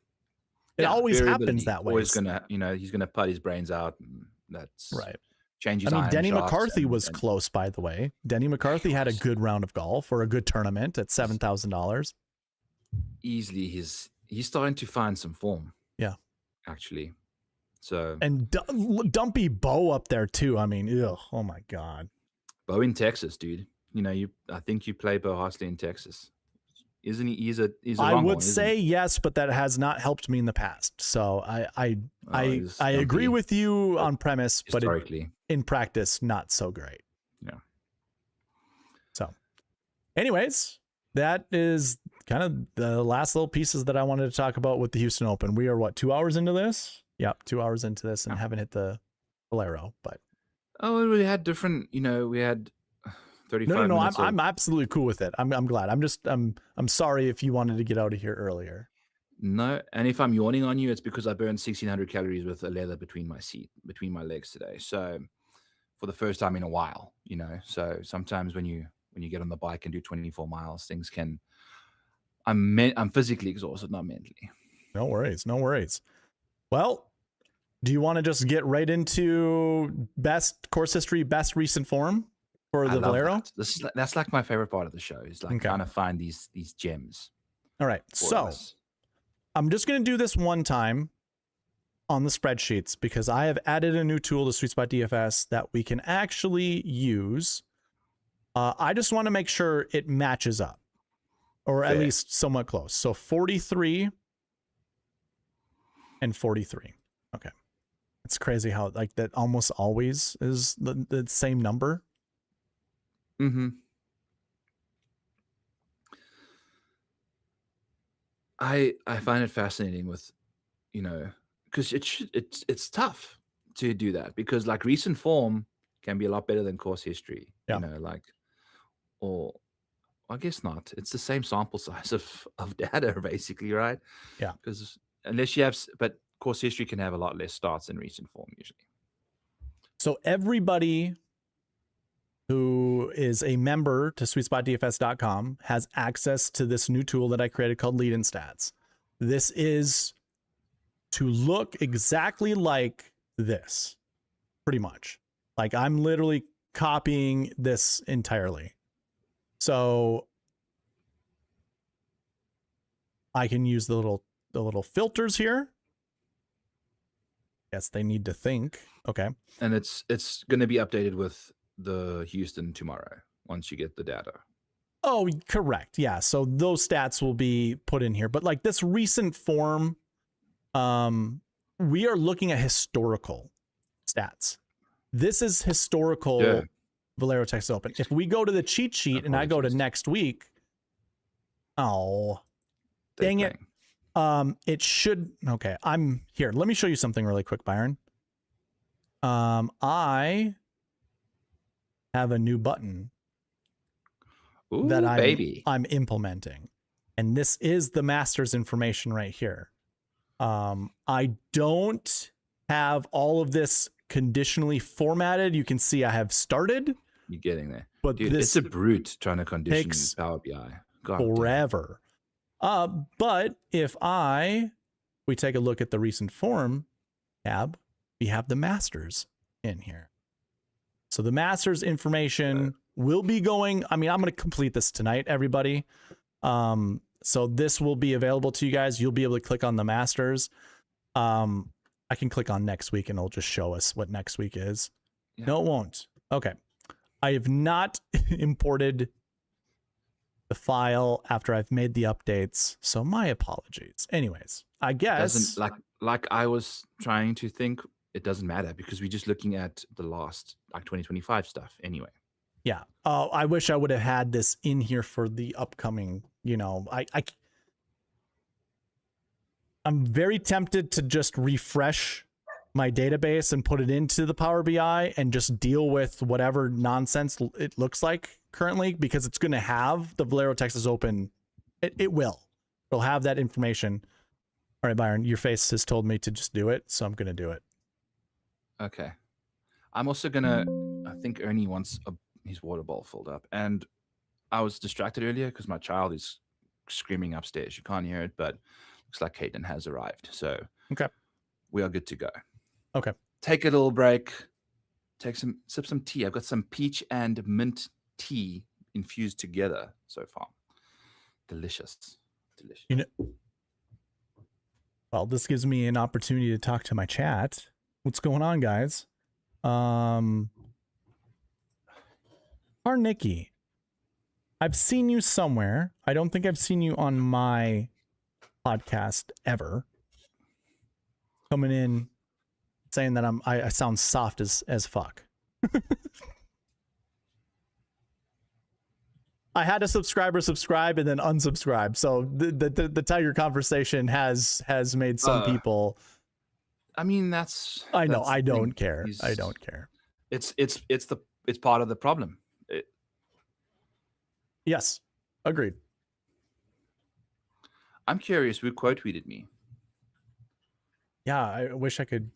Speaker 2: It always
Speaker 1: variability.
Speaker 2: happens that way.
Speaker 1: Always gonna, you know, he's gonna put his brains out, and that's
Speaker 2: right.
Speaker 1: Change his
Speaker 2: I mean,
Speaker 1: iron
Speaker 2: Denny
Speaker 1: shots
Speaker 2: McCarthy was
Speaker 1: and
Speaker 2: close, by the way. Denny McCarthy had a good round of golf or a good tournament at $7,000.
Speaker 1: easily he's starting to find some form.
Speaker 2: Yeah,
Speaker 1: actually. So
Speaker 2: and Dumpy Bo up there too. I mean, ugh, oh my god.
Speaker 1: Bo in Texas, dude. You know, I think you play Bo Hostley in Texas, isn't he? He's a
Speaker 2: I would say yes, but that has not helped me in the past. So I agree with you on premise, but in practice, not so great.
Speaker 1: Yeah.
Speaker 2: So, anyways, that is kind of the last little pieces that I wanted to talk about with the Houston Open. We are what, 2 hours into this? Yep, 2 hours into this, and haven't hit the Valero. But
Speaker 1: we had different. You know, we had 35
Speaker 2: no,
Speaker 1: minutes.
Speaker 2: I'm absolutely cool with it. I'm glad. I'm sorry if you wanted to get out of here earlier.
Speaker 1: No, and if I'm yawning on you, it's because I burned 1,600 calories with a leather between my legs today. So for the first time in a while, you know. So sometimes when you get on the bike and do 24 miles, things can. I'm physically exhausted, not mentally.
Speaker 2: No worries. Well, do you want to just get right into best course history, best recent form for the Valero?
Speaker 1: That's like my favorite part of the show, is like trying to find these gems.
Speaker 2: All right. So I'm just going to do this one time on the spreadsheets because I have added a new tool to Sweet Spot DFS that we can actually use. I just want to make sure it matches up, or at least somewhat close. So 43 and 43. Okay. It's crazy how like that almost always is the same number.
Speaker 1: Mm-hmm. I find it fascinating with, you know, because it's tough to do that, because like recent form can be a lot better than course history.
Speaker 2: Yeah.
Speaker 1: You know, like, or I guess not. It's the same sample size of data basically, right?
Speaker 2: Yeah.
Speaker 1: Because unless you have, but course history can have a lot less starts than recent form usually.
Speaker 2: So everybody who is a member to sweetspotdfs.com has access to this new tool that I created called Lead In Stats. This is to look exactly like this, pretty much. Like I'm literally copying this entirely. So I can use the little filters here. Yes, they need to think. Okay.
Speaker 1: And it's going to be updated with the Houston tomorrow once you get the data.
Speaker 2: Oh, correct. Yeah. So those stats will be put in here. But like this recent form, we are looking at historical stats. This is historical Valero Texas Open. If we go to the cheat sheet and I go to next week, dang it. It should, okay, I'm here. Let me show you something really quick, Byron. I have a new button that I'm implementing. And this is the master's information right here. I don't have all of this conditionally formatted. You can see I have started.
Speaker 1: You're getting there.
Speaker 2: But
Speaker 1: dude,
Speaker 2: this
Speaker 1: it's a brute trying to condition Power BI. God
Speaker 2: forever. But if we take a look at the recent form tab, we have the masters in here. So the masters information will be going. I mean, I'm going to complete this tonight, everybody. So this will be available to you guys. You'll be able to click on the masters. I can click on next week and it'll just show us what next week is. Yeah. No, it won't. Okay. I have not imported the file after I've made the updates, so my apologies. Anyways, I guess
Speaker 1: like I was trying to think, it doesn't matter because we're just looking at the last 2025 stuff anyway.
Speaker 2: Yeah. Oh, I wish I would have had this in here for the upcoming, I'm very tempted to just refresh my database and put it into the Power BI and just deal with whatever nonsense it looks like currently, because it's going to have the Valero Texas Open. It will. It'll have that information. All right, Byron, your face has told me to just do it, so I'm going to do it.
Speaker 1: Okay. I'm also going to, I think Ernie wants his water bowl filled up. And I was distracted earlier because my child is screaming upstairs. You can't hear it, but looks like Caitlin has arrived. So
Speaker 2: okay,
Speaker 1: we are good to go.
Speaker 2: Okay.
Speaker 1: Take a little break. Sip some tea. I've got some peach and mint tea infused together so far. Delicious.
Speaker 2: Well, this gives me an opportunity to talk to my chat. What's going on, guys? Nikki, I've seen you somewhere. I don't think I've seen you on my podcast ever. Coming in saying that I sound soft as fuck. I had a subscriber subscribe and then unsubscribe. So the Tiger conversation has made some people.
Speaker 1: I mean,
Speaker 2: I know. I don't care. I don't care.
Speaker 1: It's part of the problem.
Speaker 2: Yes, agreed.
Speaker 1: I'm curious who quote tweeted me.
Speaker 2: Yeah, I wish I could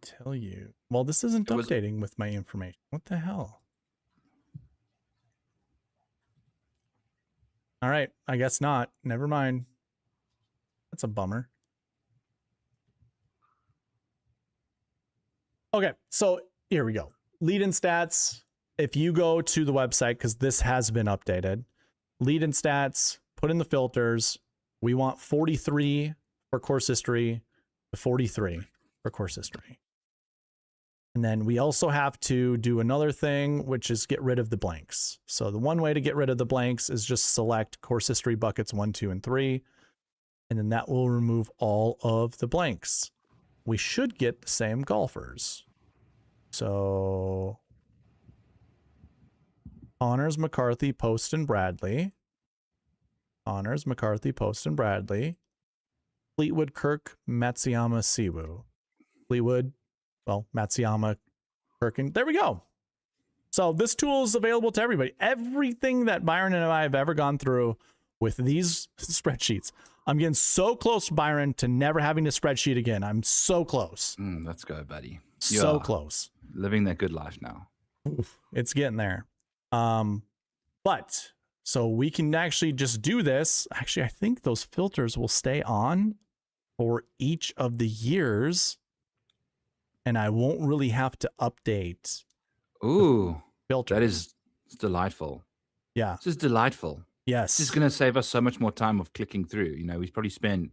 Speaker 2: tell you. Well, this isn't updating with my information. What the hell? All right, I guess not. Never mind. That's a bummer. Okay, so here we go. Lead-in stats. If you go to the website, because this has been updated, lead-in stats, put in the filters. We want 43 for course history to 43 for course history. And then we also have to do another thing, which is get rid of the blanks. So the one way to get rid of the blanks is just select course history buckets 1, 2, and 3. And then that will remove all of the blanks. We should get the same golfers. So Honors, McCarthy, Post, and Bradley. Honors, McCarthy, Post, and Bradley. Fleetwood, Kirk, Matsuyama, Siwoo. Fleetwood, well, Matsuyama, Kirk, and there we go. So this tool is available to everybody. Everything that Byron and I have ever gone through with these spreadsheets. I'm getting so close, Byron, to never having to spreadsheet again. I'm so close.
Speaker 1: Let's go, buddy.
Speaker 2: So close.
Speaker 1: Living that good life now.
Speaker 2: Oof, it's getting there. But so we can actually just do this. Actually, I think those filters will stay on for each of the years, and I won't really have to update.
Speaker 1: Ooh,
Speaker 2: filters.
Speaker 1: that is delightful.
Speaker 2: Yeah.
Speaker 1: This is delightful.
Speaker 2: Yes.
Speaker 1: This is going to save us so much more time of clicking through. You know, we probably spend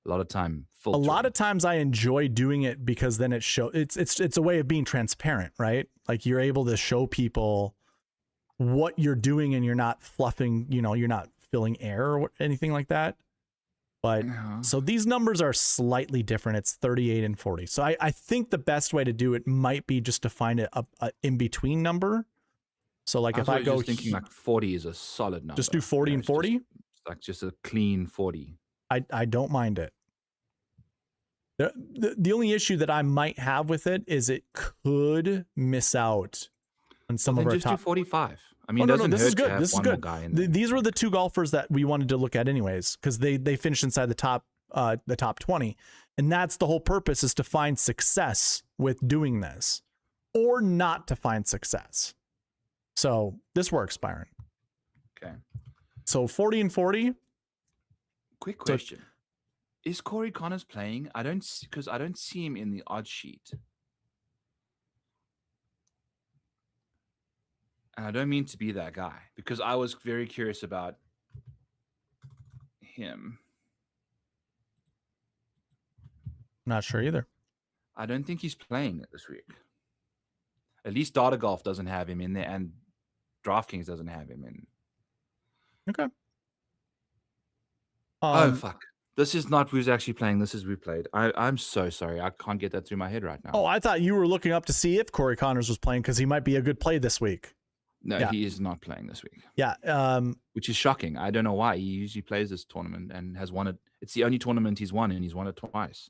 Speaker 1: a lot of time filtering.
Speaker 2: A lot of times I enjoy doing it because then it's a way of being transparent, right? Like you're able to show people what you're doing and you're not fluffing, you're not filling air or anything like that. But so these numbers are slightly different. It's 38 and 40. So I think the best way to do it might be just to find a in-between number. So like if I go
Speaker 1: thinking like 40 is a solid number.
Speaker 2: Just do 40 and 40?
Speaker 1: Just a clean 40.
Speaker 2: I don't mind it. The only issue that I might have with it is it could miss out on some of our
Speaker 1: just
Speaker 2: top.
Speaker 1: Do 45. I mean,
Speaker 2: this is good. This is good.
Speaker 1: Guy
Speaker 2: These were the two golfers that we wanted to look at anyways, because they finished inside the top 20, and that's the whole purpose, is to find success with doing this, or not to find success. So this works, Byron.
Speaker 1: Okay.
Speaker 2: So 40 and 40.
Speaker 1: Quick question. Is Corey Connors playing? Because I don't see him in the odds sheet. And I don't mean to be that guy, because I was very curious about him.
Speaker 2: Not sure either.
Speaker 1: I don't think he's playing this week. At least Data Golf doesn't have him in there, and DraftKings doesn't have him in.
Speaker 2: Okay.
Speaker 1: Oh, fuck. This is not who's actually playing. This is who played. I'm so sorry. I can't get that through my head right now.
Speaker 2: Oh, I thought you were looking up to see if Corey Connors was playing because he might be a good play this week.
Speaker 1: No, he is not playing this week.
Speaker 2: Yeah.
Speaker 1: Which is shocking. I don't know why. He usually plays this tournament and has won it. It's the only tournament he's won, and he's won it twice.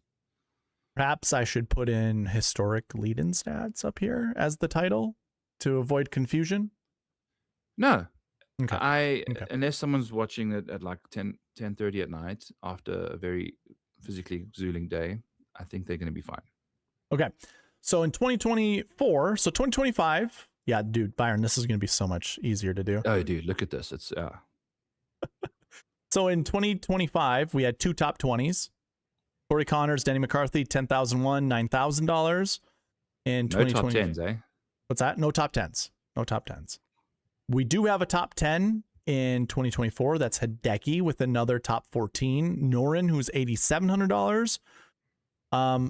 Speaker 2: Perhaps I should put in historic lead-in stats up here as the title to avoid confusion.
Speaker 1: No.
Speaker 2: Okay.
Speaker 1: Unless someone's watching it at like 10:30 at night after a very physically exhausting day, I think they're going to be fine. Okay.
Speaker 2: So in 2024, so 2025, yeah, dude, Byron, this is going to be so much easier to do.
Speaker 1: Oh, dude, look at this. It's
Speaker 2: So in 2025, we had two top 20s. Corey Connors, Denny McCarthy, $10,001, $9,000. In 2020,
Speaker 1: no top 10s, eh?
Speaker 2: What's that? No top 10s. No top 10s. We do have a top 10 in 2024. That's Hideki with another top 14. Norin, who's $8,700.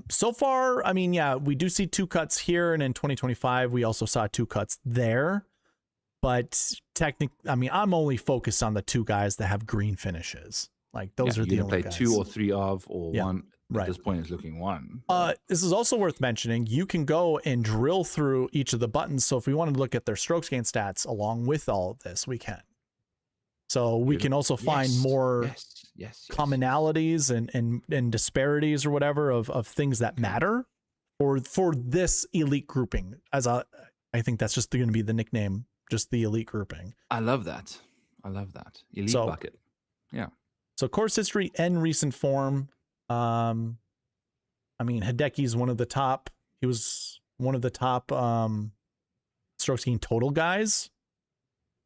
Speaker 2: So far, I mean, yeah, we do see two cuts here, and in 2025, we also saw two cuts there. But technically, I mean, I'm only focused on the two guys that have green finishes. Like those are the only
Speaker 1: play
Speaker 2: guys.
Speaker 1: 2 or 3 of, or one.
Speaker 2: Right.
Speaker 1: At this point, it's looking 1.
Speaker 2: This is also worth mentioning. You can go and drill through each of the buttons. So if we wanted to look at their strokes gain stats along with all of this, we can. So we can also find more commonalities and disparities or whatever of things that matter for this elite grouping. I think that's just going to be the nickname, just the elite grouping.
Speaker 1: I love that. Elite bucket. Yeah.
Speaker 2: So course history and recent form. I mean, Hideki's one of the top. He was one of the top strokes gain total guys.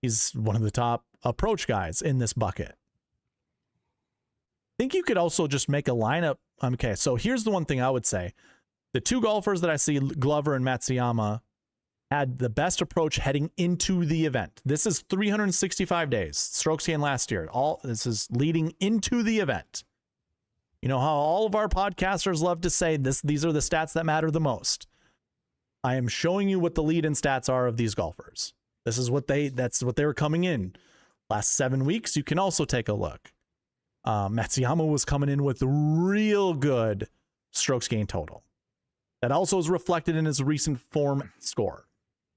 Speaker 2: He's one of the top approach guys in this bucket. I think you could also just make a lineup. Okay, so here's the one thing I would say. The two golfers that I see, Glover and Matsuyama, had the best approach heading into the event. This is 365 days. Strokes gain last year. This is leading into the event. You know how all of our podcasters love to say these are the stats that matter the most. I am showing you what the lead-in stats are of these golfers. This is that's what they were coming in. Last 7 weeks, you can also take a look. Matsuyama was coming in with real good strokes gain total. That also is reflected in his recent form score.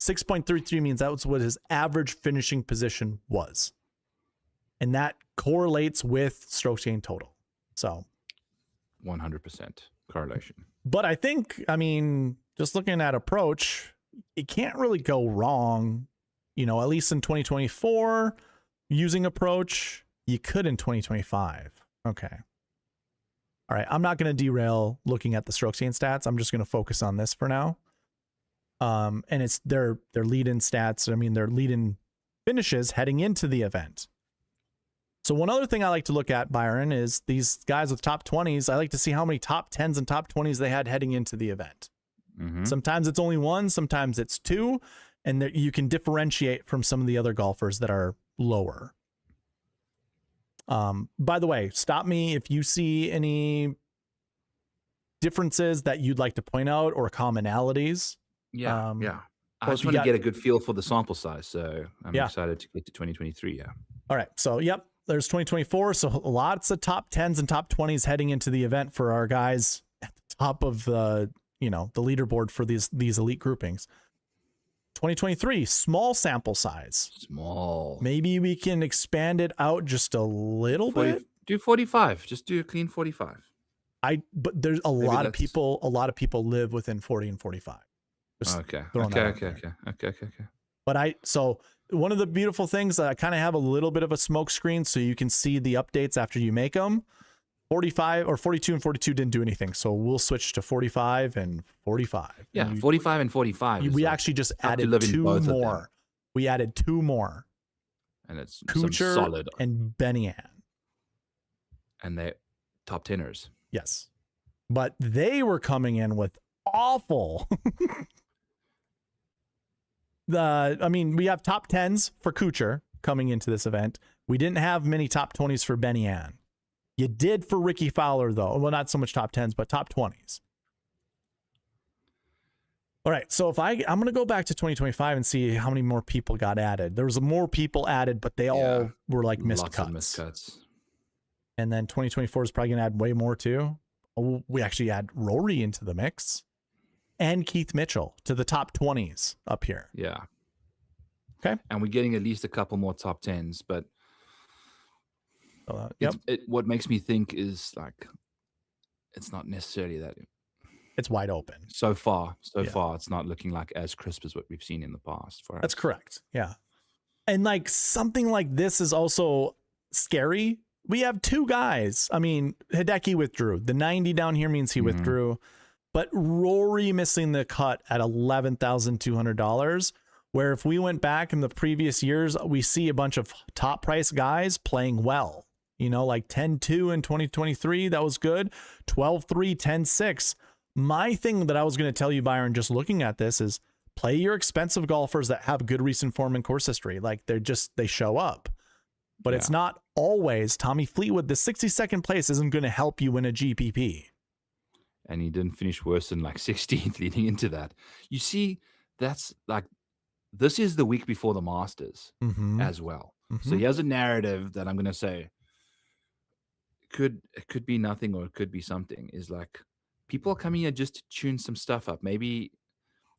Speaker 2: 6.33 means that was what his average finishing position was. And that correlates with strokes gain total. So
Speaker 1: 100% correlation.
Speaker 2: But I think, I mean, just looking at approach, it can't really go wrong. You know, at least in 2024, using approach, you could in 2025. Okay. All right. I'm not going to derail looking at the strokes gain stats. I'm just going to focus on this for now. And it's their lead-in stats. I mean, their lead-in finishes heading into the event. So one other thing I like to look at, Byron, is these guys with top 20s. I like to see how many top 10s and top 20s they had heading into the event. Mm-hmm. Sometimes it's only one, sometimes it's two, and you can differentiate from some of the other golfers that are lower. By the way, stop me if you see any differences that you'd like to point out or commonalities.
Speaker 1: Yeah. I
Speaker 2: or
Speaker 1: just
Speaker 2: if you
Speaker 1: want to
Speaker 2: got-
Speaker 1: get a good feel for the sample size. So I'm
Speaker 2: Yeah.
Speaker 1: excited to get to 2023. Yeah.
Speaker 2: All right. So, yep, there's 2024. So lots of top 10s and top 20s heading into the event for our guys at the top of the, the leaderboard for these elite groupings. 2023, small sample size.
Speaker 1: Small.
Speaker 2: Maybe we can expand it out just a little bit.
Speaker 1: Do 45. Just do a clean 45.
Speaker 2: But there's a lot of people live within 40 and 45.
Speaker 1: Okay.
Speaker 2: But so one of the beautiful things, I kind of have a little bit of a smoke screen so you can see the updates after you make them. 45 or 42 and 42 didn't do anything. So we'll switch to 45 and 45.
Speaker 1: Yeah, 45 and 45.
Speaker 2: We actually just added two more. We added two more.
Speaker 1: And it's
Speaker 2: Kuchar
Speaker 1: solid.
Speaker 2: and Benyan.
Speaker 1: And they're top 10ers.
Speaker 2: Yes. But they were coming in with awful. We have top 10s for Kuchar coming into this event. We didn't have many top 20s for Benyan. You did for Ricky Fowler, though. Well, not so much top 10s, but top 20s. All right, so I'm going to go back to 2025 and see how many more people got added. There was more people added, but they all were like missed cuts. And then 2024 is probably going to add way more too. Oh, we actually add Rory into the mix and Keith Mitchell to the top 20s up here.
Speaker 1: Yeah.
Speaker 2: Okay.
Speaker 1: And we're getting at least a couple more top 10s, but what makes me think is like, it's not necessarily that
Speaker 2: it's wide open.
Speaker 1: So far, it's not looking like as crisp as what we've seen in the past. For us.
Speaker 2: That's correct. Yeah. And like something like this is also scary. We have two guys. I mean, Hideki withdrew. The 90 down here means he withdrew. But Rory missing the cut at $11,200, where if we went back in the previous years, we see a bunch of top price guys playing well. Like 10-2 in 2023, that was good. 12-3, 10-6. My thing that I was going to tell you, Byron, just looking at this is play your expensive golfers that have good recent form and course history. Like they show up. But it's not always Tommy Fleetwood. The 62nd place isn't going to help you win a GPP.
Speaker 1: And he didn't finish worse than like 16th leading into that. You see, that's like, this is the week before the Masters as well. So he has a narrative that I'm going to say it could be nothing or it could be something, is like people are coming here just to tune some stuff up. Maybe,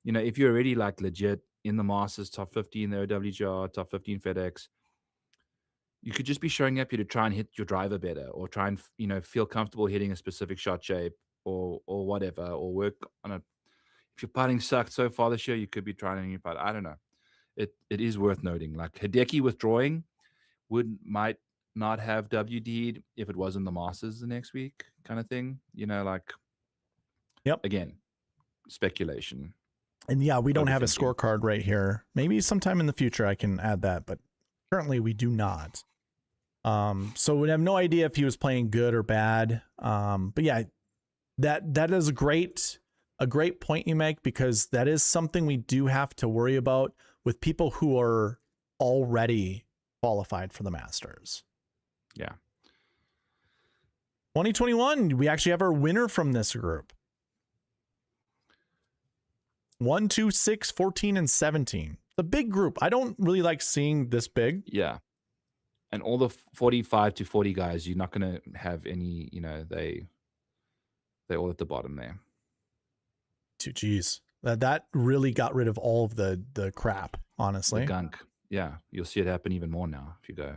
Speaker 1: if you're already like legit in the Masters, top 50 in the OWGR, top 15 FedEx, you could just be showing up here to try and hit your driver better, or try and, feel comfortable hitting a specific shot shape or whatever, or work on if your putting sucked so far this year, you could be trying a new putt. I don't know. It is worth noting. Like Hideki withdrawing might not have WD'd if it wasn't the Masters the next week kind of thing. Again, speculation.
Speaker 2: And we don't have a scorecard right here. Maybe sometime in the future I can add that, but currently we do not. So we have no idea if he was playing good or bad. But yeah, that is a great point you make, because that is something we do have to worry about with people who are already qualified for the Masters.
Speaker 1: Yeah.
Speaker 2: 2021, we actually have our winner from this group. 1, 2, 6, 14, and 17. The big group. I don't really like seeing this big.
Speaker 1: Yeah. And all the 45 to 40 guys, you're not going to have any, they're all at the bottom there.
Speaker 2: Geez. That really got rid of all of the crap, honestly.
Speaker 1: The gunk. Yeah. You'll see it happen even more now if you go.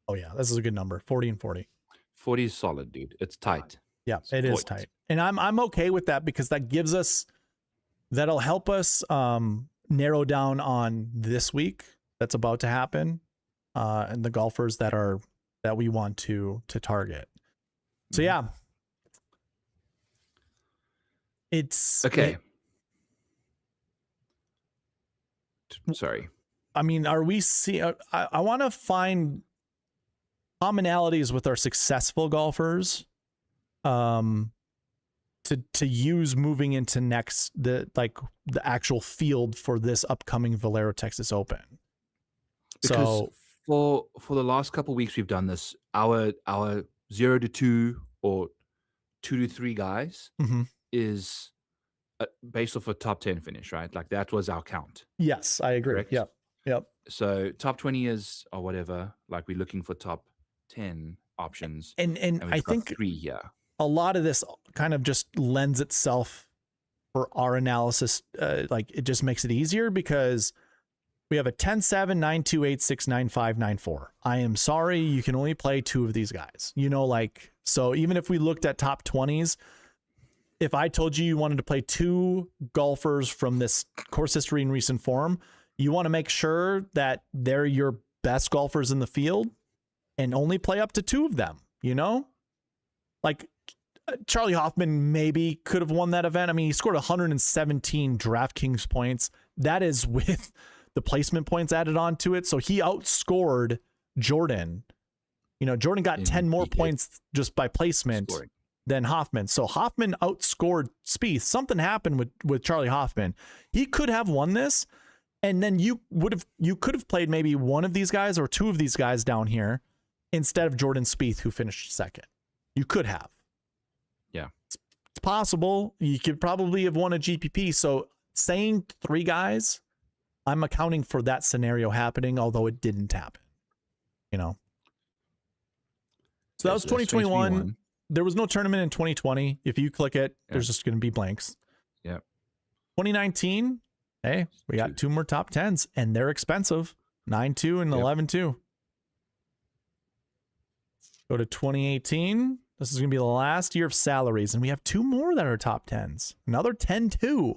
Speaker 2: Oh, yeah. This is a good number. 40 and 40.
Speaker 1: 40 is solid, dude. It's tight.
Speaker 2: Yeah, it is tight. And I'm okay with that, because that'll help us narrow down on this week that's about to happen, and the golfers that we want to target. So yeah. It's
Speaker 1: okay. Sorry.
Speaker 2: I mean, are we I want to find commonalities with our successful golfers. to use moving into the actual field for this upcoming Valero Texas Open.
Speaker 1: Because for the last couple of weeks we've done this. Our 0 to 2 or 2 to 3 guys is based off a top 10 finish, right? Like that was our count.
Speaker 2: Yes, I agree.
Speaker 1: Correct?
Speaker 2: Yep.
Speaker 1: So top 20 is or whatever. Like we're looking for top 10 options,
Speaker 2: and I think
Speaker 1: 3 here.
Speaker 2: A lot of this kind of just lends itself for our analysis. Like it just makes it easier because we have a 10-7, 9-2, 8-6, 9-5, 9-4. I am sorry, you can only play 2 of these guys. So even if we looked at top 20s, if I told you wanted to play 2 golfers from this course history in recent form, you want to make sure that they're your best golfers in the field and only play up to 2 of them, Like Charlie Hoffman maybe could have won that event. I mean, he scored 117 DraftKings points. That is with the placement points added onto it. So he outscored Jordan. Jordan got 10 more points just by placement than Hoffman. So Hoffman outscored Spieth. Something happened with Charlie Hoffman. He could have won this, and then you could have played maybe one of these guys or 2 of these guys down here instead of Jordan Spieth, who finished second. You could have.
Speaker 1: Yeah.
Speaker 2: It's possible. You could probably have won a GPP. So saying 3 guys, I'm accounting for that scenario happening, although it didn't happen. So that was 2021. There was no tournament in 2020. If you click it, there's just going to be blanks.
Speaker 1: Yeah.
Speaker 2: 2019, hey, we got 2 more top 10s, and they're expensive. 9-2 and 11-2. Go to 2018. This is going to be the last year of salaries, and we have 2 more that are top 10s. Another 10-2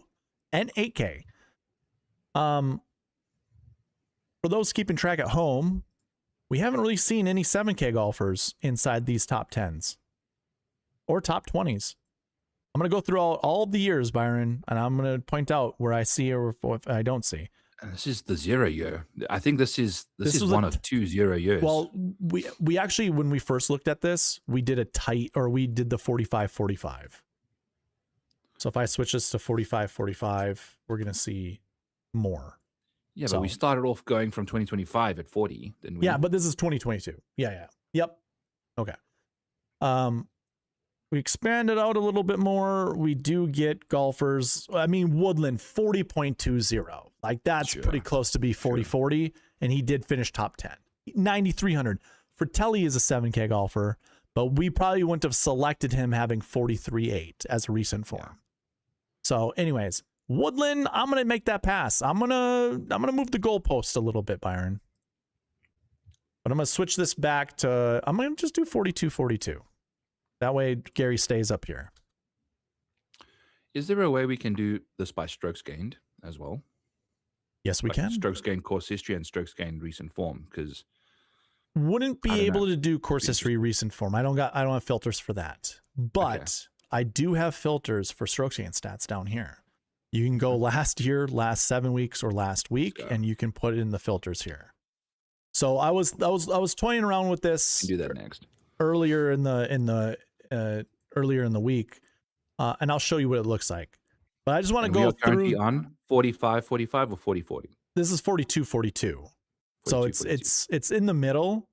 Speaker 2: and 8K. For those keeping track at home, we haven't really seen any 7K golfers inside these top 10s or top 20s. I'm going to go through all of the years, Byron, and I'm going to point out where I see or if I don't see.
Speaker 1: And this is the 0 year. I think this is one of 2 0 years.
Speaker 2: Well, we actually, when we first looked at this, we did the 45-45. So if I switch this to 45-45, we're going to see more.
Speaker 1: Yeah, but we started off going from 2025 at 40. Didn't we?
Speaker 2: Yeah, but this is 2022. Yeah. Yep. Okay. We expanded out a little bit more. We do get golfers. I mean, Woodland 40.20. Like that's pretty close to be 40-40, and he did finish top 10. 9,300. Fratelli is a 7K golfer, but we probably wouldn't have selected him having 43.8 as a recent form. Yeah. So, anyways, Woodland, I'm gonna make that pass. I'm gonna move the goalpost a little bit, Byron. But I'm gonna switch this back to. I'm gonna just do 42-42. That way, Gary stays up here.
Speaker 1: Is there a way we can do this by strokes gained as well?
Speaker 2: Yes, we can.
Speaker 1: Strokes gained course history and strokes gained recent form, because
Speaker 2: wouldn't be able to do course history recent form. I don't have filters for that, but I do have filters for strokes gained stats down here. You can go last year, last 7 weeks, or last week, and you can put it in the filters here. So I was toying around with this.
Speaker 1: Do that next.
Speaker 2: Earlier in the week, and I'll show you what it looks like. But I just want to go through
Speaker 1: on 45-45 or 40-40.
Speaker 2: This is 42-42. So it's in the middle.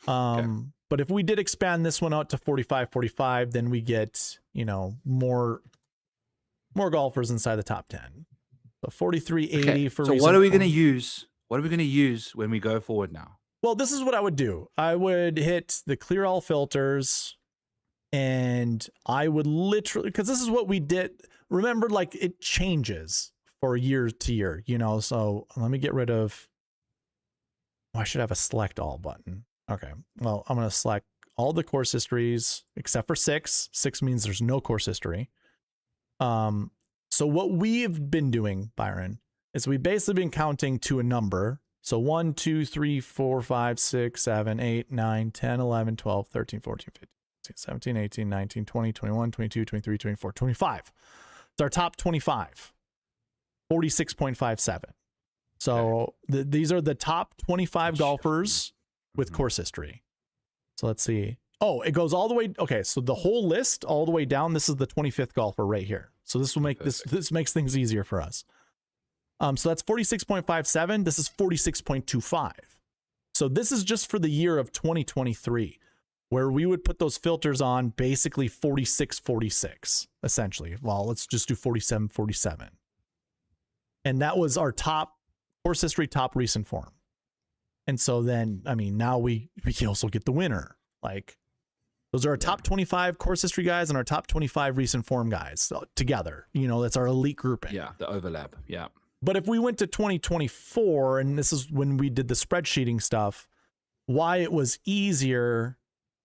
Speaker 2: But if we did expand this one out to 45-45, then we get, more golfers inside the top 10. So 43.80 for.
Speaker 1: So what are we going to use? What are we going to use when we go forward now?
Speaker 2: Well, this is what I would do. I would hit the clear all filters, and I would literally, because this is what we did. Remember, like it changes for year to year, so let me get rid of. I should have a select all button. Okay. Well, I'm going to select all the course histories except for 6. 6 means there's no course history. So what we've been doing, Byron, is we've basically been counting to a number. So 1, 2, 3, 4, 5, 6, 7, 8, 9, 10, 11, 12, 13, 14, 15, 16, 17, 18, 19, 20, 21, 22, 23, 24, 25. It's our top 25. 46.57. So these are the top 25 golfers with course history. So let's see. Oh, it goes all the way. Okay, so the whole list all the way down. This is the 25th golfer right here. So this will make this makes things easier for us. So that's 46.57. This is 46.25. So this is just for the year of 2023, where we would put those filters on basically 46, 46, essentially. Well, let's just do 47, 47. And that was our top course history, top recent form. And so then, I mean, now we can also get the winner. Like, those are our top 25 course history guys and our top 25 recent form guys together. You know, that's our elite grouping.
Speaker 1: Yeah, the overlap. Yeah.
Speaker 2: But if we went to 2024, and this is when we did the spreadsheeting stuff, why it was easier,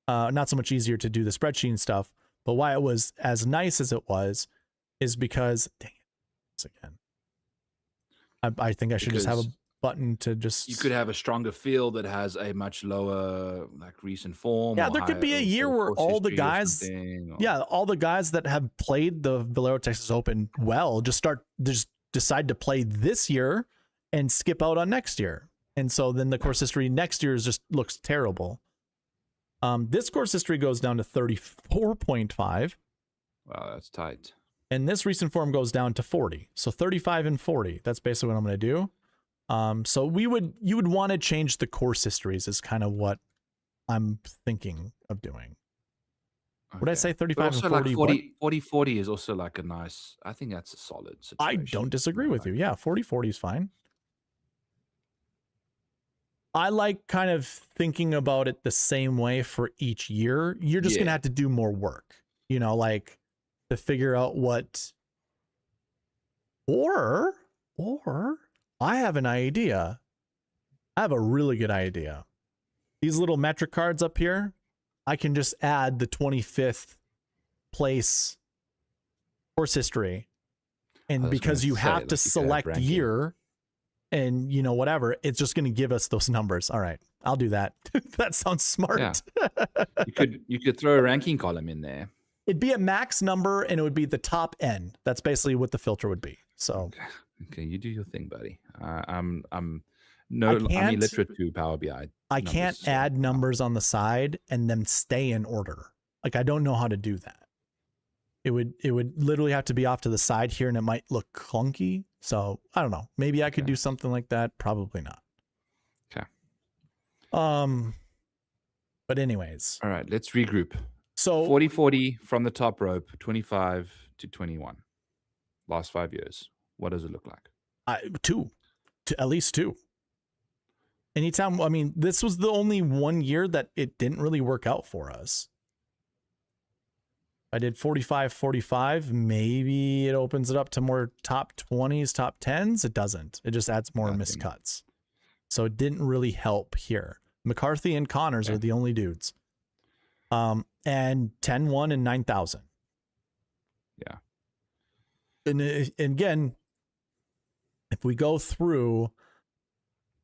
Speaker 2: not so much easier to do the spreadsheeting stuff, but why it was as nice as it was, is because, dang it, this again. I think I should just have a button to just.
Speaker 1: You could have a stronger field that has a much lower, like, recent form.
Speaker 2: Yeah, there could be a year where all the guys, all the guys that have played the Valero Texas Open well just decide to play this year and skip out on next year. And so then the course history next year just looks terrible. This course history goes down to 34.5.
Speaker 1: Wow, that's tight.
Speaker 2: And this recent form goes down to 40. So 35 and 40. That's basically what I'm going to do. So you would want to change the course histories is kind of what I'm thinking of doing. Okay. Would I say 35 and 40?
Speaker 1: Like 40 is also like a nice, I think that's a solid situation.
Speaker 2: I don't disagree with you. Yeah, 40 is fine. I like kind of thinking about it the same way for each year. You're just going to have to do more work, you know, like to figure out what, or I have an idea. I have a really good idea. These little metric cards up here, I can just add the 25th place course history. And because you have to select year and, you know, whatever, it's just going to give us those numbers. All right, I'll do that. That sounds smart.
Speaker 1: Yeah. You could throw a ranking column in there.
Speaker 2: It'd be a max number and it would be the top end. That's basically what the filter would be. So,
Speaker 1: okay, you do your thing, buddy. I'm illiterate to Power BI.
Speaker 2: I can't add numbers on the side and then stay in order. Like, I don't know how to do that. It would literally have to be off to the side here and it might look clunky. So I don't know. Maybe I could do something like that. Probably not.
Speaker 1: Okay.
Speaker 2: But anyways.
Speaker 1: All right, let's regroup.
Speaker 2: So
Speaker 1: 40-40 from the top rope, 25 to 21. Last 5 years. What does it look like?
Speaker 2: At least two. Anytime, I mean, this was the only 1 year that it didn't really work out for us. I did 45-45. Maybe it opens it up to more top 20s, top 10s. It doesn't. It just adds more miscuts. So it didn't really help here. McCarthy and Connors are the only dudes. And 10-1 and 9,000.
Speaker 1: Yeah.
Speaker 2: And again, if we go through,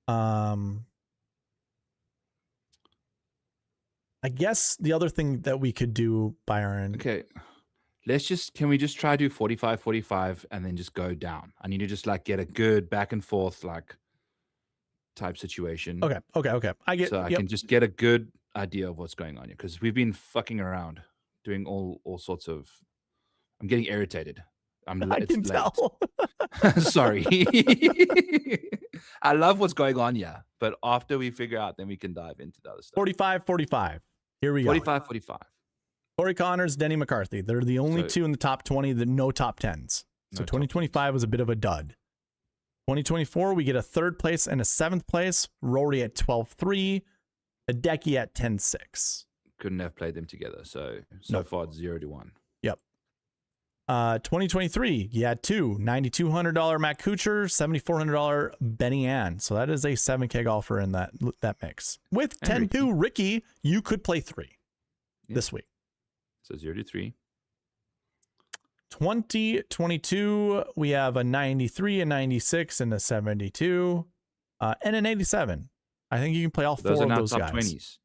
Speaker 2: I guess the other thing that we could do, Byron.
Speaker 1: Okay. Can we just try to do 45-45 and then just go down? I need to just like get a good back and forth, like type situation.
Speaker 2: Okay. I
Speaker 1: can just get a good idea of what's going on here. Cause we've been fucking around doing all sorts of, I'm getting irritated.
Speaker 2: I can tell.
Speaker 1: Sorry. I love what's going on here, but after we figure out, then we can dive into the other stuff.
Speaker 2: 45-45. Here we go.
Speaker 1: 45-45.
Speaker 2: Corey Connors, Denny McCarthy. They're the only two in the top 20 that no top 10s. So 2025 was a bit of a dud. 2024, we get a third place and a seventh place. Rory at 12-3. Hideki at 10-6.
Speaker 1: Couldn't have played them together. So far it's 0-1.
Speaker 2: Yep. 2023, you had two. $9,200 Matt Kuchar, $7,400 Benny Ann. So that is a 7K golfer in that mix. With 10-2 Ricky, you could play 3 this week.
Speaker 1: So 0-3.
Speaker 2: 2022, we have a 93, a 96, and a 72, and an 87. I think you can play all four of those guys. Those are top 20s.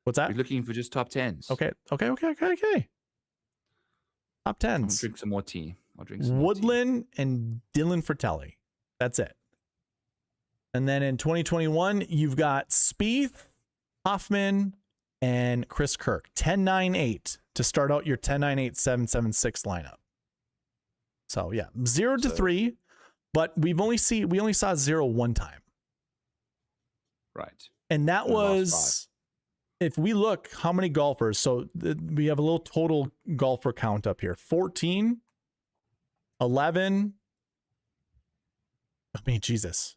Speaker 2: What's that?
Speaker 1: You're looking for just top 10s.
Speaker 2: Okay. Top 10s.
Speaker 1: I'll drink some more tea.
Speaker 2: Woodland and Dylan Fratelli. That's it. And then in 2021, you've got Spieth, Hoffman, and Chris Kirk. 10-9-8 to start out your 10-9-8-7-7-6 lineup. So yeah, 0 to 3, but we only saw 0 one time.
Speaker 1: Right.
Speaker 2: And that was, if we look how many golfers, so we have a little total golfer count up here. 14, 11. I mean, Jesus.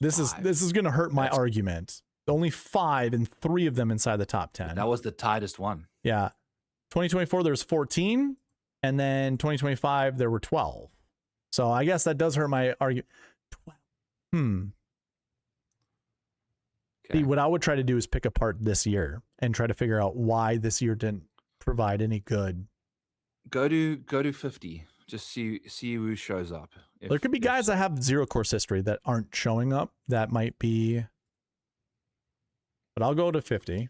Speaker 2: This is going to hurt my argument. Only 5 and 3 of them inside the top 10.
Speaker 1: That was the tightest one.
Speaker 2: Yeah. 2024, there's 14. And then 2025, there were 12. So I guess that does hurt my argument.
Speaker 1: Okay.
Speaker 2: See, what I would try to do is pick apart this year and try to figure out why this year didn't provide any good.
Speaker 1: Go to 50. Just see who shows up.
Speaker 2: There could be guys that have 0 course history that aren't showing up. That might be. But I'll go to 50.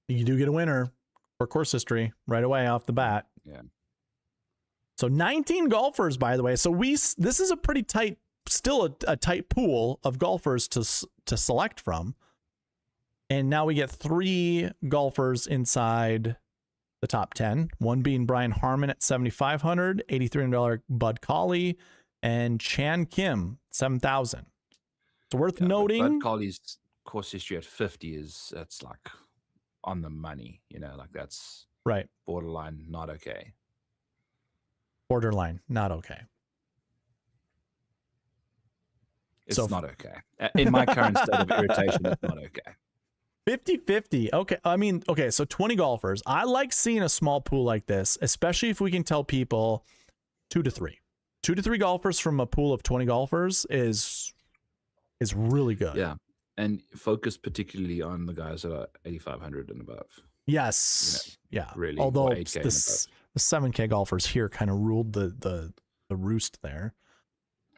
Speaker 2: You do get a winner for course history right away off the bat.
Speaker 1: Yeah.
Speaker 2: So 19 golfers, by the way. So this is a pretty tight, still a tight pool of golfers to select from. And now we get 3 golfers inside the top 10. One being Brian Harmon at $7,500, $8,300 Bud Colley, and Chan Kim, $7,000. It's worth noting.
Speaker 1: Bud Colley's course history at 50 that's like on the money, like that's
Speaker 2: right.
Speaker 1: Borderline not okay.
Speaker 2: Borderline not okay.
Speaker 1: It's not okay. In my current state of irritation, it's not okay.
Speaker 2: 50-50. Okay. I mean, okay, so 20 golfers. I like seeing a small pool like this, especially if we can tell people 2 to 3. 2 to 3 golfers from a pool of 20 golfers is really good.
Speaker 1: Yeah. And focus particularly on the guys that are 8,500 and above.
Speaker 2: Yes. Yeah.
Speaker 1: Really.
Speaker 2: Although
Speaker 1: the
Speaker 2: 7K golfers here kind of ruled the roost there.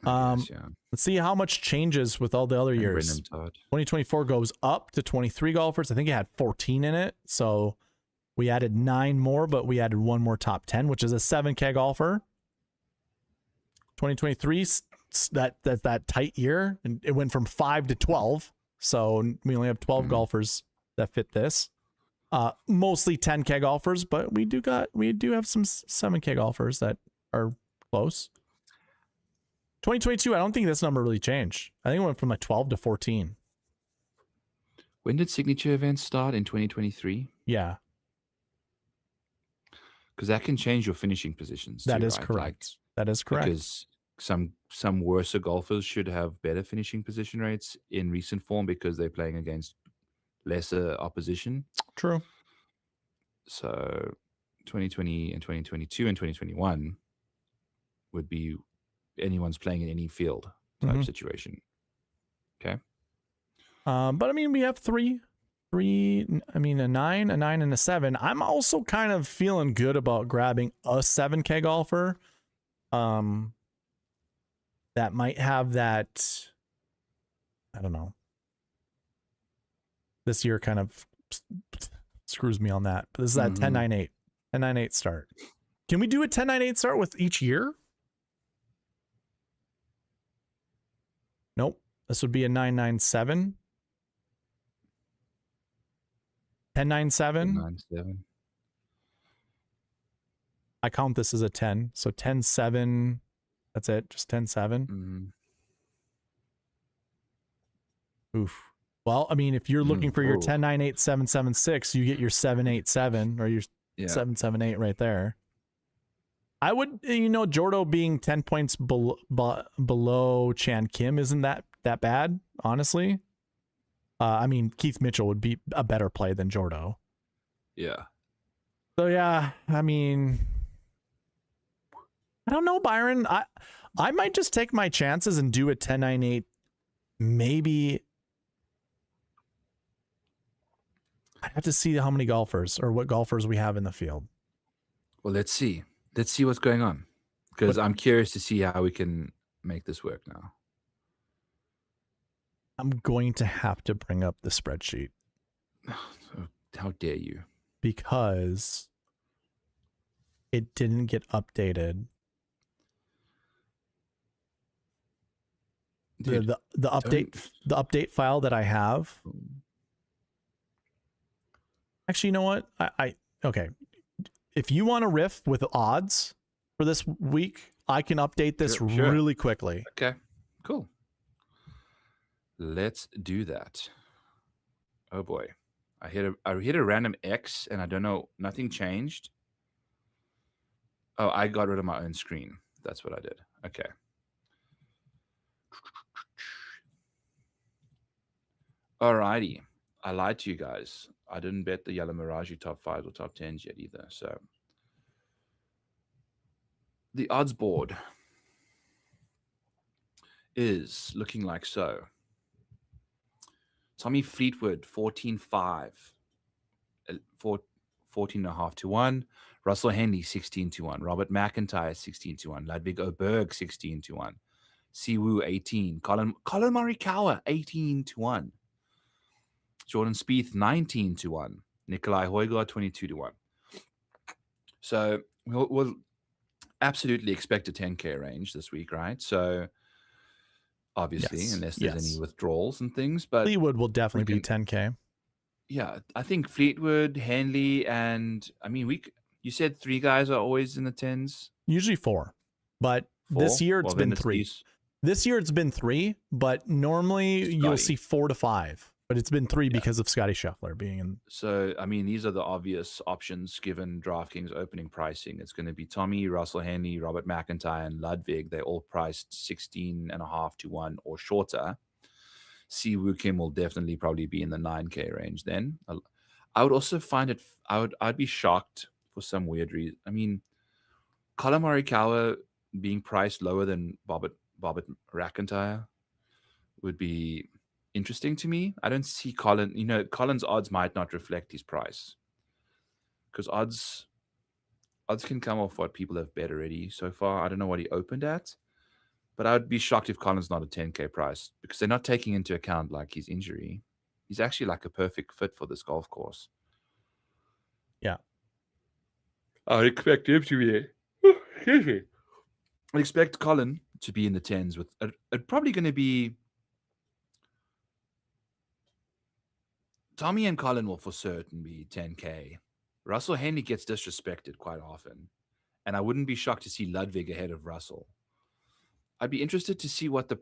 Speaker 1: Yes, yeah.
Speaker 2: Let's see how much changes with all the other years. 2024 goes up to 23 golfers. I think it had 14 in it. So we added 9 more, but we added 1 more top 10, which is a 7K golfer. 2023, that tight year, and it went from 5 to 12. So we only have 12 golfers that fit this. Mostly 10K golfers, but we do have some 7K golfers that are close. 2022, I don't think this number really changed. I think it went from 12 to 14.
Speaker 1: When did signature events start? In 2023?
Speaker 2: Yeah.
Speaker 1: Because that can change your finishing positions.
Speaker 2: That is correct. That is correct.
Speaker 1: Because some worse golfers should have better finishing position rates in recent form because they're playing against lesser opposition.
Speaker 2: True.
Speaker 1: So 2020 and 2022 and 2021 would be anyone's playing in any field type situation. Okay.
Speaker 2: But I mean, we have three, I mean, a 9, and a 7. I'm also kind of feeling good about grabbing a 7K golfer. That might have that, I don't know. This year kind of screws me on that. But this is that 10-9-8. 10-9-8 start. Can we do a 10-9-8 start with each year? Nope. This would be a 9-9-7. 10-9-7.
Speaker 1: 9-7.
Speaker 2: I count this as a 10. So 10-7. That's it. Just 10-7. Oof. Well, I mean, if you're looking for your 10-9-8-7-7-6, you get your 7-8-7 or your 7-7-8 right there. I would, Jordo being 10 points below Chan Kim isn't that bad, honestly. I mean, Keith Mitchell would be a better play than Jordo.
Speaker 1: Yeah.
Speaker 2: So yeah, I mean, I don't know, Byron. I might just take my chances and do a 10-9-8. Maybe I'd have to see how many golfers or what golfers we have in the field.
Speaker 1: Well, let's see. Let's see what's going on, because I'm curious to see how we can make this work now.
Speaker 2: I'm going to have to bring up the spreadsheet.
Speaker 1: How dare you?
Speaker 2: Because it didn't get updated.
Speaker 1: Dude,
Speaker 2: the update file that I have Actually, you know what? Okay. If you want to riff with odds for this week, I can update this
Speaker 1: Sure.
Speaker 2: really quickly.
Speaker 1: Okay, cool. Let's do that. Oh boy, I hit a random X, and I don't know. Nothing changed. Oh, I got rid of my own screen. That's what I did. Okay. Alrighty. I lied to you guys. I didn't bet the Yellow Mirage top 5s or top 10s yet either. So the odds board is looking like so. Tommy Fleetwood, 14.5, 14.5 to 1. Russell Henley, 16 to 1. Robert McIntyre, 16 to 1. Ludwig Oberg, 16 to 1. Siwoo, 18. Colin Morikawa, 18 to 1. Jordan Spieth, 19 to 1. Nikolai Højgaard, 22 to 1. So we'll absolutely expect a 10K range this week, right? So obviously, unless there's any withdrawals and things. But
Speaker 2: Fleetwood will definitely be 10K.
Speaker 1: Yeah, I think Fleetwood, Henley, and I mean, you said 3 guys are always in the 10s?
Speaker 2: Usually 4. But this year it's been 3. This year it's been 3, but normally you'll see 4 to 5. But it's been 3 because of Scotty Scheffler being in.
Speaker 1: So, I mean, these are the obvious options given DraftKings opening pricing. It's going to be Tommy, Russell Henley, Robert McIntyre, and Ludwig. They all priced 16.5 to 1 or shorter. Siwoo Kim will definitely probably be in the 9K range then. I would also find it, I'd be shocked for some weird reason. I mean, Colin Morikawa being priced lower than Robert McIntyre would be interesting to me. I don't see Colin, Colin's odds might not reflect his price because odds can come off what people have bet already so far. I don't know what he opened at, but I would be shocked if Colin's not a 10K price because they're not taking into account like his injury. He's actually like a perfect fit for this golf course.
Speaker 2: Yeah.
Speaker 1: I would expect him to be excuse me. I expect Colin to be in the 10s with probably going to be Tommy and Colin will for certain be 10K. Russell Henley gets disrespected quite often, and I wouldn't be shocked to see Ludwig ahead of Russell. I'd be interested to see what the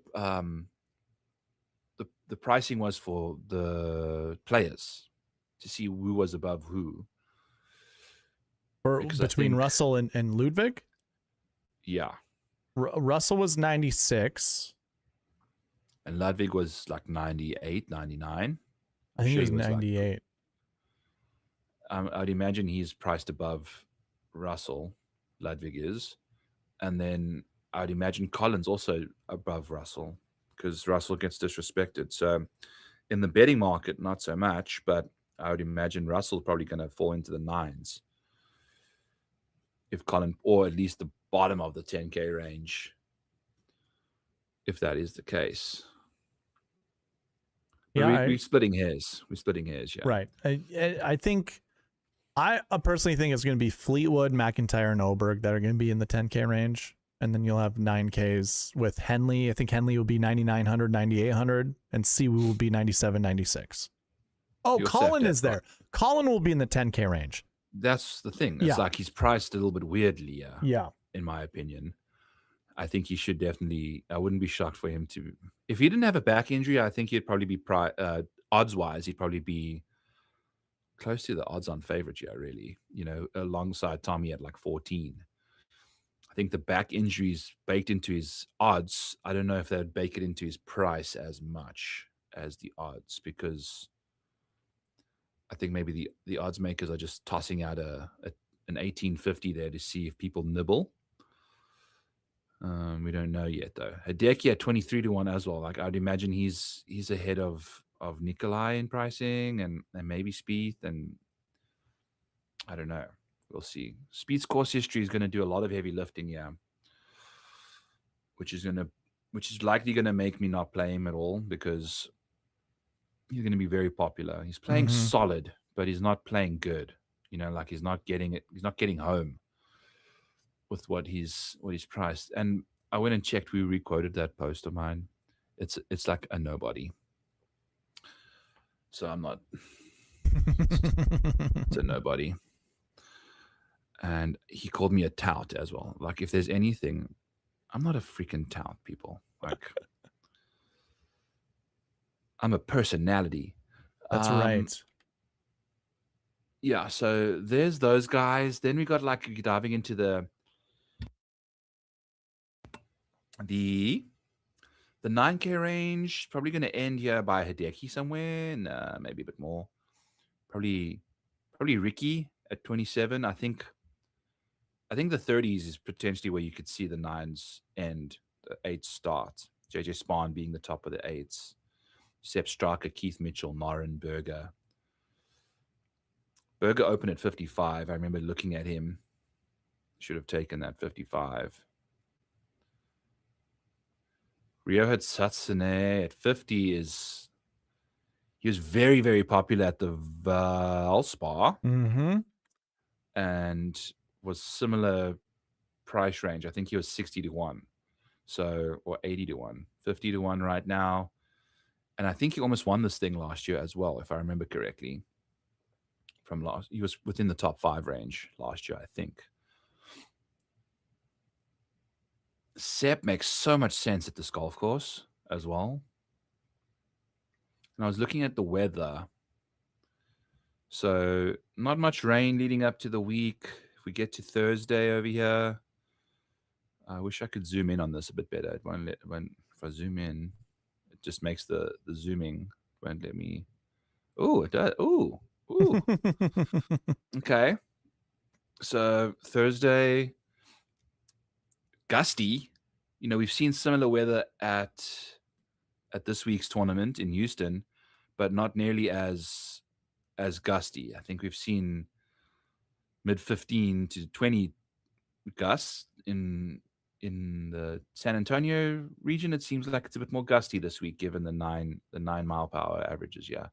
Speaker 1: pricing was for the players, to see who was above who.
Speaker 2: Between Russell and Ludwig?
Speaker 1: Yeah.
Speaker 2: Russell was 96.
Speaker 1: And Ludwig was like 98, 99.
Speaker 2: I think he was 98.
Speaker 1: I'd imagine he's priced above Russell, Ludwig is. And then I'd imagine Colin's also above Russell because Russell gets disrespected. So in the betting market, not so much, but I would imagine Russell's probably going to fall into the 9s. If Colin, or at least the bottom of the 10K range, if that is the case. Yeah, we're splitting hairs. Yeah.
Speaker 2: Right. I think I personally think it's going to be Fleetwood, McIntyre, and Oberg that are going to be in the 10K range. And then you'll have 9Ks with Henley. I think Henley will be 9,900, 9,800, and Siwoo will be 97, 96. Oh, Colin is there. Colin will be in the 10K range.
Speaker 1: That's the thing. It's like he's priced a little bit weirdly.
Speaker 2: Yeah.
Speaker 1: In my opinion. I think he should definitely, I wouldn't be shocked for him to, if he didn't have a back injury, I think he'd probably be, odds-wise, he'd probably be close to the odds-on favorite here, really, alongside Tommy at like 14. I think the back injuries baked into his odds, I don't know if they'd bake it into his price as much as the odds, because I think maybe the odds makers are just tossing out an 1850 there to see if people nibble. We don't know yet though. Hideki at 23 to 1 as well. Like I'd imagine he's ahead of Nikolai in pricing and maybe Spieth, and I don't know. We'll see. Spieth's course history is going to do a lot of heavy lifting, which is likely going to make me not play him at all because he's going to be very popular. He's playing solid, but he's not playing good. Like he's not getting it. He's not getting home with what he's priced. And I went and checked. We requoted that post of mine. It's like a nobody. So I'm not It's a nobody. And he called me a tout as well. Like, if there's anything, I'm not a freaking tout, people. Like, I'm a personality.
Speaker 2: That's right.
Speaker 1: Yeah, so there's those guys. Then we got like diving into the 9K range. Probably going to end here by Hideki somewhere. Nah, maybe a bit more. Probably Ricky at 27. I think the 30s is potentially where you could see the 9s end, the 8s start. JJ Spahn being the top of the 8s. Sepp Straka, Keith Mitchell, Norin, Berger. Berger opened at 55. I remember looking at him. Should have taken that 55. Ryohei Satsune at 50 is... He was very, very popular at the Valspar.
Speaker 2: Mm-hmm.
Speaker 1: And was similar price range. I think he was 60 to 1. So, or 80 to 1. 50 to 1 right now. And I think he almost won this thing last year as well, if I remember correctly. He was within the top 5 range last year, I think. Sepp makes so much sense at this golf course as well. And I was looking at the weather. So not much rain leading up to the week. If we get to Thursday over here, I wish I could zoom in on this a bit better. It won't let, if I zoom in, it just makes the zooming, won't let me. Oh, it does. Ooh. Okay. So Thursday, gusty. We've seen similar weather at this week's tournament in Houston, but not nearly as gusty. I think we've seen mid 15 to 20 gusts in the San Antonio region. It seems like it's a bit more gusty this week, given the 9 mile per hour averages. Yeah.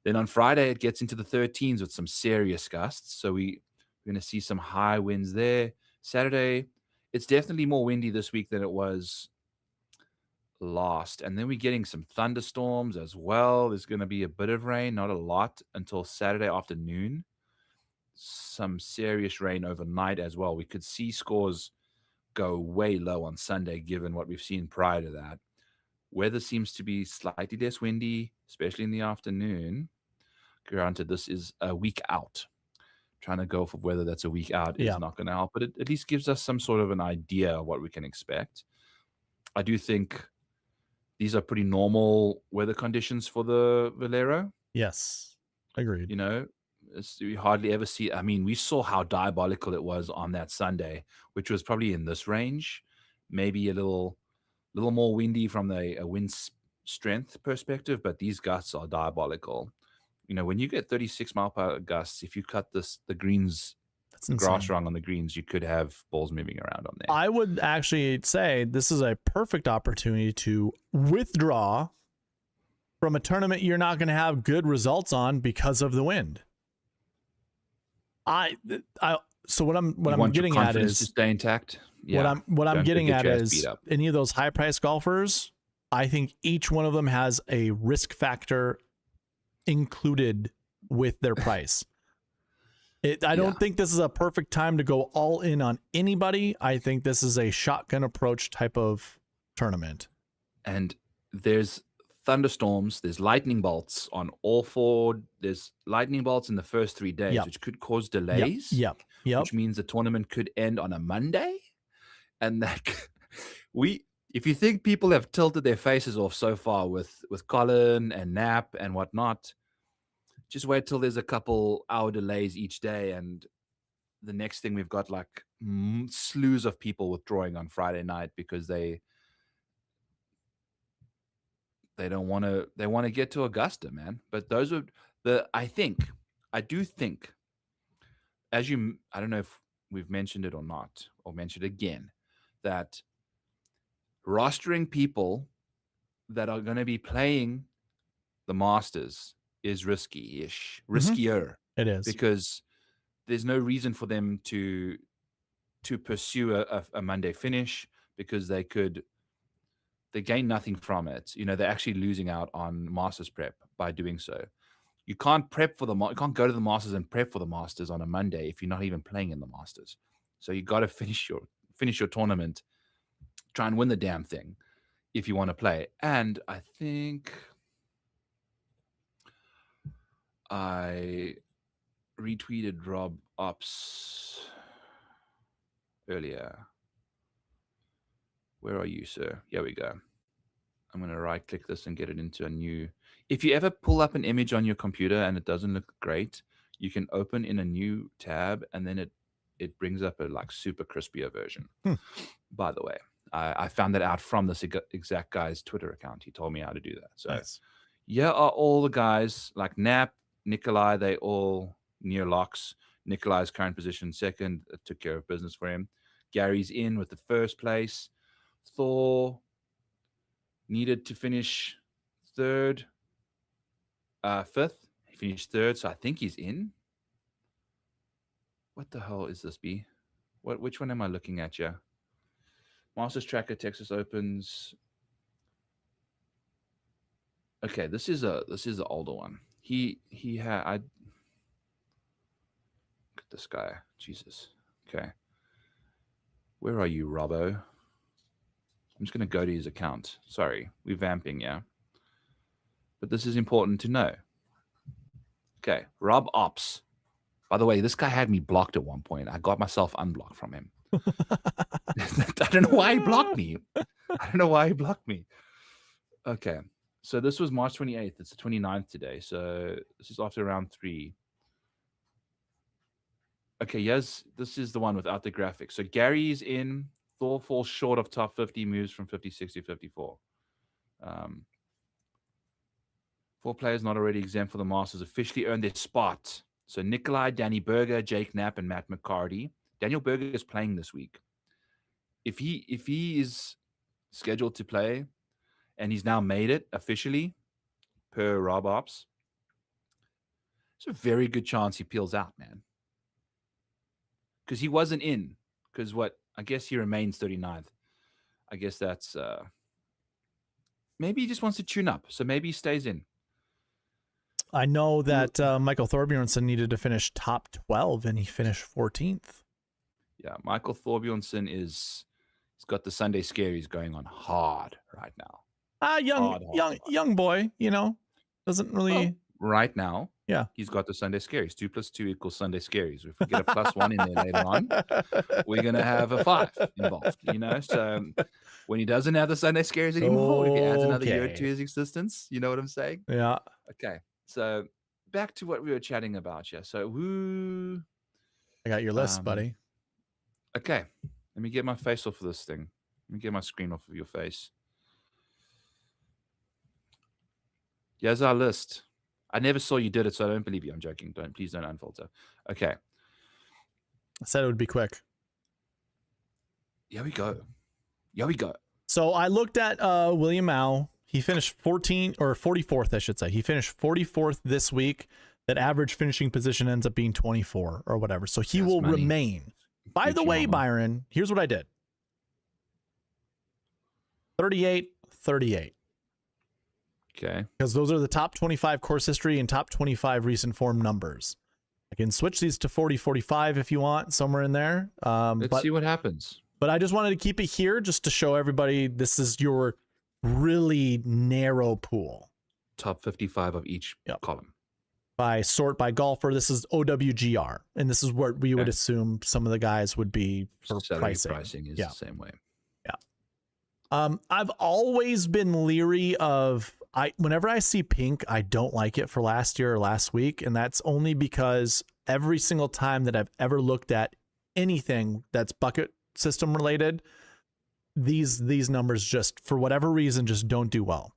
Speaker 1: Then on Friday, it gets into the 13s with some serious gusts. So we're going to see some high winds there. Saturday, it's definitely more windy this week than it was last. And then we're getting some thunderstorms as well. There's going to be a bit of rain, not a lot, until Saturday afternoon. Some serious rain overnight as well. We could see scores go way low on Sunday, given what we've seen prior to that. Weather seems to be slightly less windy, especially in the afternoon. Granted, this is a week out. Trying to go for weather that's a week out is not going to help, but it at least gives us some sort of an idea of what we can expect. I do think these are pretty normal weather conditions for the Valero.
Speaker 2: Yes, agreed.
Speaker 1: We hardly ever see. I mean, we saw how diabolical it was on that Sunday, which was probably in this range, maybe a little more windy from a wind strength perspective, but these gusts are diabolical. When you get 36 mile per hour gusts, if you cut the greens, the grass rung on the greens, you could have balls moving around on there.
Speaker 2: I would actually say this is a perfect opportunity to withdraw from a tournament you're not going to have good results on because of the wind. So what I'm getting at is
Speaker 1: to stay intact.
Speaker 2: Yeah. What I'm getting at is any of those high price golfers, I think each one of them has a risk factor included with their price. I don't think this is a perfect time to go all in on anybody. I think this is a shotgun approach type of tournament.
Speaker 1: And there's thunderstorms, there's lightning bolts on all 4. There's lightning bolts in the first 3 days, which could cause delays.
Speaker 2: Yep.
Speaker 1: Which means the tournament could end on a Monday. And that if you think people have tilted their faces off so far with Colin and Knapp and whatnot, just wait till there's a couple hour delays each day, and the next thing we've got like slews of people withdrawing on Friday night because they don't want to. They want to get to Augusta, man. But those are I do think, I don't know if we've mentioned it or not, or mentioned again, that rostering people that are going to be playing the Masters is risky-ish, riskier.
Speaker 2: It is,
Speaker 1: because there's no reason for them to pursue a Monday finish, because they gain nothing from it. They're actually losing out on Masters prep by doing so. You can't prep for you can't go to the Masters and prep for the Masters on a Monday if you're not even playing in the Masters. So you got to finish your tournament, try and win the damn thing if you want to play. And I think I retweeted Rob Ops earlier. Where are you, sir? Here we go. I'm going to right click this and get it into a new. If you ever pull up an image on your computer and it doesn't look great, you can open in a new tab and then it brings up a like super crispier version. By the way, I found that out from this exact guy's Twitter account. He told me how to do that. So
Speaker 2: Nice.
Speaker 1: here are all the guys like Nap, Nikolai, they all near locks. Nikolai's current position second, took care of business for him. Gary's in with the first place. Thor needed to finish fifth. He finished third, so I think he's in. What the hell is this, B? Which one am I looking at here? Masters Tracker, Texas Opens. Okay, this is the older one. He had look at this guy. Jesus. Okay. Where are you, Robbo? I'm just going to go to his account. Sorry, we're vamping, yeah? But this is important to know. Okay, Rob Ops. By the way, this guy had me blocked at one point. I got myself unblocked from him. I don't know why he blocked me. Okay, so this was March 28th. It's the 29th today. So this is after round 3. Okay, yes, this is the one without the graphics. So Gary's in. Thor falls short of top 50, moves from 56 to 54. 4 players not already exempt for the Masters officially earned their spot. So Nikolai, Danny Berger, Jake Knapp, and Matt McCarty. Daniel Berger is playing this week. If he is scheduled to play, and he's now made it officially, per Rob Ops, there's a very good chance he peels out, man. Because he wasn't in. Because I guess he remains 39th. I guess that's maybe he just wants to tune up. So maybe he stays in.
Speaker 2: I know that Michael Thorbjornsen needed to finish top 12 and he finished 14th.
Speaker 1: Yeah, Michael Thorbjornsen he's got the Sunday Scaries going on hard right now.
Speaker 2: Young boy, doesn't really.
Speaker 1: Well, right now,
Speaker 2: yeah,
Speaker 1: he's got the Sunday Scaries. 2 + 2 = Sunday Scaries. If we get a +1 in there later on, we're gonna have a 5 involved. So when he doesn't have the Sunday Scaries anymore, if he adds another year to his existence, you know what I'm saying?
Speaker 2: Yeah.
Speaker 1: Okay. So back to what we were chatting about. Yeah. So
Speaker 2: I got your list, buddy.
Speaker 1: Okay. Let me get my face off of this thing. Let me get my screen off of your face. Here's our list. I never saw you did it, so I don't believe you. I'm joking. Please don't unfilter. Okay.
Speaker 2: I said it would be quick.
Speaker 1: Here we go.
Speaker 2: So I looked at William Mao. He finished 44th, I should say. He finished 44th this week. That average finishing position ends up being 24 or whatever. So he will remain. By the way, Byron, here's what I did. 38.
Speaker 1: Okay.
Speaker 2: Because those are the top 25 course history and top 25 recent form numbers. I can switch these to 40, 45 if you want, somewhere in there.
Speaker 1: Let's see what happens.
Speaker 2: But I just wanted to keep it here just to show everybody this is your really narrow pool.
Speaker 1: Top 55 of each column.
Speaker 2: By sort by golfer, this is OWGR. And this is what we would assume some of the guys would be for pricing.
Speaker 1: Pricing is the same way.
Speaker 2: Yeah. I've always been leery of whenever I see pink, I don't like it for last year or last week. And that's only because every single time that I've ever looked at anything that's bucket system related, these numbers just, for whatever reason, just don't do well.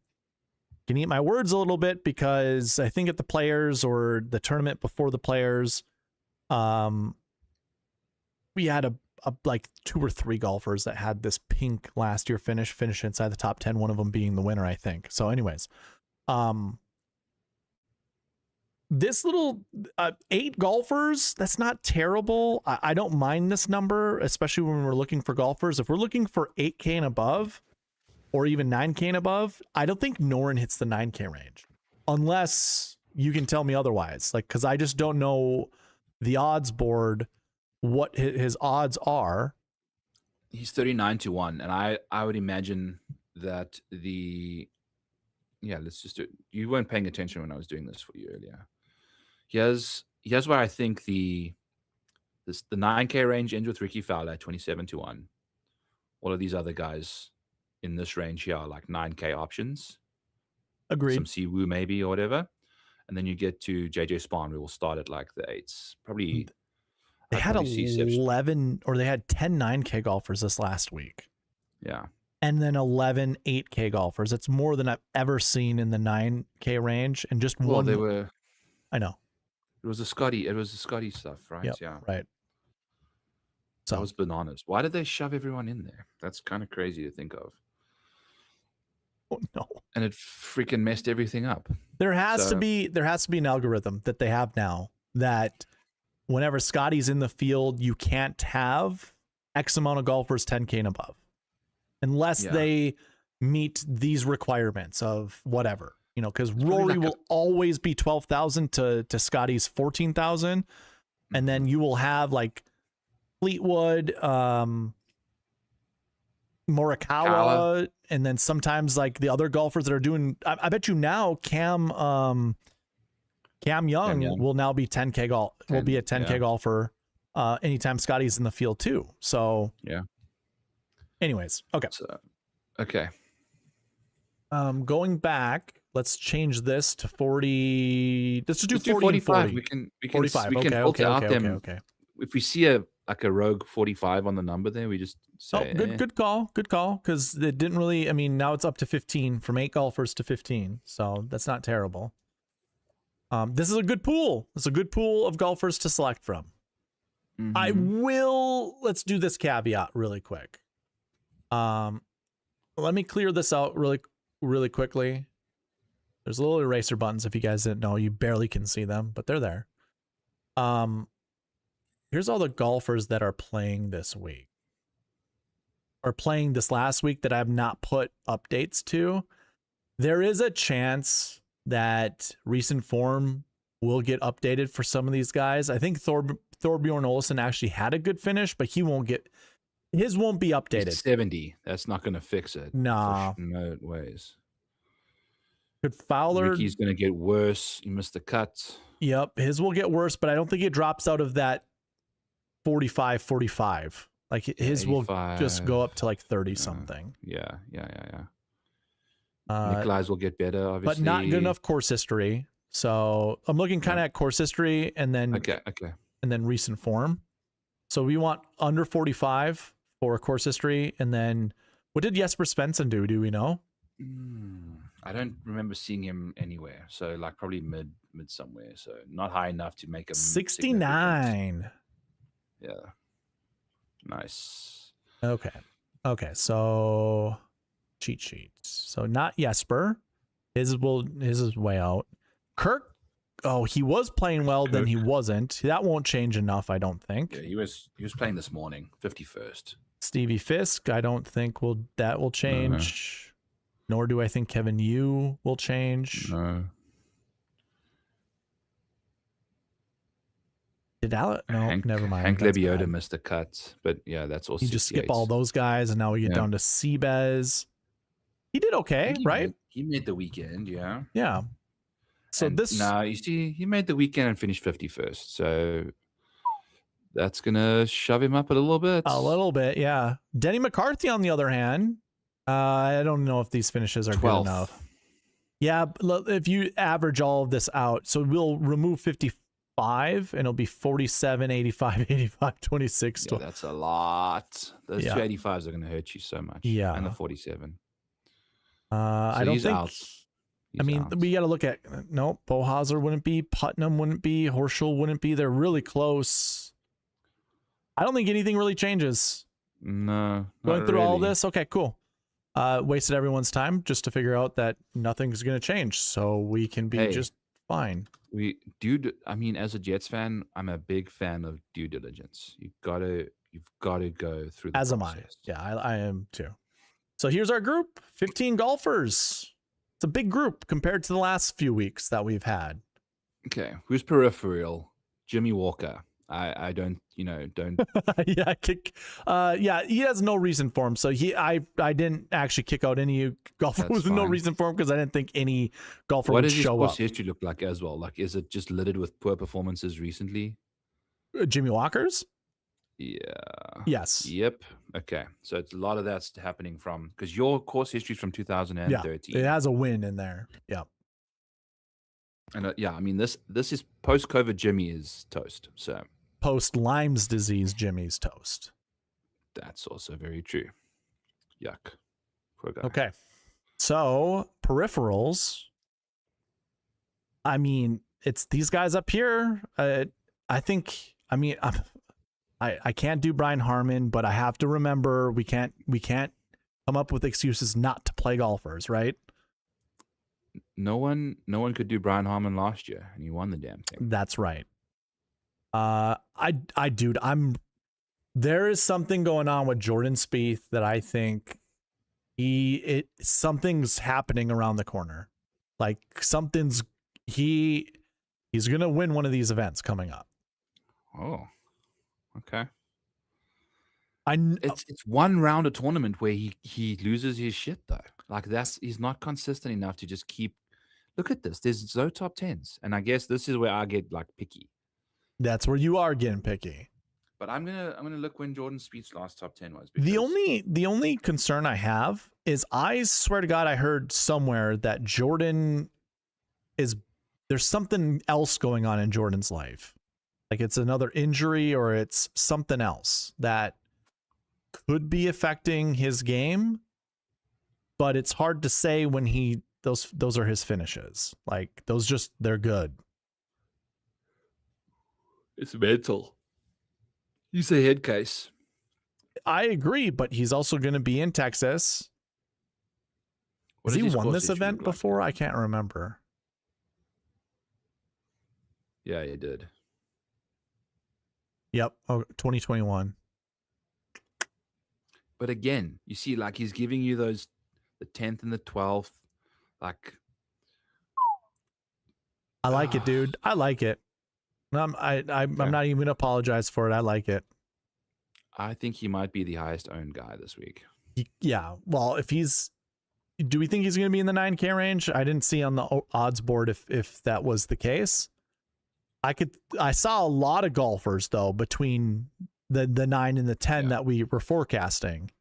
Speaker 2: Can eat my words a little bit because I think at the Players or the tournament before the Players, we had a like 2 or 3 golfers that had this pink last year finish inside the top 10, one of them being the winner, I think. So anyways, this little 8 golfers, that's not terrible. I don't mind this number, especially when we're looking for golfers. If we're looking for 8K and above or even 9K and above, I don't think Noren hits the 9K range unless you can tell me otherwise. Like, because I just don't know the odds board, what his odds are.
Speaker 1: He's 39-1, and I would imagine that let's just do it. You weren't paying attention when I was doing this for you earlier. Here's where I think the 9K range ends with Ricky Fowler at 27-1. All of these other guys in this range here are like 9K options.
Speaker 2: Agreed.
Speaker 1: Some Siwoo maybe or whatever. And then you get to JJ Spawn, we will start at like the 8s. Probably
Speaker 2: they had 11 or they had 10 9K golfers this last week.
Speaker 1: Yeah.
Speaker 2: And then 11 8K golfers. It's more than I've ever seen in the 9K range. And just one.
Speaker 1: They were.
Speaker 2: I know.
Speaker 1: It was the Scotty stuff, right?
Speaker 2: Yep,
Speaker 1: yeah.
Speaker 2: Right.
Speaker 1: So that was bananas. Why did they shove everyone in there? That's kind of crazy to think of.
Speaker 2: Oh, no.
Speaker 1: And it freaking messed everything up.
Speaker 2: There has to be an algorithm that they have now that whenever Scotty's in the field, you can't have X amount of golfers 10K and above unless they meet these requirements of whatever, because Rory will always be 12,000 to Scotty's 14,000. And then you will have like Fleetwood, Morikawa, and then sometimes like the other golfers that are doing, I bet you now Cam Young will now be 10K golf, will be a 10K golfer anytime Scotty's in the field too. So anyways, okay.
Speaker 1: Okay.
Speaker 2: Going back, let's change this to 40. Let's just do
Speaker 1: 45.
Speaker 2: 40.
Speaker 1: We can
Speaker 2: 45.
Speaker 1: We can
Speaker 2: Okay.
Speaker 1: If we see a rogue 45 on the number there, we just say
Speaker 2: good call. Because it didn't really, now it's up to 15 from 8 golfers to 15. So that's not terrible. This is a good pool. It's a good pool of golfers to select from. Let's do this caveat really quick. Let me clear this out really quickly. There's little eraser buttons. If you guys didn't know, you barely can see them, but they're there. Here's all the golfers that are playing this week or playing this last week that I have not put updates to. There is a chance that recent form will get updated for some of these guys. I think Thorbjorn Olesen actually had a good finish, but his won't be updated.
Speaker 1: He's 70. That's not going to fix it.
Speaker 2: No
Speaker 1: ways.
Speaker 2: Could Fowler?
Speaker 1: Ricky's going to get worse. He missed the cut.
Speaker 2: Yep, his will get worse, but I don't think it drops out of that 45. Like his will just go up to like 30 something.
Speaker 1: Yeah. Nikolai's will get better, obviously,
Speaker 2: but not good enough course history. So I'm looking kind of at course history and then and then recent form. So we want under 45 for course history, and then what did Jesper Svensson do? Do we know?
Speaker 1: I don't remember seeing him anywhere. So like probably mid somewhere. So not high enough to make him
Speaker 2: 69.
Speaker 1: Yeah. Nice.
Speaker 2: Okay. So cheat sheets. So not Jesper. His is way out. Kirk. Oh, he was playing well. Then he wasn't. That won't change enough, I don't think.
Speaker 1: Yeah, he was playing this morning, 51st.
Speaker 2: Stevie Fisk, I don't think will change. Nor do I think Kevin Yu will change.
Speaker 1: No.
Speaker 2: Did Alec? No, never mind.
Speaker 1: Hank Lebioda missed the cut, but yeah, that's also.
Speaker 2: You just skip all those guys, and now we get down to Seabez. He did okay, right?
Speaker 1: He made the weekend, yeah.
Speaker 2: Yeah. So
Speaker 1: you see, he made the weekend and finished 51st. So that's gonna shove him up a little bit.
Speaker 2: A little bit, yeah. Denny McCarthy, on the other hand, I don't know if these finishes are
Speaker 1: 12th.
Speaker 2: good enough. Yeah, if you average all of this out, so we'll remove 55 and it'll be 47, 85, 85, 26.
Speaker 1: Yeah, that's a lot. Those 2 85s are going to hurt you so much.
Speaker 2: Yeah.
Speaker 1: And the 47.
Speaker 2: I don't think. We got to look at, no, Bohauser wouldn't be, Putnam wouldn't be, Horschel wouldn't be. They're really close. I don't think anything really changes.
Speaker 1: No.
Speaker 2: Going through all this. Okay, cool. Wasted everyone's time just to figure out that nothing's going to change. So we can be just fine.
Speaker 1: As a Jets fan, I'm a big fan of due diligence. You've got to go through the process.
Speaker 2: Am I. Yeah, I am too. So here's our group, 15 golfers. It's a big group compared to the last few weeks that we've had.
Speaker 1: Okay, who's peripheral? Jimmy Walker. I don't, don't.
Speaker 2: Yeah, yeah, he has no reason for him. So I didn't actually kick out any golfer
Speaker 1: That's
Speaker 2: with no
Speaker 1: fine.
Speaker 2: reason for him because I didn't think any golfer
Speaker 1: What
Speaker 2: would
Speaker 1: does his
Speaker 2: show
Speaker 1: course
Speaker 2: up.
Speaker 1: history look like as well? Like, is it just littered with poor performances recently?
Speaker 2: Jimmy Walker's?
Speaker 1: Yeah.
Speaker 2: Yes.
Speaker 1: Yep. Okay. So it's a lot of that's happening from because your course history is from 2013.
Speaker 2: Yeah, it has a win in there. Yeah.
Speaker 1: And yeah, I mean this is post-COVID. Jimmy is toast. So
Speaker 2: Post Lyme's disease, Jimmy's toast.
Speaker 1: that's also very true. Yuck. Poor guy.
Speaker 2: Okay. So peripherals. I mean, it's these guys up here. I think. I mean, I can't do Brian Harman, but I have to remember we can't come up with excuses not to play golfers, right?
Speaker 1: No one could do Brian Harman last year, and he won the damn thing.
Speaker 2: That's right. Dude, there is something going on with Jordan Spieth that I think something's happening around the corner. Like he's gonna win one of these events coming up.
Speaker 1: Oh, okay. It's one round of tournament where he loses his shit though. Like he's not consistent enough to just keep. Look at this. There's no top tens, and I guess this is where I get like picky.
Speaker 2: That's where you are getting picky.
Speaker 1: But I'm gonna look when Jordan Spieth's last top 10 was.
Speaker 2: The only concern I have is I swear to God I heard somewhere that Jordan there's something else going on in Jordan's life. Like it's another injury or it's something else that could be affecting his game, but it's hard to say when those are his finishes. Like they're good.
Speaker 1: It's mental. He's a head case.
Speaker 2: I agree, but he's also going to be in Texas. Has he won this event before? I can't remember.
Speaker 1: Yeah, he did.
Speaker 2: Yep. Oh, 2021.
Speaker 1: But again, you see, like he's giving you the 10th and the 12th. Like,
Speaker 2: I like it, dude. I like it. I'm not even gonna apologize for it. I like it.
Speaker 1: I think he might be the highest owned guy this week.
Speaker 2: Yeah. Well, do we think he's going to be in the 9K range? I didn't see on the odds board if that was the case. I saw a lot of golfers though between the 9 and the 10 that we were forecasting.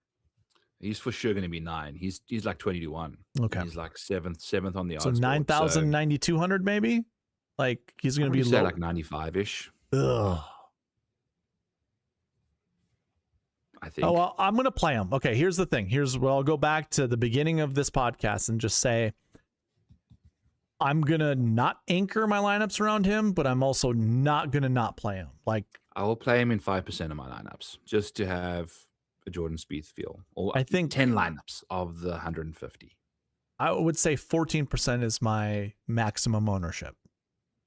Speaker 1: He's for sure going to be 9. He's like 20 to 1.
Speaker 2: Okay.
Speaker 1: He's like seventh on the odds.
Speaker 2: So 9,000, 9,200 maybe. Like he's going to be low.
Speaker 1: Like 95-ish.
Speaker 2: Ugh.
Speaker 1: I think.
Speaker 2: Oh, well, I'm going to play him. Okay, here's the thing. Here's where I'll go back to the beginning of this podcast and just say I'm going to not anchor my lineups around him, but I'm also not going to not play him. Like
Speaker 1: I will play him in 5% of my lineups just to have a Jordan Spieth feel. Or
Speaker 2: I think
Speaker 1: 10 lineups of the 150.
Speaker 2: I would say 14% is my maximum ownership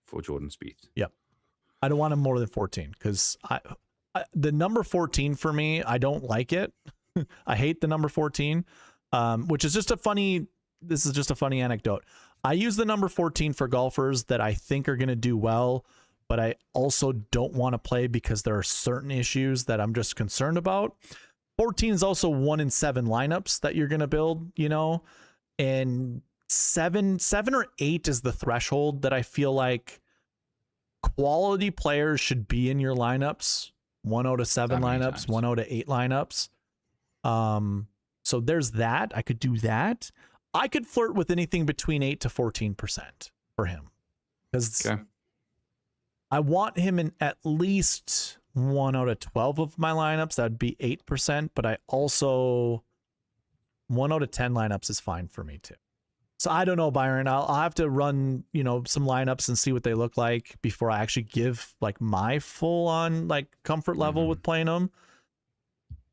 Speaker 1: for Jordan Spieth.
Speaker 2: Yep. I don't want him more than 14 because the number 14 for me, I don't like it. I hate the number 14, which is just this is just a funny anecdote. I use the number 14 for golfers that I think are going to do well, but I also don't want to play because there are certain issues that I'm just concerned about. 14 is also 1 in 7 lineups that you're going to build, and 7 or 8 is the threshold that I feel like quality players should be in your lineups. 1 out of 7 lineups, 1 out of 8 lineups. So there's that. I could do that. I could flirt with anything between 8 to 14% for him because I want him in at least 1 out of 12 of my lineups. That'd be 8%, but I also 1 out of 10 lineups is fine for me too. So I don't know, Byron. I'll have to run, some lineups and see what they look like before I actually give like my full on like comfort level with playing them.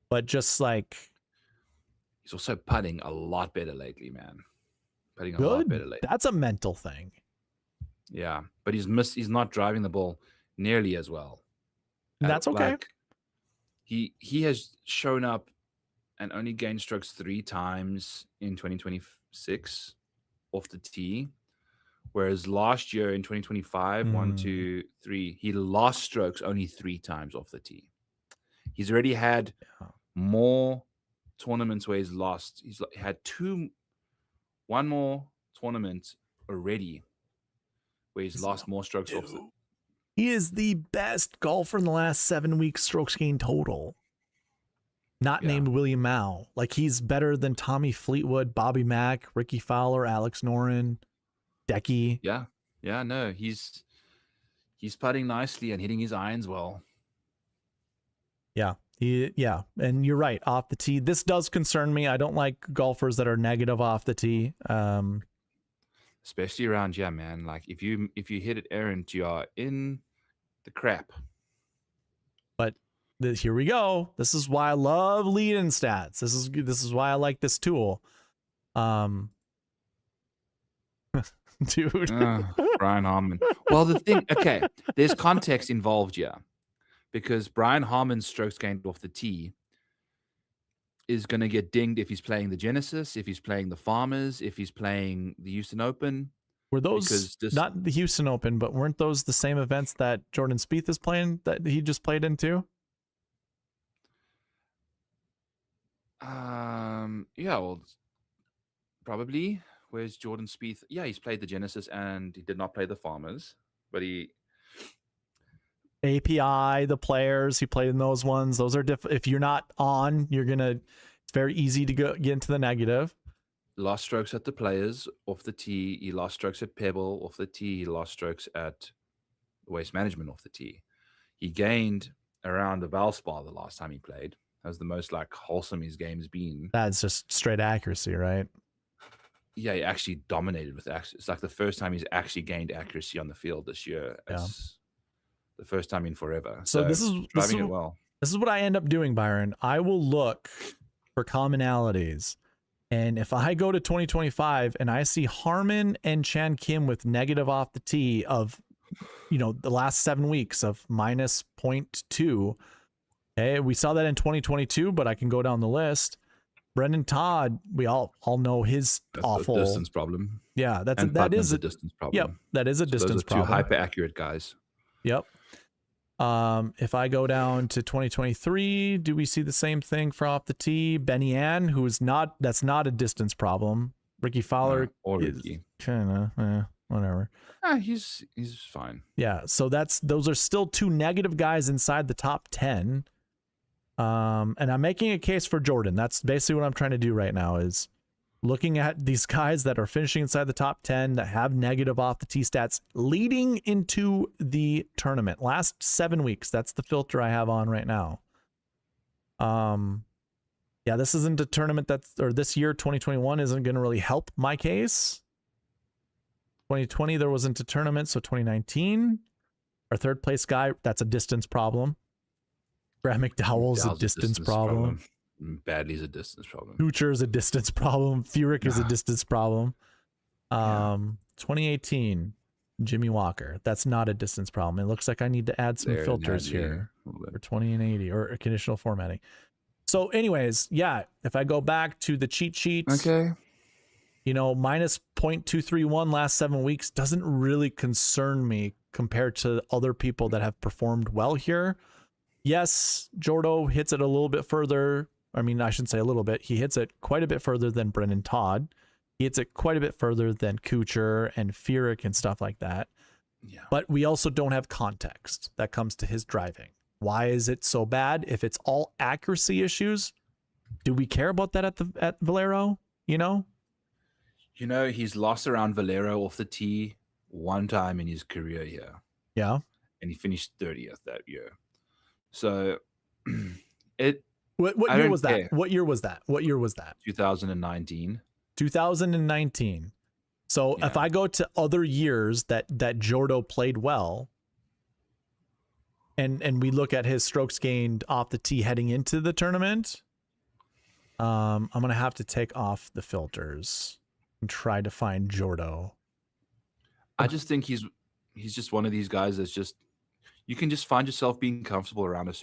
Speaker 2: But just like
Speaker 1: he's also putting a lot better lately, man. Putting a lot better lately.
Speaker 2: That's a mental thing.
Speaker 1: Yeah, but he's not driving the ball nearly as well.
Speaker 2: That's okay.
Speaker 1: Like, he has shown up and only gained strokes 3 times in 2026 off the tee, Whereas last year in 2025, one,
Speaker 2: Mm.
Speaker 1: 2, 3, he lost strokes only 3 times off the tee. He's already had more tournaments where he's lost. He's had one more tournament already where he's lost more strokes off the.
Speaker 2: He is the best golfer in the last 7 weeks strokes gained total. Not named William Mao. Like, he's better than Tommy Fleetwood, Bobby Mack, Ricky Fowler, Alex Noren, Decky.
Speaker 1: Yeah. No, he's putting nicely and hitting his irons well.
Speaker 2: Yeah. And you're right, off the tee. This does concern me. I don't like golfers that are negative off the tee.
Speaker 1: Especially around here, man. Like, if you hit it errant, you are in the crap.
Speaker 2: But here we go. This is why I love lead-in stats. This is why I like this tool. Dude.
Speaker 1: Brian Harmon. Well, the thing, okay, there's context involved here, because Brian Harmon's strokes gained off the tee is going to get dinged if he's playing the Genesis, if he's playing the Farmers, if he's playing the Houston Open.
Speaker 2: Were those not the Houston Open, but weren't those the same events that Jordan Spieth is playing, that he just played into?
Speaker 1: Yeah, well, probably. Where's Jordan Spieth? Yeah, he's played the Genesis and he did not play the Farmers, but he
Speaker 2: API, the Players, he played in those ones. Those are different. If you're not on, it's very easy to get into the negative.
Speaker 1: Lost strokes at the Players off the tee. He lost strokes at Pebble off the tee. He lost strokes at Waste Management off the tee. He gained around the Valspar the last time he played. That was the most wholesome his game's been.
Speaker 2: That's just straight accuracy, right?
Speaker 1: Yeah, he actually dominated with accuracy. It's like the first time he's actually gained accuracy on the field this year. It's the first time in forever.
Speaker 2: So this is
Speaker 1: driving it well.
Speaker 2: This is what I end up doing, Byron. I will look for commonalities. And if I go to 2025 and I see Harmon and Chan Kim with negative off the tee of, the last 7 weeks of minus 0.2. Okay, we saw that in 2022, but I can go down the list. Brendan Todd, we all know his awful
Speaker 1: distance problem.
Speaker 2: Yeah, that is a distance problem. Yep, that is a distance problem.
Speaker 1: Those are two hyper accurate guys.
Speaker 2: Yep. If I go down to 2023, do we see the same thing for off the tee? Benny Ann, that's not a distance problem. Ricky Fowler
Speaker 1: or Ricky,
Speaker 2: kind of whatever.
Speaker 1: He's fine.
Speaker 2: Yeah, so those are still two negative guys inside the top 10. And I'm making a case for Jordan. That's basically what I'm trying to do right now, is looking at these guys that are finishing inside the top 10 that have negative off the tee stats leading into the tournament. Last 7 weeks, that's the filter I have on right now. Yeah, this isn't a tournament this year, 2021, isn't going to really help my case. 2020, there wasn't a tournament, so 2019, our third place guy, that's a distance problem. Brad McDowell's a distance problem.
Speaker 1: Badly's a distance problem.
Speaker 2: Kuchar is a distance problem. Furyk is a distance problem. 2018, Jimmy Walker. That's not a distance problem. It looks like I need to add some filters here for 20 and 80 or conditional formatting. So anyways, if I go back to the cheat sheet,
Speaker 1: okay,
Speaker 2: minus 0.231 last 7 weeks doesn't really concern me compared to other people that have performed well here. Yes, Jordo hits it a little bit further. I mean, I shouldn't say a little bit. He hits it quite a bit further than Brendan Todd. He hits it quite a bit further than Kuchar and Furyk and stuff like that. Yeah. But we also don't have context that comes to his driving. Why is it so bad? If it's all accuracy issues, do we care about that at Valero?
Speaker 1: He's lost around Valero off the tee one time in his career here.
Speaker 2: Yeah.
Speaker 1: And he finished 30th that year. So
Speaker 2: what year was that? What year was that?
Speaker 1: 2019.
Speaker 2: 2019. So if I go to other years that Jordo played well, and we look at his strokes gained off the tee heading into the tournament, I'm gonna have to take off the filters and try to find Jordo.
Speaker 1: I just think he's just one of these guys that's just, you can just find yourself being comfortable around it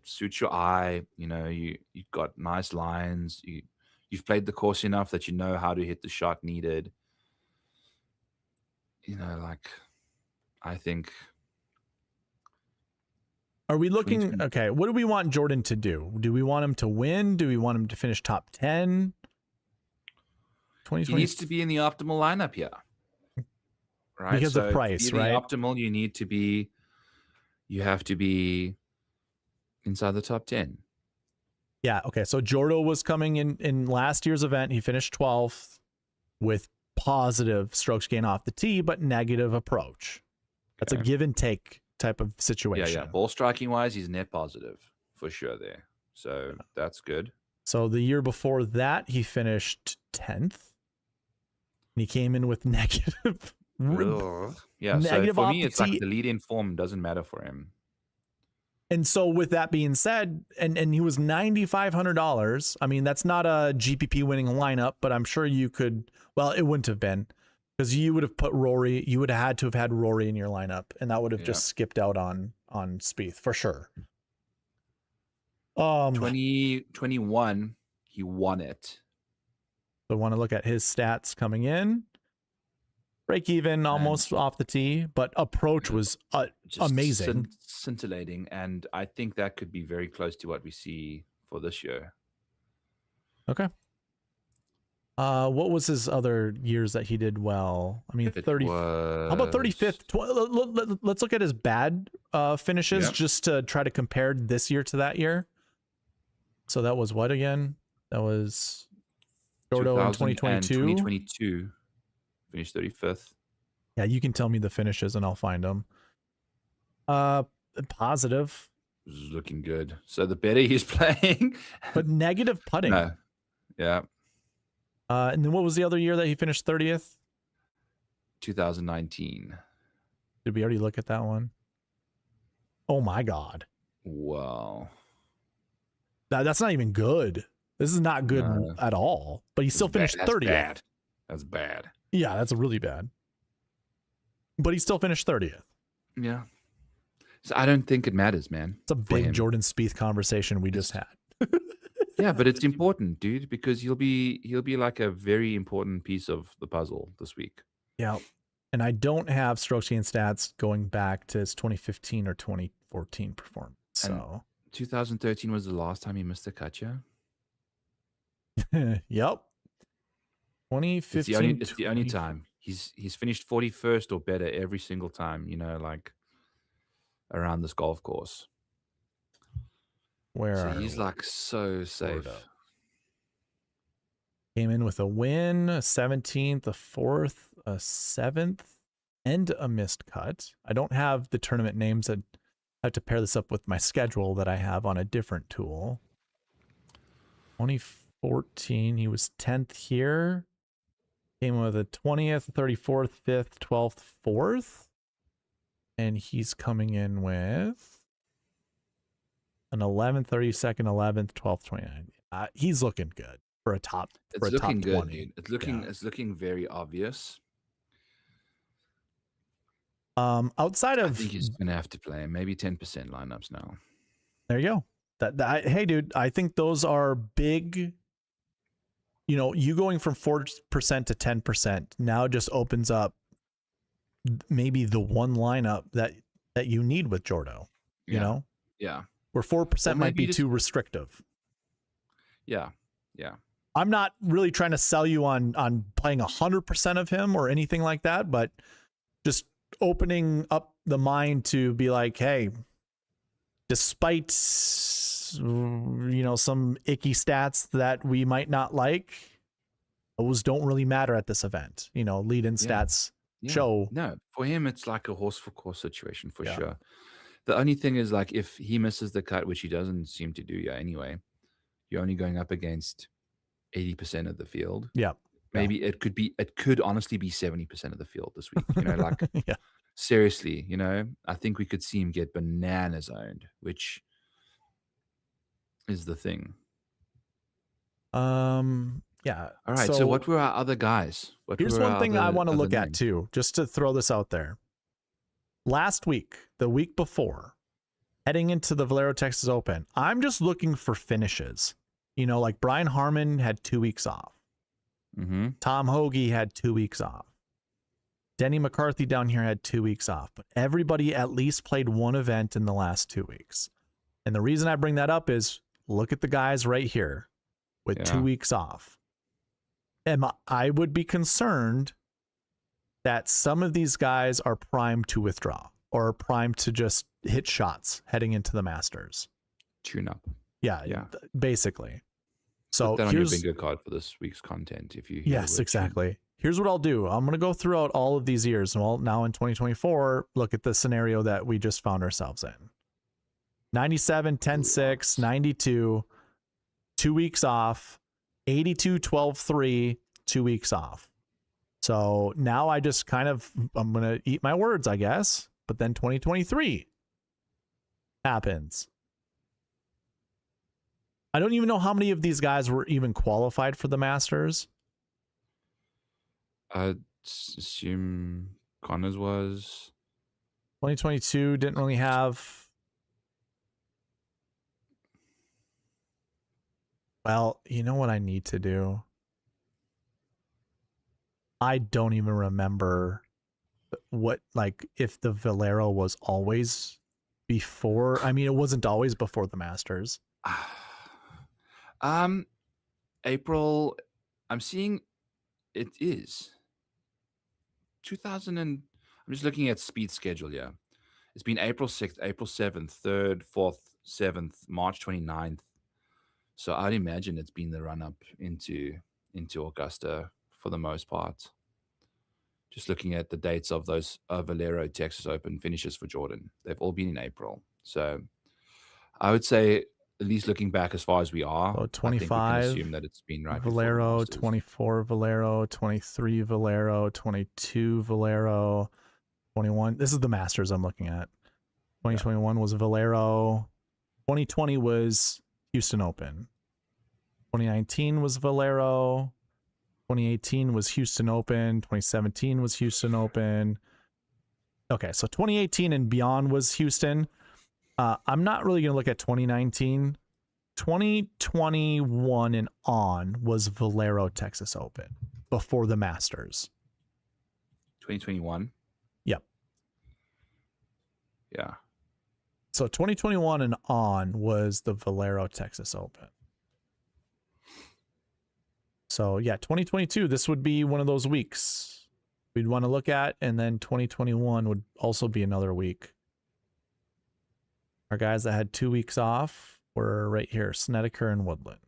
Speaker 1: suits your eye. You've got nice lines. You've played the course enough that you know how to hit the shot needed. like I think.
Speaker 2: Are we looking? Okay, what do we want Jordan to do? Do we want him to win? Do we want him to finish top 10?
Speaker 1: He needs to be in the optimal lineup here, right?
Speaker 2: Because of price,
Speaker 1: to be
Speaker 2: right?
Speaker 1: Optimal, you have to be inside the top 10.
Speaker 2: Yeah. Okay. So Jordo was coming in last year's event. He finished 12th with positive strokes gain off the tee, but negative approach. That's a give and take type of situation.
Speaker 1: Yeah. Ball striking wise, he's net positive for sure there. So that's good.
Speaker 2: So the year before that, he finished 10th. And he came in with negative.
Speaker 1: Yeah.
Speaker 2: Negative
Speaker 1: so for me, it's like the lead in form doesn't matter for him.
Speaker 2: And so with that being said, and he was $9,500. I mean, that's not a GPP winning lineup, but I'm sure you could, well, it wouldn't have been because you would have put Rory, you would have had to have had Rory in your lineup and that would have just skipped out on Spieth for sure.
Speaker 1: 2021, he won it.
Speaker 2: So I want to look at his stats coming in. Break even almost off the tee, but approach was amazing.
Speaker 1: Scintillating. And I think that could be very close to what we see for this year.
Speaker 2: Okay. What was his other years that he did well? I mean, 30. How about 35th? Let's look at his bad finishes just to try to compare this year to that year. So that was what again? That was Jordo in 2022.
Speaker 1: 2022. Finished 35th.
Speaker 2: Yeah, you can tell me the finishes and I'll find them. Positive.
Speaker 1: This is looking good. So the better he's playing.
Speaker 2: But negative putting.
Speaker 1: No. Yeah.
Speaker 2: And then what was the other year that he finished 30th?
Speaker 1: 2019.
Speaker 2: Did we already look at that one? Oh my God.
Speaker 1: Wow.
Speaker 2: That's not even good. This is not good at all. But he still finished 30th.
Speaker 1: That's bad.
Speaker 2: Yeah, that's really bad. But he still finished 30th.
Speaker 1: Yeah. So I don't think it matters, man.
Speaker 2: It's a big Jordan Spieth conversation we just had.
Speaker 1: Yeah, but it's important, dude, because he'll be like a very important piece of the puzzle this week.
Speaker 2: Yeah. And I don't have strokes gain stats going back to his 2015 or 2014 performance. So
Speaker 1: and 2013 was the last time he missed a cut, yeah?
Speaker 2: Yep. 2015.
Speaker 1: It's the only time. He's finished 41st or better every single time, like around this golf course.
Speaker 2: So
Speaker 1: he's like so safe.
Speaker 2: Came in with a win, a 17th, a 4th, a 7th, and a missed cut. I don't have the tournament names. I have to pair this up with my schedule that I have on a different tool. 2014, he was 10th here. Came with a 20th, 34th, 5th, 12th, 4th. And he's coming in with an 11th, 32nd, 11th, 12th, 29th. He's looking good for a top.
Speaker 1: It's looking good, dude. It's looking very obvious.
Speaker 2: Outside of,
Speaker 1: I think he's gonna have to play maybe 10% lineups now.
Speaker 2: There you go. Hey, dude, I think those are big. You going from 4% to 10% now just opens up maybe the one lineup that you need with Jordo.
Speaker 1: Yeah.
Speaker 2: Where 4% might be too restrictive.
Speaker 1: Yeah.
Speaker 2: I'm not really trying to sell you on playing 100% of him or anything like that, but just opening up the mind to be like, hey, despite some icky stats that we might not like, those don't really matter at this event. Lead-in stats show.
Speaker 1: No, for him it's like a horse for course situation for sure. The only thing is, like, if he misses the cut, which he doesn't seem to do anyway, you're only going up against 80% of the field.
Speaker 2: Yeah.
Speaker 1: Maybe it could honestly be 70% of the field this week.
Speaker 2: Yeah.
Speaker 1: Seriously, I think we could see him get bananas owned, which is the thing.
Speaker 2: Yeah.
Speaker 1: All right. So what were our other guys?
Speaker 2: Here's one thing I want to look at too, just to throw this out there. Last week, the week before, heading into the Valero Texas Open, I'm just looking for finishes. Like Brian Harmon had 2 weeks off.
Speaker 1: Mm-hmm.
Speaker 2: Tom Hoagie had 2 weeks off. Denny McCarthy down here had 2 weeks off, but everybody at least played one event in the last 2 weeks. And the reason I bring that up is look at the guys right here with 2 weeks off. And I would be concerned that some of these guys are primed to withdraw or primed to just hit shots heading into the Masters.
Speaker 1: Tune up.
Speaker 2: Yeah. Basically. So
Speaker 1: put that on your bingo card for this week's content. If you
Speaker 2: yes, exactly. Here's what I'll do. I'm going to go throughout all of these years. Well, now in 2024, look at the scenario that we just found ourselves in. 97, 10-6, 92, 2 weeks off, 82, 12-3, 2 weeks off. So now I just I'm going to eat my words, I guess. But then 2023 happens. I don't even know how many of these guys were even qualified for the Masters.
Speaker 1: I'd assume Connors was.
Speaker 2: 2022 didn't really have. Well, you know what I need to do? I don't even remember if the Valero was always before. I mean, it wasn't always before the Masters.
Speaker 1: April, I'm seeing it is 2000 and I'm just looking at speed schedule here. It's been April 6th, April 7th, 3rd, 4th, 7th, March 29th. So I'd imagine it's been the run up into Augusta for the most part. Just looking at the dates of those Valero Texas Open finishes for Jordan. They've all been in April. So I would say, at least looking back as far as we are,
Speaker 2: so 25,
Speaker 1: I think we can assume that it's been right.
Speaker 2: Valero, 24 Valero, 23 Valero, 22 Valero, 21. This is the Masters I'm looking at. 2021 was Valero. 2020 was Houston Open. 2019 was Valero. 2018 was Houston Open. 2017 was Houston Open. Okay, so 2018 and beyond was Houston. I'm not really going to look at 2019. 2021 and on was Valero Texas Open before the Masters.
Speaker 1: 2021?
Speaker 2: Yep.
Speaker 1: Yeah.
Speaker 2: So 2021 and on was the Valero Texas Open. So yeah, 2022, this would be one of those weeks we'd want to look at, and then 2021 would also be another week. Our guys that had 2 weeks off were right here, Snedeker and Woodland.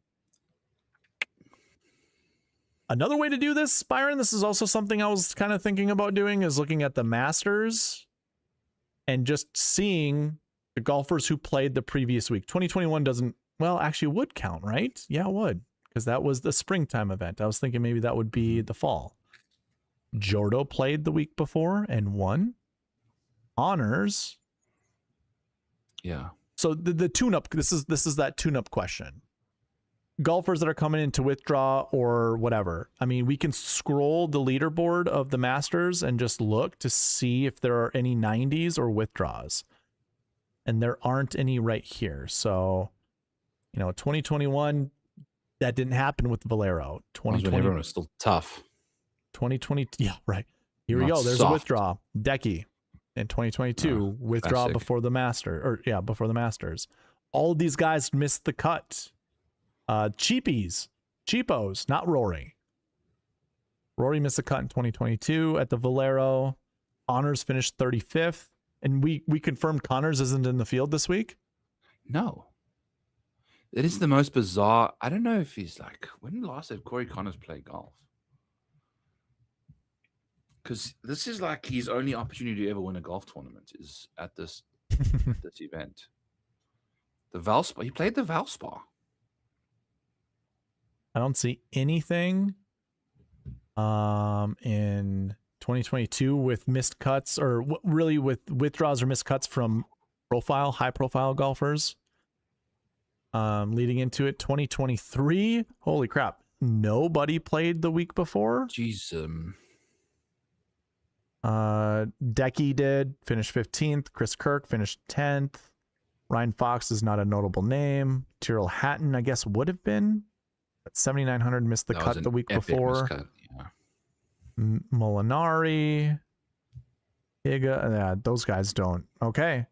Speaker 2: Another way to do this, Byron, this is also something I was kind of thinking about doing, is looking at the Masters and just seeing the golfers who played the previous week. 2021 doesn't, well, actually would count, right? Yeah, it would, because that was the springtime event. I was thinking maybe that would be the fall. Jordo played the week before and won. Honors.
Speaker 1: Yeah.
Speaker 2: So the tune-up, this is that tune-up question. Golfers that are coming in to withdraw or whatever. I mean, we can scroll the leaderboard of the Masters and just look to see if there are any 90s or withdraws. And there aren't any right here. So, 2021, that didn't happen with Valero. 2020,
Speaker 1: everyone was still tough.
Speaker 2: 2020, yeah, right. Here we go. There's
Speaker 1: soft.
Speaker 2: a withdrawal. Decky. In 2022, withdraw
Speaker 1: classic.
Speaker 2: before the Masters. All of these guys missed the cut. Cheapos, not Rory. Rory missed the cut in 2022 at the Valero. Honors finished 35th, and we confirmed Connors isn't in the field this week.
Speaker 1: No, it is the most bizarre. I don't know if he's when last did Corey Connors play golf? Because this is his only opportunity to ever win a golf tournament is at this this event. The Valspar. He played the Valspar.
Speaker 2: I don't see anything in 2022 with missed cuts or really with withdrawals or missed cuts from high profile golfers. Leading into it, 2023. Holy crap. Nobody played the week before.
Speaker 1: Jeez.
Speaker 2: Decky did finish 15th. Chris Kirk finished 10th. Ryan Fox is not a notable name. Tyrrell Hatton, I guess, would have been. But 7,900 missed the cut the week before.
Speaker 1: Cut, yeah.
Speaker 2: Molinari. Yeah, those guys don't. Okay.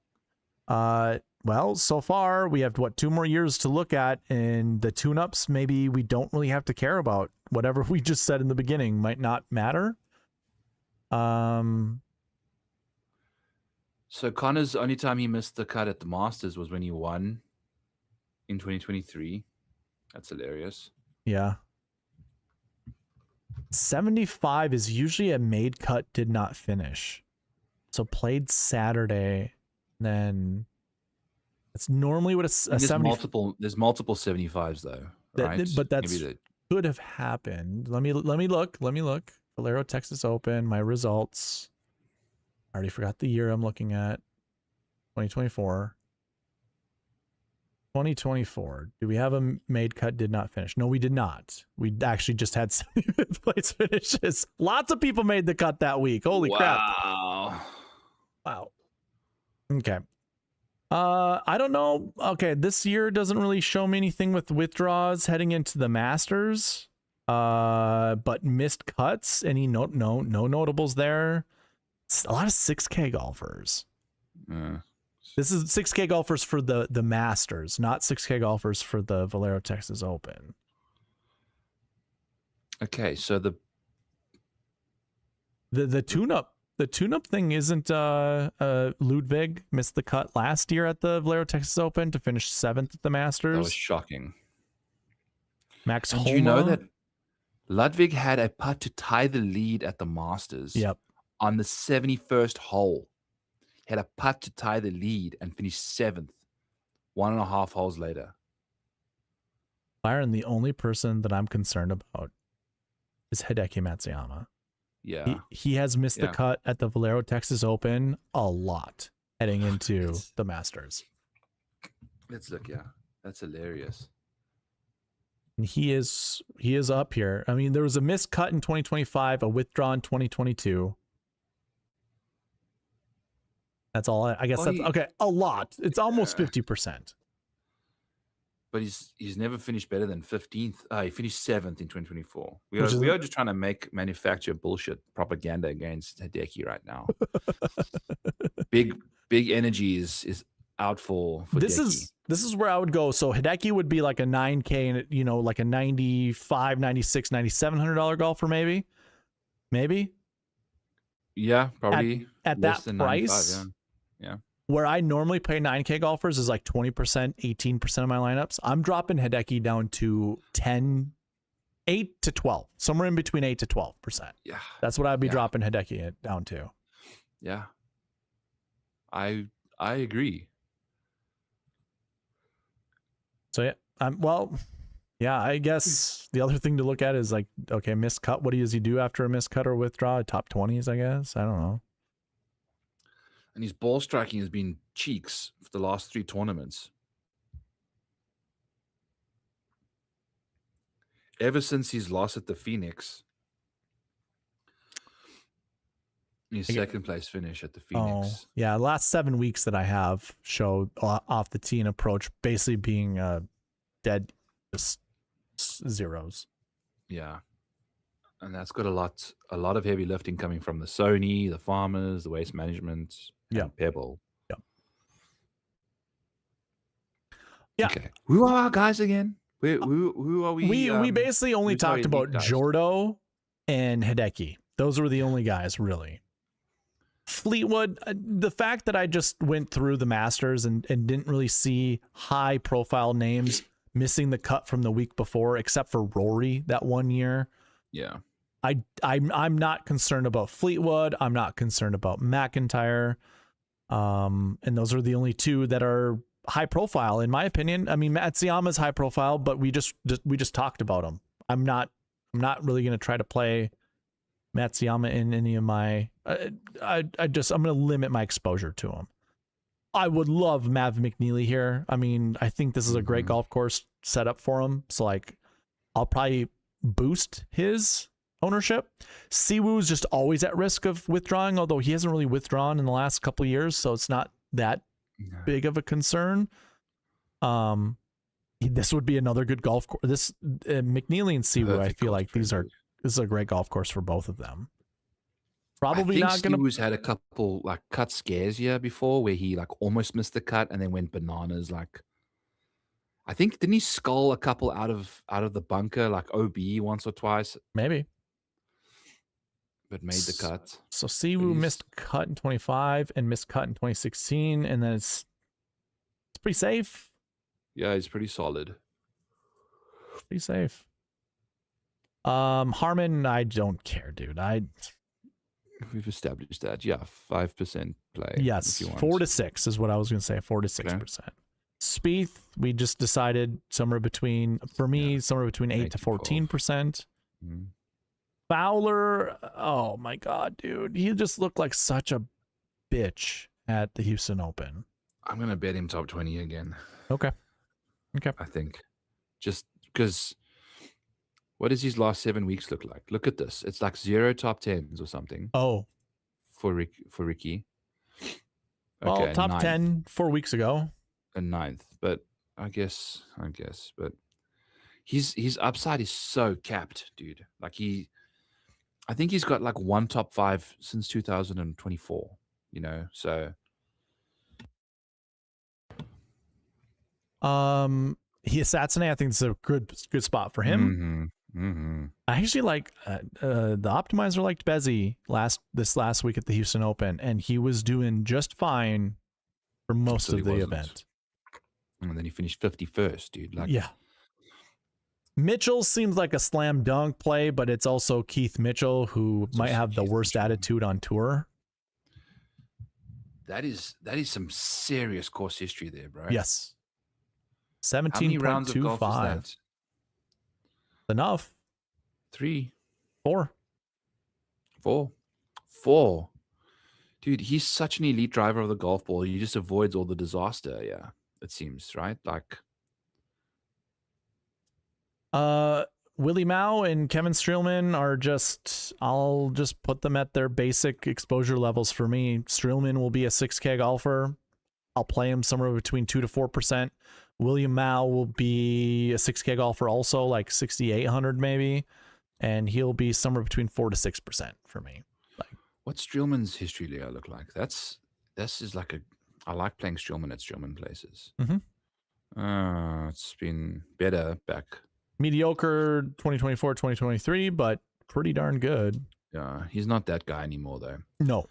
Speaker 2: Well, so far we have 2 more years to look at, and the tune-ups maybe we don't really have to care about. Whatever we just said in the beginning might not matter.
Speaker 1: So Connor's only time he missed the cut at the Masters was when he won in 2023. That's hilarious.
Speaker 2: Yeah. 75 is usually a made cut, did not finish. So played Saturday, then it's normally what a 70.
Speaker 1: There's multiple 75s though, right?
Speaker 2: But that's could have happened. Let me look. Valero Texas Open, my results. I already forgot the year I'm looking at. 2024. 2024. Do we have a made cut did not finish? No, we did not. We actually just had 75th place finishes. Lots of people made the cut that week. Holy crap. Wow. Okay. I don't know. Okay, this year doesn't really show me anything with withdraws heading into the Masters. But missed cuts. Any no notables there. It's a lot of 6K golfers. This is 6K golfers for the Masters, not 6K golfers for the Valero Texas Open.
Speaker 1: Okay, so the
Speaker 2: tune-up thing isn't Ludwig missed the cut last year at the Valero Texas Open to finish 7th at the Masters.
Speaker 1: That was shocking.
Speaker 2: Max
Speaker 1: Homa.
Speaker 2: Did
Speaker 1: you know that Ludwig had a putt to tie the lead at the Masters?
Speaker 2: Yep.
Speaker 1: On the 71st hole. He had a putt to tie the lead and finished 7th, 1.5 holes later.
Speaker 2: Byron, the only person that I'm concerned about is Hideki Matsuyama.
Speaker 1: Yeah.
Speaker 2: He has missed the cut at the Valero Texas Open a lot heading into the Masters.
Speaker 1: Let's look, yeah. That's hilarious.
Speaker 2: And he is up here. I mean, there was a missed cut in 2025, a withdraw in 2022. That's all. I guess that's okay. A lot. It's almost 50%.
Speaker 1: But he's never finished better than 15th. He finished 7th in 2024. We are just trying to manufacture bullshit propaganda against Hideki right now. big energy is out for
Speaker 2: this
Speaker 1: Hideki.
Speaker 2: This is where I would go. So Hideki would be like a 9K, you know, like a $95, $96, $9,700 golfer, maybe.
Speaker 1: Yeah, probably
Speaker 2: at that price.
Speaker 1: Yeah.
Speaker 2: Where I normally pay 9K golfers is like 20%, 18% of my lineups. I'm dropping Hideki down to 8 to 12, somewhere in between 8 to 12%.
Speaker 1: Yeah.
Speaker 2: That's what I'd be dropping Hideki down to.
Speaker 1: Yeah. I agree.
Speaker 2: So I guess the other thing to look at is like, okay, missed cut. What does he do after a missed cut or withdraw? Top 20s, I guess. I don't know.
Speaker 1: And his ball striking has been cheeks for the last 3 tournaments. Ever since his loss at the Phoenix. His second place finish at the Phoenix.
Speaker 2: Oh, yeah. Last 7 weeks that I have showed off the tee and approach basically being dead just zeros.
Speaker 1: Yeah. And that's got a lot of heavy lifting coming from the Sony, the Farmers, the Waste Management, and Pebble.
Speaker 2: Yeah.
Speaker 1: Okay. Who are our guys again? Who are we?
Speaker 2: We basically only talked about Jordo and Hideki. Those were the only guys, really. Fleetwood, the fact that I just went through the Masters and didn't really see high profile names missing the cut from the week before, except for Rory that one year.
Speaker 1: Yeah.
Speaker 2: I'm not concerned about Fleetwood. I'm not concerned about McIntyre. And those are the only two that are high profile, in my opinion. I mean, Matsuyama's high profile, but we just talked about him. I'm not really going to try to play Matsuyama in any of my. I'm going to limit my exposure to him. I would love Mav McNeely here. I mean, I think this is a great golf course setup for him. So like, I'll probably boost his ownership. Siwoo's just always at risk of withdrawing, although he hasn't really withdrawn in the last couple of years, so it's not that big of a concern. This would be another good golf course. This McNeely and Siwoo, I feel like this is a great golf course for both of them. Probably
Speaker 1: think
Speaker 2: not going to.
Speaker 1: Siwoo's had a couple like cut scares here before where he like almost missed the cut and then went bananas. Like I think didn't he skull a couple out of the bunker like OB once or twice,
Speaker 2: Maybe.
Speaker 1: but made the cut.
Speaker 2: So Siwoo missed cut in 25 and missed cut in 2016, and then it's pretty safe.
Speaker 1: Yeah, he's pretty solid.
Speaker 2: Pretty safe. Harmon, I don't care, dude.
Speaker 1: We've established that. Yeah, 5% play.
Speaker 2: Yes, 4 to 6 is what I was going to say. 4 to 6%. Okay. Spieth, we just decided somewhere between, for me, somewhere between 8 to 14%. Mm-hmm. Fowler, oh my God, dude. He just looked like such a bitch at the Houston Open.
Speaker 1: I'm going to bet him top 20 again.
Speaker 2: Okay.
Speaker 1: I think. Just because, what does his last 7 weeks look like? Look at this. It's like 0 top 10s or something.
Speaker 2: Oh.
Speaker 1: For Ricky.
Speaker 2: Okay, well, top 9th. 10 4 weeks ago.
Speaker 1: A 9th. But I guess. But his upside is so capped, dude. Like I think he's got like 1 top 5 since 2024, so.
Speaker 2: Satsune, I think it's a good spot for him. I actually like the optimizer liked Bezzy this last week at the Houston Open, and he was doing just fine for most of the event.
Speaker 1: And then he finished 51st, dude. Like,
Speaker 2: yeah. Mitchell seems like a slam dunk play, but it's also Keith Mitchell, who might have the worst attitude on tour.
Speaker 1: That is some serious course history there, bro.
Speaker 2: Yes. 17.25. Enough.
Speaker 1: 3.
Speaker 2: 4.
Speaker 1: 4. Dude, he's such an elite driver of the golf ball. He just avoids all the disaster, yeah, it seems, right? Like
Speaker 2: Willie Mao and Kevin Streelman are I'll just put them at their basic exposure levels for me. Streelman will be a 6K golfer. I'll play him somewhere between 2 to 4%. William Mao will be a 6K golfer also, like 6,800 maybe. And he'll be somewhere between 4 to 6% for me.
Speaker 1: What's Streelman's history, Leo, look like? This is like I like playing Streelman at Streelman places. It's been better back.
Speaker 2: Mediocre 2024, 2023, but pretty darn good.
Speaker 1: Yeah, he's not that guy anymore, though.
Speaker 2: No.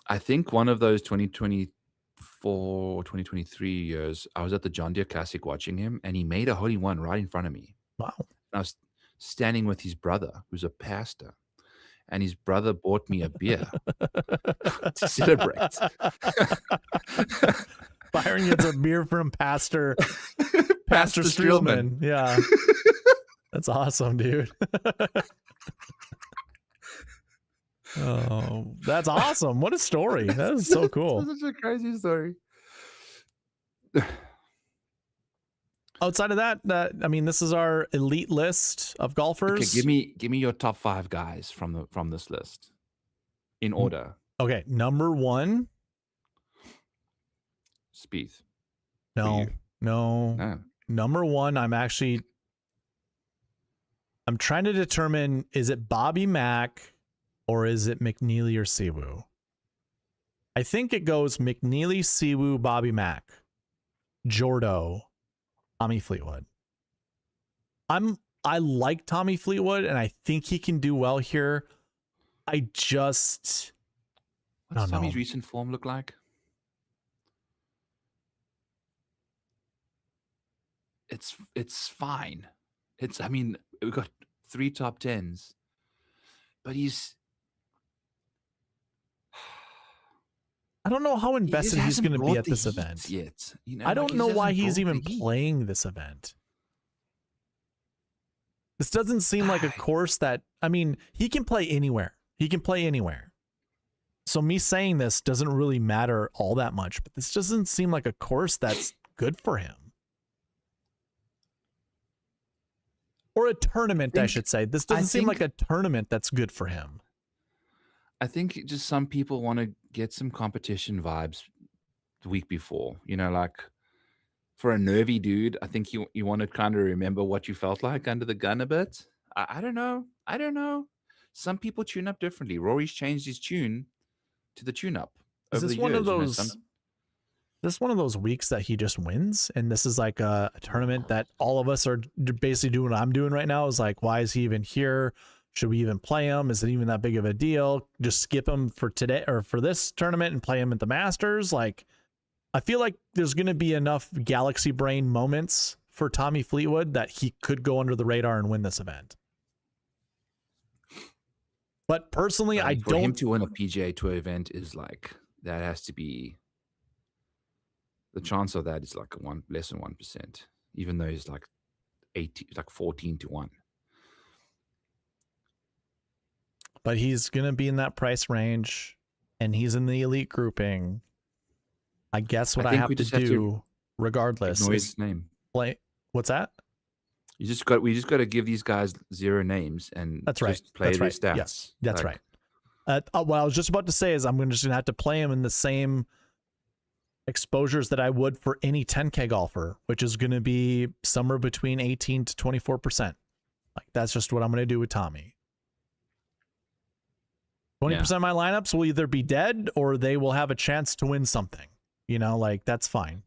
Speaker 1: I think one of those 2024, 2023 years, I was at the John Deere Classic watching him, and he made a hole-in-one right in front of me.
Speaker 2: Wow.
Speaker 1: And I was standing with his brother, who's a pastor, and his brother bought me a beer to celebrate.
Speaker 2: Byron gets a beer from Pastor Streelman. Yeah. That's awesome, dude. Oh, that's awesome. What a story. That is so cool.
Speaker 1: That's such a crazy story.
Speaker 2: Outside of that, I mean, this is our elite list of golfers.
Speaker 1: Okay, give me your top 5 guys from this list in order.
Speaker 2: Okay, number 1.
Speaker 1: Spieth.
Speaker 2: No. Number 1, I'm trying to determine, is it Bobby Mack or is it McNeely or Siwoo? I think it goes McNeely, Siwoo, Bobby Mack, Jordo, Tommy Fleetwood. I like Tommy Fleetwood, and I think he can do well here. What's
Speaker 1: Tommy's recent form look like? It's fine. I mean, we've got 3 top 10s, but
Speaker 2: I don't know how invested he's going to be at this event
Speaker 1: yet.
Speaker 2: I don't know why he's even playing this event. This doesn't seem like a course that, I mean, he can play anywhere. So me saying this doesn't really matter all that much, but this doesn't seem like a course that's good for him. Or a tournament, I should say. This doesn't seem like a tournament that's good for him.
Speaker 1: I think just some people want to get some competition vibes the week before. Like for a nervy dude, I think you want to kind of remember what you felt like under the gun a bit. I don't know. some people tune up differently. Rory's changed his tune to the tune up
Speaker 2: Is
Speaker 1: over
Speaker 2: this
Speaker 1: the
Speaker 2: one of
Speaker 1: years. You know,
Speaker 2: those? This one of those weeks that he just wins, and this is like a tournament that all of us are basically doing what I'm doing right now. Is like, why is he even here? Should we even play him? Is it even that big of a deal? Just skip him for today or for this tournament and play him at the Masters. Like, I feel like there's going to be enough galaxy brain moments for Tommy Fleetwood that he could go under the radar and win this event. But personally, I
Speaker 1: for
Speaker 2: don't.
Speaker 1: him to win a PGA Tour event is like, that has to be, the chance of that is like less than 1%, even though he's like 14 to 1.
Speaker 2: But he's going to be in that price range, and he's in the elite grouping. I guess what I have to do, regardless,
Speaker 1: ignore his name.
Speaker 2: Play. What's that?
Speaker 1: We just got to give these guys 0 names and
Speaker 2: that's right.
Speaker 1: Just play their
Speaker 2: right.
Speaker 1: stats.
Speaker 2: Yes, that's right. What I was just about to say is I'm just going to have to play him in the same exposures that I would for any 10K golfer, which is going to be somewhere between 18 to 24%. Like, that's just what I'm going to do with Tommy. 20% of my lineups will either be dead or they will have a chance to win something. You know, like, that's fine.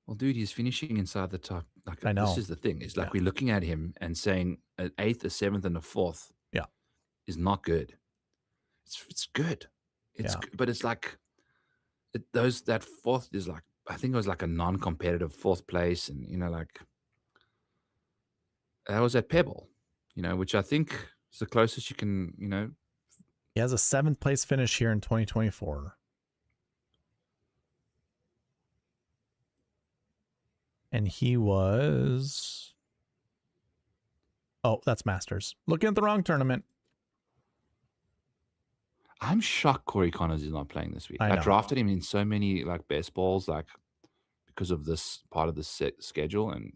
Speaker 1: Well, dude, he's finishing inside the top. Like,
Speaker 2: I know.
Speaker 1: This is the thing. It's like we're looking at him and saying an 8th, a 7th, and a 4th is not good. It's good. It's good, but it's like that 4th is like, I think it was like a non-competitive 4th place, and you know, like that was at Pebble, you know, which I think is the closest you can, you know.
Speaker 2: He has a 7th place finish here in 2024. And he was, oh, that's Masters. Looking at the wrong tournament.
Speaker 1: I'm shocked Corey Connors is not playing this week. I drafted him in so many like best balls, like because of this part of the schedule. And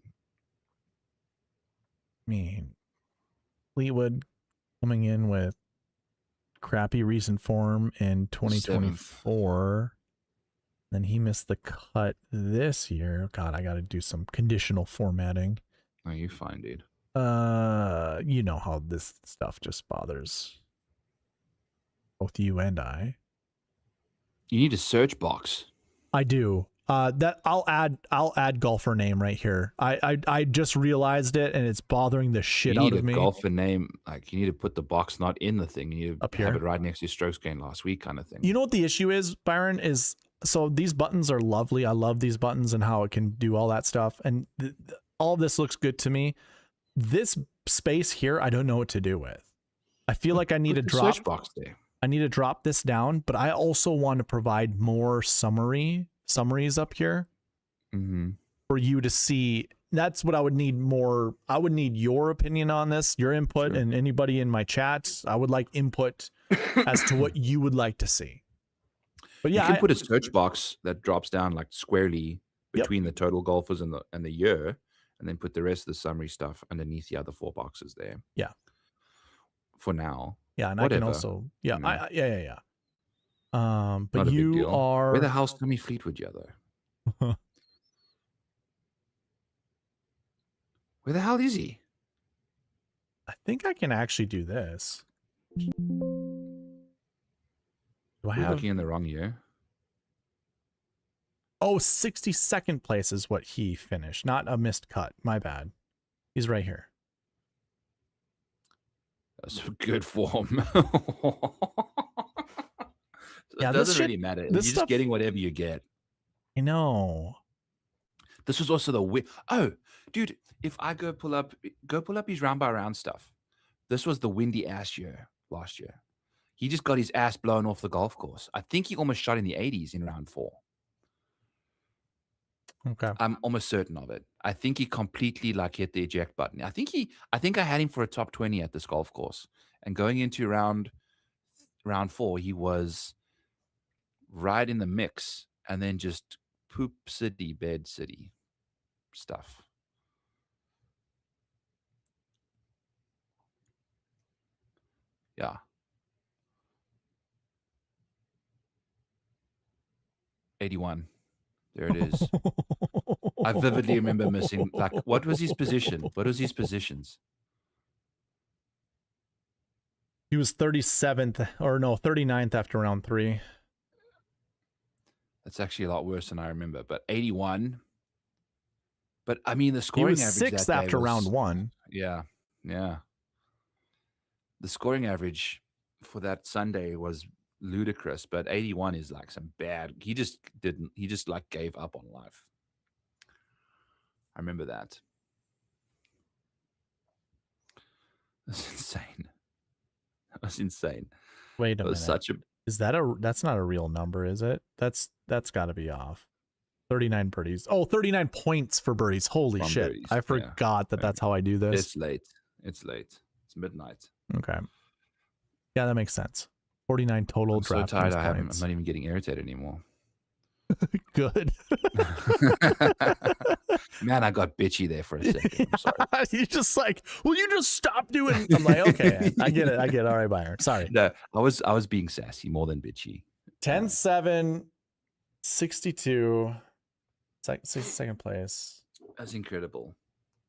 Speaker 2: I mean, Fleetwood coming in with crappy recent form in 2024. Then he missed the cut this year. God, I got to do some conditional formatting.
Speaker 1: Oh, you fine, dude.
Speaker 2: You know how this stuff just bothers both you and I.
Speaker 1: You need a search box.
Speaker 2: I do. That I'll add golfer name right here. I just realized it, and it's bothering the shit out of me.
Speaker 1: You need a golfer name. Like, you need to put the box not in the thing. You need to
Speaker 2: up here,
Speaker 1: have it right next to your strokes gained last week kind of thing.
Speaker 2: You know what the issue is, Byron? Is so these buttons are lovely. I love these buttons and how it can do all that stuff. And all of this looks good to me. This space here, I don't know what to do with. I feel like I need to drop
Speaker 1: search box there.
Speaker 2: I need to drop this down, but I also want to provide more summaries up here for you to see. That's what I would need more. I would need your opinion on this, your input, and anybody in my chats. I would like input as to what you would like to see. But yeah,
Speaker 1: you can put a search box that drops down like squarely between the total golfers and the year, and then put the rest of the summary stuff underneath the other 4 boxes there.
Speaker 2: Yeah.
Speaker 1: For now.
Speaker 2: Yeah, and
Speaker 1: whatever,
Speaker 2: I can also yeah. But
Speaker 1: not
Speaker 2: you are,
Speaker 1: where the hell's Tommy Fleetwood, though? Where the hell is he?
Speaker 2: I think I can actually do this. Do I have
Speaker 1: looking in the wrong year?
Speaker 2: Oh, 62nd place is what he finished, not a missed cut. My bad. He's right here.
Speaker 1: That's good form.
Speaker 2: Yeah,
Speaker 1: it doesn't really matter. You're just getting whatever you get.
Speaker 2: I know.
Speaker 1: This was also the oh, dude, if I go pull up his round by round stuff. This was the windy ass year last year. He just got his ass blown off the golf course. I think he almost shot in the 80s in round 4.
Speaker 2: Okay.
Speaker 1: I'm almost certain of it. I think he completely like hit the eject button. I think I had him for a top 20 at this golf course. And going into round 4, he was right in the mix, and then just poop city, bed city stuff. Yeah. 81. There it is. I vividly remember missing, like, what was his position? What was his positions?
Speaker 2: He was 37th, or no, 39th after round 3.
Speaker 1: That's actually a lot worse than I remember. But 81. But I mean, the
Speaker 2: He
Speaker 1: scoring
Speaker 2: was
Speaker 1: average
Speaker 2: 6th
Speaker 1: that day
Speaker 2: after
Speaker 1: was,
Speaker 2: round 1.
Speaker 1: yeah. The scoring average for that Sunday was ludicrous, but 81 is like some bad. He just like gave up on life. I remember that. That's insane. That was insane.
Speaker 2: Wait a
Speaker 1: It was
Speaker 2: minute.
Speaker 1: such a
Speaker 2: Is that that's not a real number, is it? That's got to be off. 39 birdies. Oh, 39 points for birdies. Holy
Speaker 1: from
Speaker 2: shit.
Speaker 1: birdies.
Speaker 2: I forgot that
Speaker 1: Yeah.
Speaker 2: that's how I do this.
Speaker 1: It's late. It's midnight.
Speaker 2: Okay. Yeah, that makes sense. 49 total
Speaker 1: I'm so
Speaker 2: DraftKings
Speaker 1: tired. I'm
Speaker 2: points.
Speaker 1: not even getting irritated anymore.
Speaker 2: Good.
Speaker 1: Man, I got bitchy there for a second. I'm sorry.
Speaker 2: You're just like, will you just stop doing? I'm like, okay, I get it. All right, Byron. Sorry.
Speaker 1: No, I was being sassy more than bitchy.
Speaker 2: 10-7, 62, second place.
Speaker 1: That's incredible.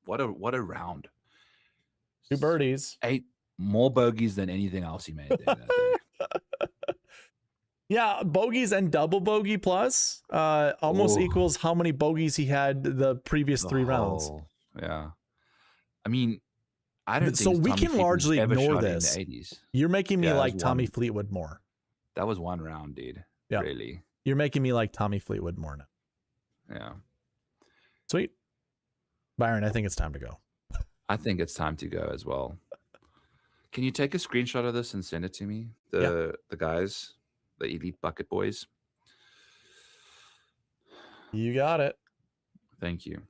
Speaker 1: What a round.
Speaker 2: 2 birdies.
Speaker 1: 8 more bogeys than anything else he made there that day.
Speaker 2: Yeah, bogeys and double bogey plus almost equals how many bogeys he had the previous 3 rounds.
Speaker 1: Yeah. I mean, I don't think
Speaker 2: so. We
Speaker 1: Tommy
Speaker 2: can
Speaker 1: Fleetwood
Speaker 2: largely
Speaker 1: ever
Speaker 2: ignore
Speaker 1: shot in
Speaker 2: this.
Speaker 1: the 80s.
Speaker 2: You're making me
Speaker 1: Yeah,
Speaker 2: like
Speaker 1: there's
Speaker 2: Tommy
Speaker 1: one.
Speaker 2: Fleetwood more.
Speaker 1: That was one round, dude.
Speaker 2: Yeah.
Speaker 1: Really.
Speaker 2: You're making me like Tommy Fleetwood more now.
Speaker 1: Yeah.
Speaker 2: Sweet. Byron, I think it's time to go.
Speaker 1: I think it's time to go as well. Can you take a screenshot of this and send it to me? The guys, the Elite Bucket Boys.
Speaker 2: You got it.
Speaker 1: Thank you.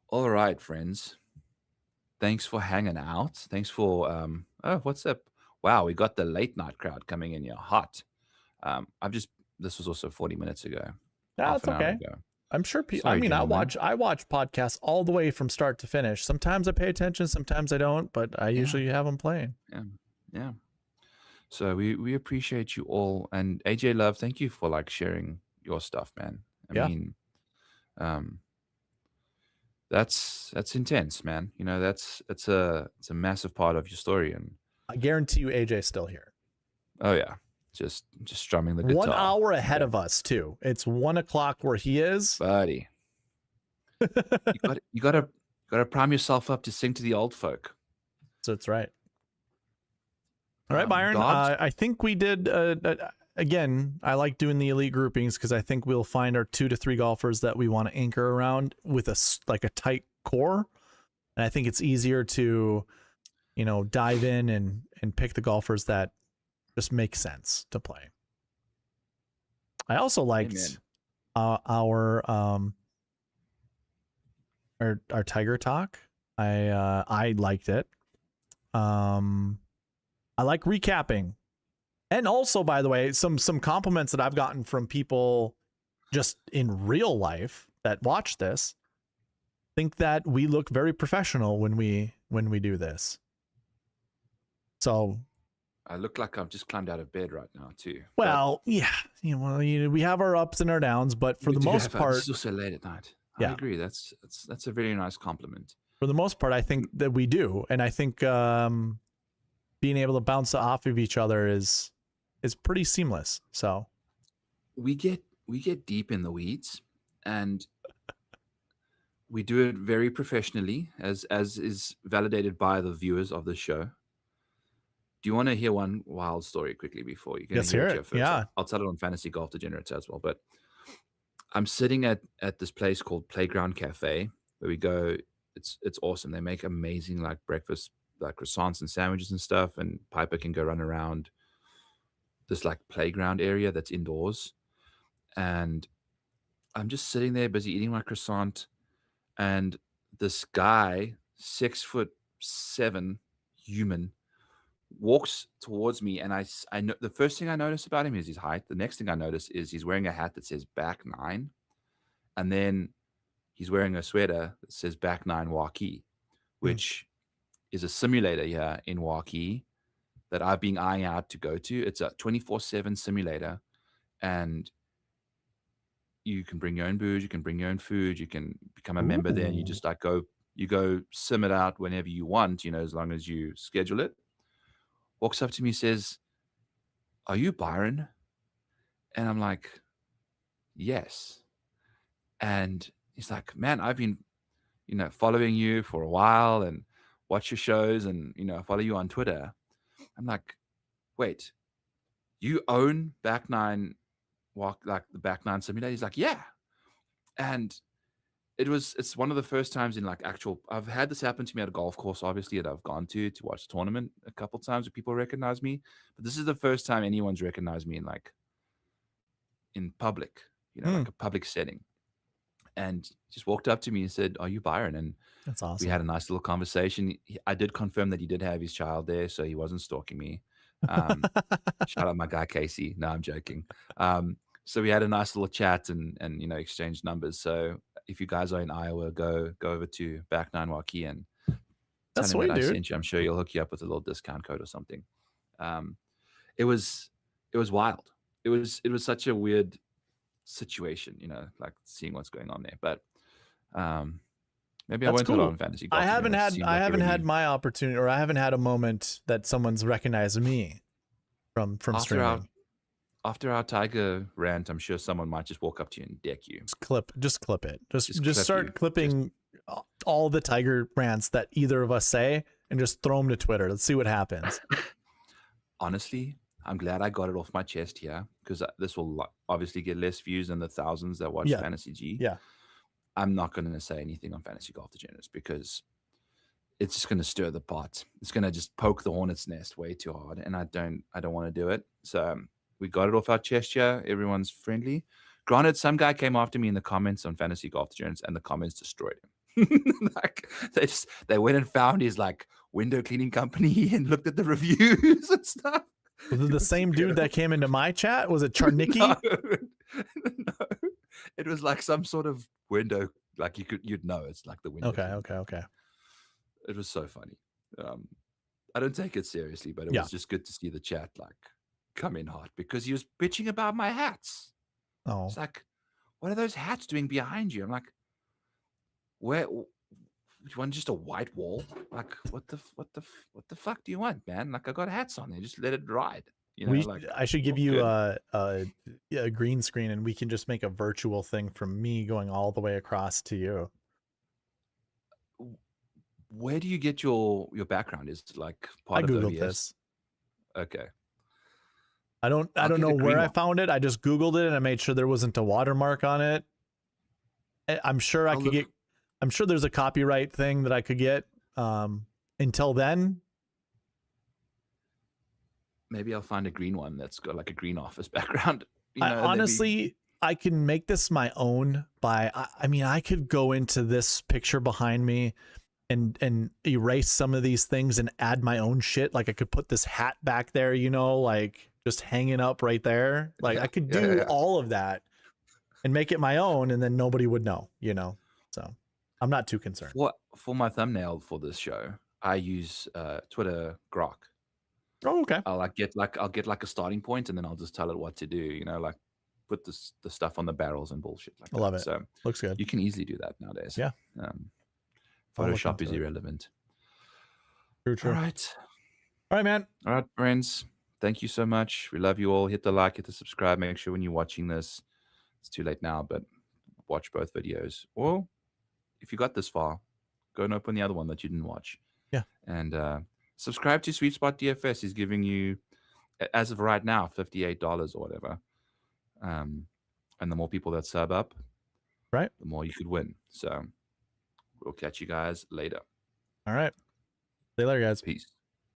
Speaker 1: All right, friends. Thanks for hanging out. Thanks for what's up? Wow, we got the late night crowd coming in here hot. This was also 40 minutes ago.
Speaker 2: That's okay.
Speaker 1: Ago.
Speaker 2: I'm sure people.
Speaker 1: Sorry,
Speaker 2: I mean,
Speaker 1: gentlemen.
Speaker 2: I watch podcasts all the way from start to finish. Sometimes I pay attention, sometimes I don't, but I usually have them playing.
Speaker 1: Yeah. So we appreciate you all, and AJ Love, thank you for like sharing your stuff, man. I mean, that's intense, man. You know, it's a massive part of your story, and
Speaker 2: I guarantee you, AJ's still here.
Speaker 1: Oh yeah, just strumming the guitar.
Speaker 2: 1 hour ahead of us too. It's 1 o'clock where he is,
Speaker 1: buddy. you gotta prime yourself up to sing to the old folk.
Speaker 2: So that's right. All right, Byron. I think we did. Again, I like doing the elite groupings because I think we'll find our 2 to 3 golfers that we want to anchor around with a tight core, and I think it's easier to, dive in and pick the golfers that just make sense to play. I also liked our Tiger Talk. I liked it. I like recapping. And also, by the way, some compliments that I've gotten from people just in real life that watch this think that we look very professional when we do this. So
Speaker 1: I look like I've just climbed out of bed right now too.
Speaker 2: Well, yeah, we have our ups and our downs, but for the most part,
Speaker 1: it's also late at night. I agree. That's a very nice compliment.
Speaker 2: For the most part, I think that we do, and I think being able to bounce off of each other is pretty seamless. So
Speaker 1: we get deep in the weeds, and we do it very professionally, as is validated by the viewers of the show. Do you want to hear one wild story quickly before you can
Speaker 2: hear it?
Speaker 1: First?
Speaker 2: Yeah,
Speaker 1: I'll tell it on Fantasy Golf Degenerates as well. But I'm sitting at this place called Playground Cafe where we go. It's awesome. They make amazing like breakfast, like croissants and sandwiches and stuff. And Piper can go run around this like playground area that's indoors. And I'm just sitting there busy eating my croissant. And this guy, 6'7" human, walks towards me, and I know the first thing I notice about him is his height. The next thing I notice is he's wearing a hat that says back 9, and then he's wearing a sweater that says back 9 Waukee, which is a simulator here in Waukee that I've been eyeing out to go to. It's a 24/7 simulator, and you can bring your own booze, you can bring your own food, you can become a member there, and you just like go sim it out whenever you want, as long as you schedule it. walks up to me, says, "Are you Byron?" And I'm like, "Yes." And he's like, "Man, I've been, following you for a while and watch your shows and, I follow you on Twitter." I'm like, "Wait, you own Back Nine Walk, like the Back Nine Simulator?" He's like, "Yeah." And it's one of the first times in like actual, I've had this happen to me at a golf course, obviously, that I've gone to watch the tournament a couple times where people recognize me. But this is the first time anyone's recognized me in public,
Speaker 2: Hmm,
Speaker 1: like a public setting. And just walked up to me and said, "Are you Byron?" And
Speaker 2: that's
Speaker 1: we
Speaker 2: awesome.
Speaker 1: had a nice little conversation. I did confirm that he did have his child there, so he wasn't stalking me. Um, Shout out my guy Casey. No, I'm joking. So we had a nice little chat and exchanged numbers. So if you guys are in Iowa, go over to Back Nine Waukee and tell
Speaker 2: That's
Speaker 1: him that
Speaker 2: sweet,
Speaker 1: I
Speaker 2: dude.
Speaker 1: sent you. I'm sure he'll hook you up with a little discount code or something. Um, it was it was wild. It was such a weird situation, like seeing what's going on there. But um, maybe I
Speaker 2: That's
Speaker 1: won't tell it
Speaker 2: cool.
Speaker 1: on Fantasy
Speaker 2: I
Speaker 1: Golf
Speaker 2: haven't
Speaker 1: Degenerates.
Speaker 2: had
Speaker 1: Seems
Speaker 2: I
Speaker 1: like a
Speaker 2: haven't had
Speaker 1: really
Speaker 2: my opportunity, or I haven't had a moment that someone's recognized me from
Speaker 1: after our
Speaker 2: streaming.
Speaker 1: after our Tiger rant, I'm sure someone might just walk up to you and deck you,
Speaker 2: Just clip it.
Speaker 1: just
Speaker 2: Just
Speaker 1: clip you,
Speaker 2: start
Speaker 1: just
Speaker 2: clipping all the Tiger rants that either of us say and just throw them to Twitter. Let's see what happens.
Speaker 1: honestly, I'm glad I got it off my chest here because this will obviously get less views than the thousands that watch
Speaker 2: Yeah.
Speaker 1: Fantasy G.
Speaker 2: Yeah.
Speaker 1: I'm not going to say anything on Fantasy Golf Degenerates because it's just going to stir the pot. It's going to just poke the hornet's nest way too hard, and I don't want to do it. So we got it off our chest here. Everyone's friendly. Granted, some guy came after me in the comments on Fantasy Golf Degenerates, and the comments destroyed him. Like they went and found his like window cleaning company and looked at the reviews and stuff.
Speaker 2: Was it
Speaker 1: It
Speaker 2: the
Speaker 1: was
Speaker 2: same dude that
Speaker 1: incredible.
Speaker 2: came into my chat? Was it
Speaker 1: No,
Speaker 2: Charnicki?
Speaker 1: no, it was like some sort of window. Like you'd know it's like the window
Speaker 2: Okay,
Speaker 1: cleaning
Speaker 2: okay,
Speaker 1: company.
Speaker 2: okay.
Speaker 1: It was so funny. I don't take it seriously, but it
Speaker 2: Yeah.
Speaker 1: was just good to see the chat like come in hot because he was bitching about my hats.
Speaker 2: Oh,
Speaker 1: It's like, what are those hats doing behind you? I'm like, where? You want just a white wall? Like, what the fuck do you want, man? Like, I got hats on there. Just let it ride. Like
Speaker 2: I should give
Speaker 1: all
Speaker 2: you
Speaker 1: good.
Speaker 2: a green screen and we can just make a virtual thing from me going all the way across to you.
Speaker 1: Where do you get your background? Is it like
Speaker 2: I
Speaker 1: part of
Speaker 2: googled
Speaker 1: OBS?
Speaker 2: this.
Speaker 1: Okay,
Speaker 2: I don't
Speaker 1: I'll
Speaker 2: know
Speaker 1: get a
Speaker 2: where
Speaker 1: green
Speaker 2: I
Speaker 1: one.
Speaker 2: found it. I just googled it and I made sure there wasn't a watermark on it. I'm sure I
Speaker 1: I'll
Speaker 2: could
Speaker 1: look.
Speaker 2: get. I'm sure there's a copyright thing that I could get. Until then,
Speaker 1: Maybe I'll find a green one that's got like a green office background.
Speaker 2: I
Speaker 1: Maybe.
Speaker 2: honestly I can make this my own by. I mean, I could go into this picture behind me and erase some of these things and add my own shit. Like I could put this hat back there, like just hanging up right there. Like
Speaker 1: Yeah,
Speaker 2: I could
Speaker 1: yeah, yeah,
Speaker 2: do
Speaker 1: yeah.
Speaker 2: all of that and make it my own, and then nobody would know. So I'm not too concerned.
Speaker 1: For my thumbnail for this show, I use Twitter Grok.
Speaker 2: Oh, okay.
Speaker 1: I'll get like a starting point, and then I'll just tell it what to do. Like put the stuff on the barrels and bullshit like
Speaker 2: I
Speaker 1: that.
Speaker 2: love it.
Speaker 1: So
Speaker 2: Looks good.
Speaker 1: you can easily do that nowadays.
Speaker 2: Yeah. I'll look
Speaker 1: Photoshop
Speaker 2: into
Speaker 1: is
Speaker 2: it.
Speaker 1: irrelevant.
Speaker 2: True.
Speaker 1: All right,
Speaker 2: Man.
Speaker 1: all right, friends. Thank you so much. We love you all. Hit the like, hit the subscribe. Make sure when you're watching this, it's too late now, but watch both videos. Or if you got this far, go and open the other one that you didn't watch.
Speaker 2: Yeah.
Speaker 1: And subscribe to Sweet Spot DFS. He's giving you, as of right now, $58 or whatever. And the more people that sub up,
Speaker 2: Right.
Speaker 1: the more you could win. So we'll catch you guys later.
Speaker 2: All right. See you later, guys.
Speaker 1: Peace.